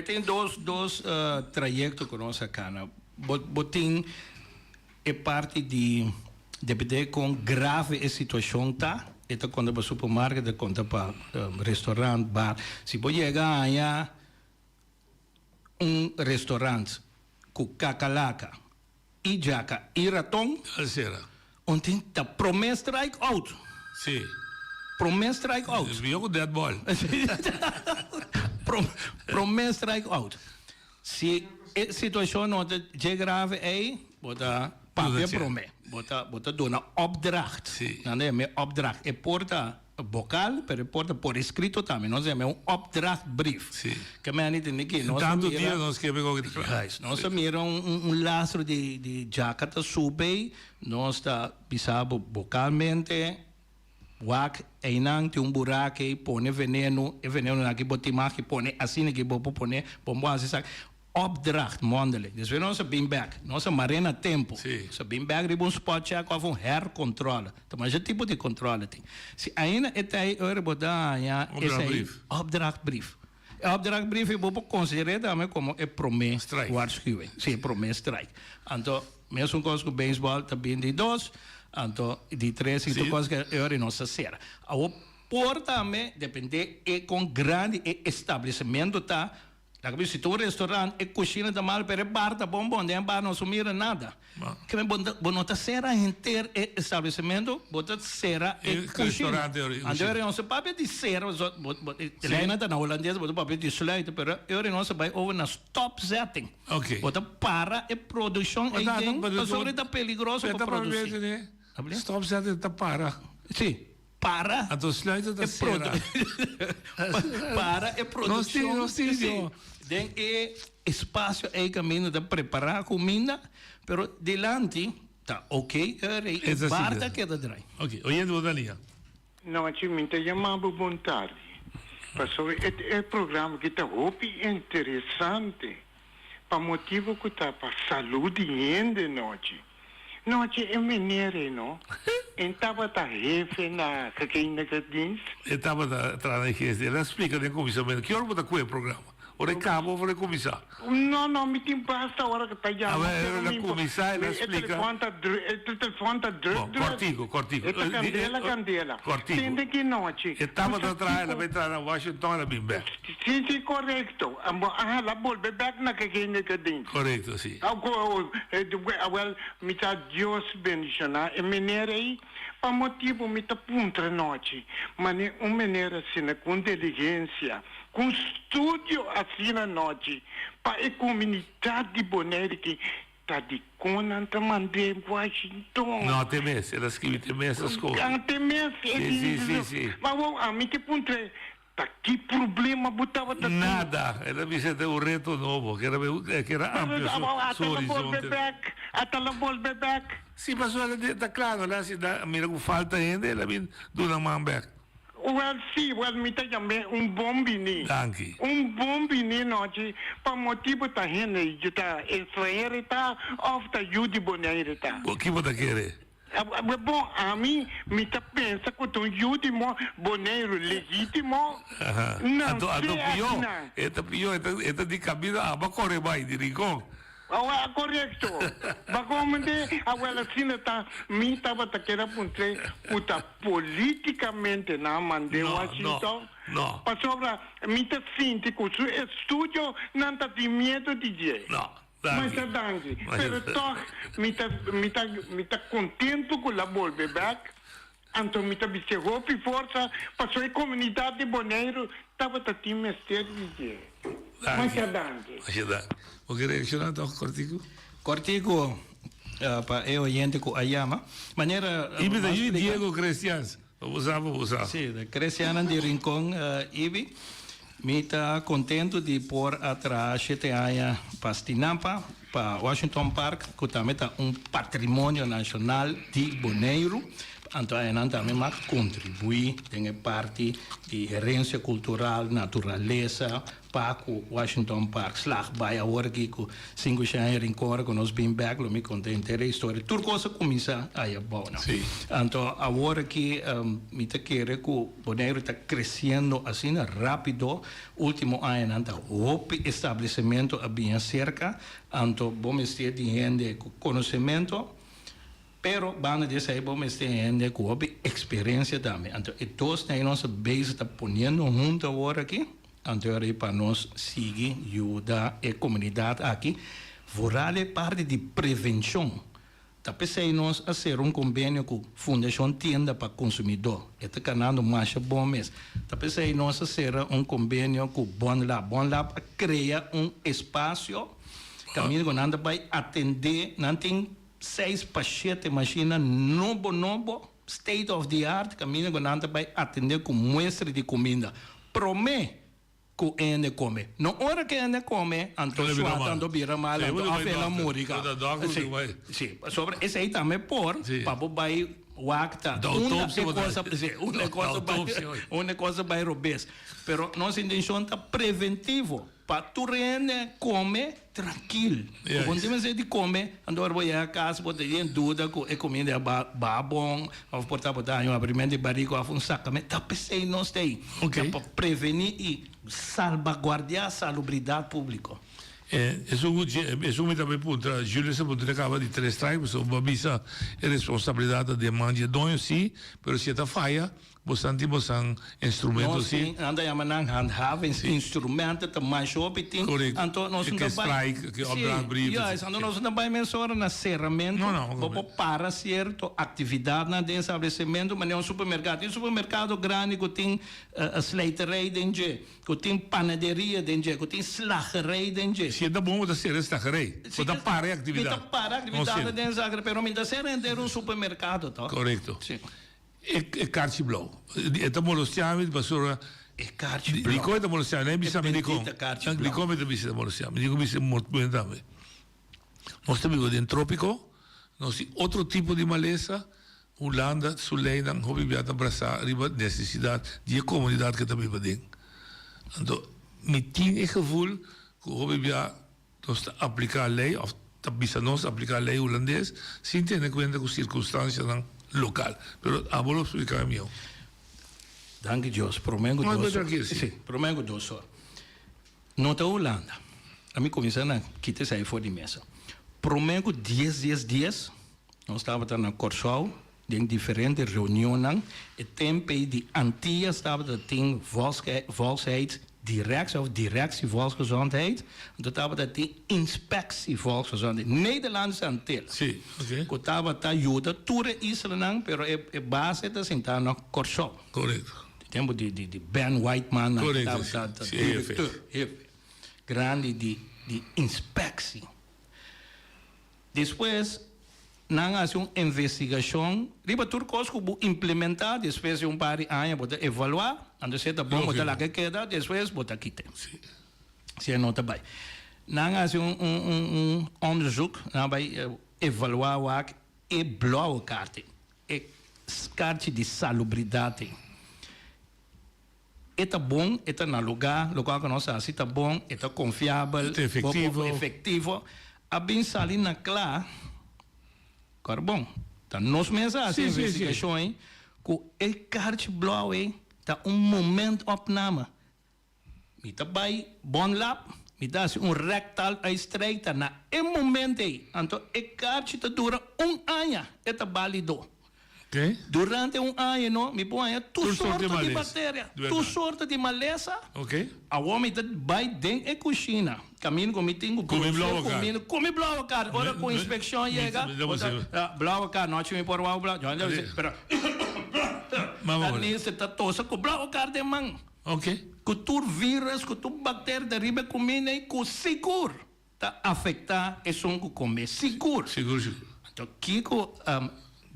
S14: Tem dois trajetos que nós acana. Botin é parte de depender com grave a situação tá. Então quando para supermercado, quando para restaurante, bar, se pode chegar a restaurante com cacalaca e jaca e ratão, ontem tá promessa strike out.
S13: Sim.
S14: Promessa strike out.
S13: Desviou com dead ball.
S14: Promessa strike out. Se a situação não é grave aí, bota papel promessa. Bota dona opdracht.
S13: Sim.
S14: Não é meu opdracht. É porta vocal, pero porta por escrito também. Nós é um opdracht brief.
S13: Sim.
S14: Que me anita aqui.
S13: Tanto dia nós que pegou aqui.
S14: Nós mira lastro de jaqueta sube, nós está pisado vocalmente. Wak einang tem buraco e põe veneno, e veneno aqui botimar que põe assim que vou põe, bombo assim sabe. Opdracht mondelijk. Dus we onze beanbag, onze marina tempo. Onze beanbag riba spot check of hercontrole. Maar je type de controle tem. Se ainda é botar ja opdrachtbrief. Opdrachtbrief é bom considerar também como é promessa waarschuwing. Sim, promessa strike. Então, mesmo coisa com beisebol também de 2. Então, de 3 e coisas que eu não sei. O por também depende com grande estabelecimento tá. Se tu restaurante e cozinha da mal per bar da bom nem bar não sumir nada. Que bonota será inteiro estabelecimento, bota será e cozinha. Andor não se pode dizer, Helena da holandesa bota papel de sluiten, pero eu não se vai over na stop setting.
S13: Okay.
S14: Bota para e produção e tem, sobre da peligroso para produzir.
S13: Stop setting tá para.
S14: Sim. Para
S13: a sluiten da será.
S14: Para e produção.
S13: Não sim.
S14: Den espaço é caminho de preparar comida, pero delante tá ok, é barta que da drai.
S13: Ok, oyendo da linha.
S4: Não, eu me chamava bom tarde. Passou é programa que tá muito interessante. Para motivo que tá para saúde e noite. Noite é maneira, não? Estava tá jefe na que diz.
S13: Estava atrás da gente. Ela explica de comissamento. Que hora você com o programa? Ora cabo vou começar.
S4: Não, me tem basta a hora que tá já.
S13: Ela começar, ela explica.
S4: Telefone tá
S13: cortico.
S4: Candela.
S13: Cortico.
S4: Tem que noite.
S13: Estava atrás, ela vai entrar na Washington, ela vem back.
S4: Sim, correto. Ela volve back na que diz.
S13: Correto, sim.
S4: Well, me tá Deus bendicionar. E maneira aí, para motivo me tá puntra noite. Mas uma maneira assim, com inteligência. Com estúdio assim na noite, para a comunidade de Bonaire que está de Conan, está mandando Washington.
S13: Não, tem mês, ela escreve tem mês essas coisas.
S4: Tem mês,
S13: sim.
S4: Mas a mim que ponte, tá que problema botava tá
S13: nada, ela me disse um reto novo, que era amplo
S4: até ela volve back.
S13: Sim, mas ela está claro, ela se dá, mira com falta ainda, ela vem do na man back.
S4: Me tá também bom bini.
S13: Danke.
S4: Bom bini noite, para motivo tá renda e tá estrangeiro tá, of tá judi Bonaire tá.
S13: O que você quer?
S4: Bom, a mim me tá pensa que um judi Bonaire legítimo. Não,
S13: pior, é de caminho a correr mais de rincón.
S4: Correto. Bagomende, agora assim tá, me estava querendo puntre, puta politicamente na mande Washington.
S13: Não.
S4: Passou para me tá sinto que o estúdio não tá de medo de dizer.
S13: Não.
S4: Mas tá dangue. Pero toch, me tá contento com a volve back. Então me tá chegou por força, passou a comunidade de Bonaire, tava tá de mistério de dizer. Mas tá dangue.
S13: O que reaccionar então,
S14: Cortico, para eu oyente com a Yama, maneira...
S13: Ibi da Diego Cristians, vamos usar.
S14: Sim, da Cristiana de Rincón, Ibi, me está contento de pôr atrás este ano para Stinampa, para Washington Park, que também está patrimônio nacional de Bonaire. Então, a também contribui em parte de herência cultural, natureza, para o Washington Park. Slag vai agora que com 5 anos em Cora, com nós bem back, me contei inteira a história. Tudo coisa começa a ir bom. Então, agora que me está querendo que o Bonaire está crescendo assim rápido, último ano, então, o estabelecimento é bem cerca, então, vamos ter de gente com conhecimento. Pero van dizer aí vamos ter gente com experiência também. Então, e todos nós base está ponendo junto agora aqui. Então, aí para nós seguir, ajudar a comunidade aqui. Vorale parte de prevenção. Tá pensei nós a ser convênio com a Fundação Tienda para Consumidor. Este canal mais bom mês. Tá pensei nós a ser convênio com Bon Lab. Bon Lab cria espaço caminho que nada vai atender, não tem 6 para 7 máquinas novo, state of the art, caminho que nada vai atender com muestra de comida. Promete que ele come. Na hora que ele come, então vira mal, então a fela múrica. Sim, sobre esse aí também por, para vai wacta, uma coisa vai robes. Pero nossa intenção está preventivo. Para tu rende come tranquilo. Quando você de come, andor vai a casa, pode ter dúvida que a comida é bom, ou portar um abrimento de barriga, ou um sacamento. Tá pensei nós tem. Para prevenir e salvaguardar a salubridade pública.
S13: Eso me também punta, Júlio se punta acaba de 3 strikes, so babisa é responsabilidade de manje donho sim, pero se tá falha, bastante bosan instrumento sim.
S14: Anda yamanang handhaven instrumenten te mais opitin. Anto nós não
S13: strike que obran brief.
S14: Ja, anto nós não vai mensura na serramento. Não. Para certo atividade na dentro estabelecimento, mas é um supermercado. E supermercado grande que tem slijterij dentro, que tem panaderia dentro, que tem slagerij dentro.
S13: Se é bom da ser slagerij, da para atividade.
S14: Da para atividade dentro da pero me da ser entero um supermercado, tá?
S13: Correto.
S14: Sim.
S13: É carte blau. É da molosciame, basura.
S14: É carte blau.
S13: Licor da molosciame, nem bisa me licor. Licor me da bisa da molosciame. Digo bisa muito bem também. Nós estamos em trópico, nós temos outro tipo de maleza. Holanda, Suleina, hobby biata abraçar, riba necessidade de comunidade que também vai dentro. Então, me tem o gevoel que hobby biata nós aplicar a lei, ou bisa nós aplicar a lei holandês, sem ter em conta com circunstâncias local. Pero a vou explicar melhor.
S14: Danke Deus. Promengo Deus. Sim, promengo Deus. Nota Holanda. A mim começando a quitar sair fora de mesa. Promengo 10 dias. Nós estávamos na Corsol, em diferentes reuniões. E tempo de Antilles estava tem volksheid, directie volksgezondheid. Toen hebben we de inspectie volksgezondheid. Nederlandse Antilles.
S13: Sim, ok.
S14: Toen hebben we ajuda toere Israël, pero a base está sentada na Corsol.
S13: Correto.
S14: Temos de Ben Whiteman,
S13: correto.
S14: Diretor, grande de inspectie. Depois, nós hace uma investigação, riba turcos que implementar, depois de par de anos, bota evaluar, ando se tá bom, bota lá que queda, depois bota quita. Se não tá bem. Nós hace onderzoek, nós vai evaluar o que é blauwe kaart, é kaart de salubridade. É bom, é na lugar que nós assim tá bom, é confiável,
S13: é
S14: efetivo. A bem salina clara. Agora, bom, tá nós mesmos assim, investigações, que o carte blauw tá momento opname. Me tá bij bon lab, me dá rectal estreita na momento aí. Então, o carte tá dura ano, é válido.
S13: Okay.
S14: Durante ano, não, me põe tu sorte de bactéria, tu sorte de maleza.
S13: Ok.
S14: A homem tá vai dentro da cozinha. Caminho com meeting, come blauwe kaart. Ora com inspeção chega, blauwe kaart, não tinha por blauwe. Espera. Mas nisso tá tosa com blauwe kaart de man.
S13: Ok.
S14: Que tu vírus, que tu bactéria de riba comida e que seguro tá afetar é som que come seguro.
S13: Seguro.
S14: Então Kiko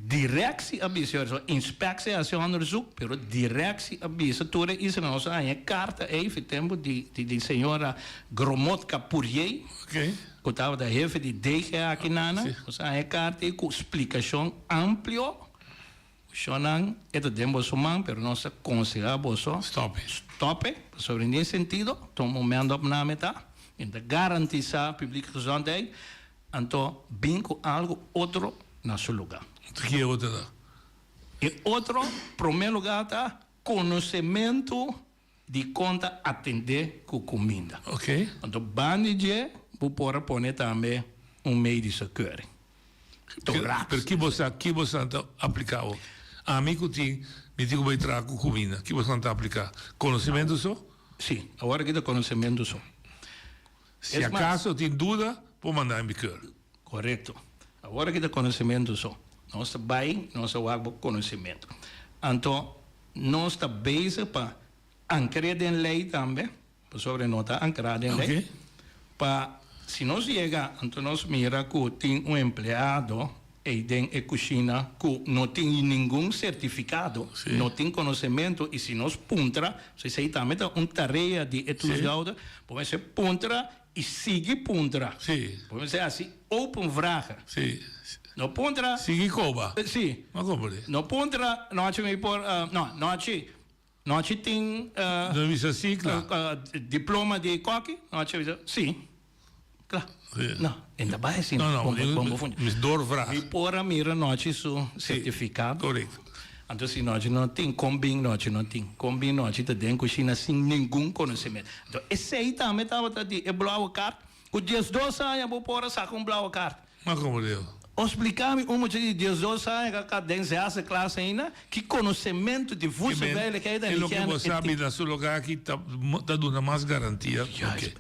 S14: directie avisa, inspectie als je onderzoek, pero directie avisa, toen is er nog een kaart even tempo die senhora Gromotka Purier,
S13: okay.
S14: Que estava da jefe de DGA aqui nana, een kaart com explicação amplia, chonan, é do tempo soman, pero não se aconselhava só stop, sobre nesse sentido, tom momento opname tá, ainda garantizar publieke gezondheid, então bem com algo outro na seu lugar.
S13: Que é outra?
S14: E outro, em primeiro lugar, tá conhecimento de conta atender com comida.
S13: Ok.
S14: Então, bandije, vou pôr também meio de secure.
S13: Por que você aplicar? A mim que me digo vai trazer com comida, que você não aplicar? Conhecimento só?
S14: Sim, agora que é conhecimento só.
S13: Se acaso tem dúvida, pode mandar em bicur.
S14: Correto. Agora que é conhecimento só. Nós estamos bem, nós estamos conhecimento. Então, nós estamos bezig para ancrar em lei também, sobre nota ancrada em lei. Para, se nós chega, então nós mira que tem empregado aí dentro da cozinha que não tem nenhum certificado, não tem conhecimento, e se nós puntra, se também tem uma tarefa de estudar, pode ser puntra e sigue puntra. Pode ser assim, open vragen. No puntra.
S13: Sigi koba.
S14: Sim.
S13: Ma como?
S14: No puntra, não me por, não tem diploma de coque, não sim. Claro. Não, ainda vai sim.
S13: Não, me dor vraag.
S14: Me por mira não su certificado.
S13: Correto.
S14: Então se não tem combin, não tem combin, não tem dentro cozinha sem nenhum conhecimento. Então esse aí também estava de blauwe kaart. Com 12 anos, vou pôr a saco blauwe kaart.
S13: Mas como deu?
S14: Explicar-me uma de 12 anos, que dentro dessa classe ainda, que conhecimento de vosso velho que é da
S13: é o que você sabe da sua lugar que está dando mais garantia.
S14: Okay.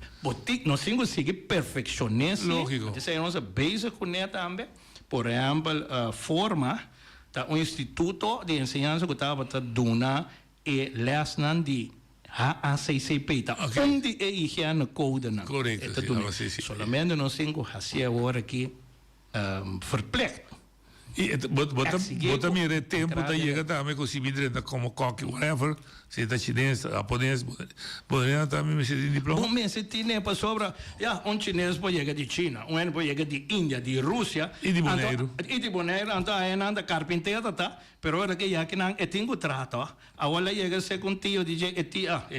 S14: Nós temos que seguir perfeccionista.
S13: Lógico.
S14: Isso é nossa base com ele também. Por exemplo, forma da instituto de ensinança que estava dando e lesnan de HACCP, onde é higiene code.
S13: Correto.
S14: Somente nós temos que fazer agora aqui verplicht.
S13: E bota mire tempo da chega também com se vidre como coque whatever, se está chinês, japonês, poderia também me ser diploma.
S14: Um mês tem para sobra, chinês pode chegar de China, pode chegar de Índia, de Rússia
S13: e de Boneiro.
S14: Então anda carpinteiro tá, pero era que já que não é tingo trato, agora chega ser com tio DJ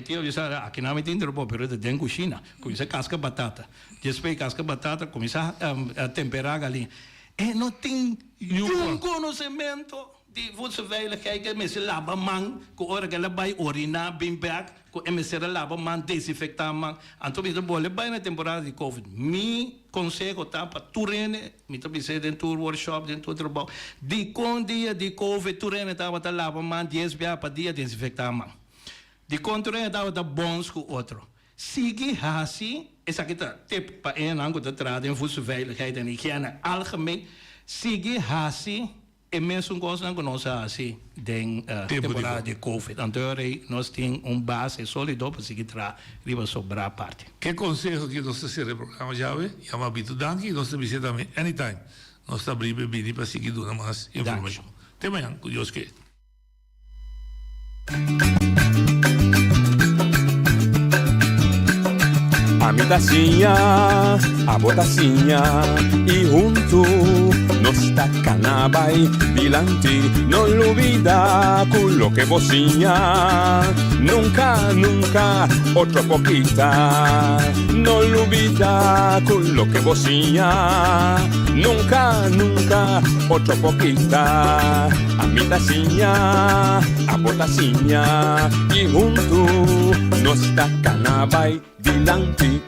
S14: tio diz aqui não me tem drobo, pero de dentro China, começa casca batata, depois casca batata começa a temperar a galinha. E não tem nenhum conhecimento de você velho que me se lava mão, que hora que ela vai orinar bem back, que me se lava mão, desinfectar mão. Então, me boa, vai na temporada de Covid. Me conselho tá para turene, me também sei dentro do workshop, dentro do trabalho. De com dia de Covid, turene tá para lavar mão, 10 dias para dia desinfectar mão. De com turene tá para bons com outro. Sigue assim, essa aqui tá tipo para ango de trade em vosso veiligheid en higiëne algemeen. Sigue assim, e mesmo coisa que nós assim den temporada de Covid. Então nós temos base sólido para seguir riba sobrar parte.
S13: Que conselho que nós temos programa já ve? Chama Bito Danke, nós temos também anytime. Nós estamos abrindo para seguir dando mais informação. Até amanhã, com Deus que.
S12: A mitacinha, a botacinha y junto nos está canabay bilante, no lo olvida con lo que bocina, nunca, nunca, otro poquita, no lo olvida con lo que bocina, nunca, nunca, otro poquita, a mitacinha, a botacinha y junto nos está canabay bilante.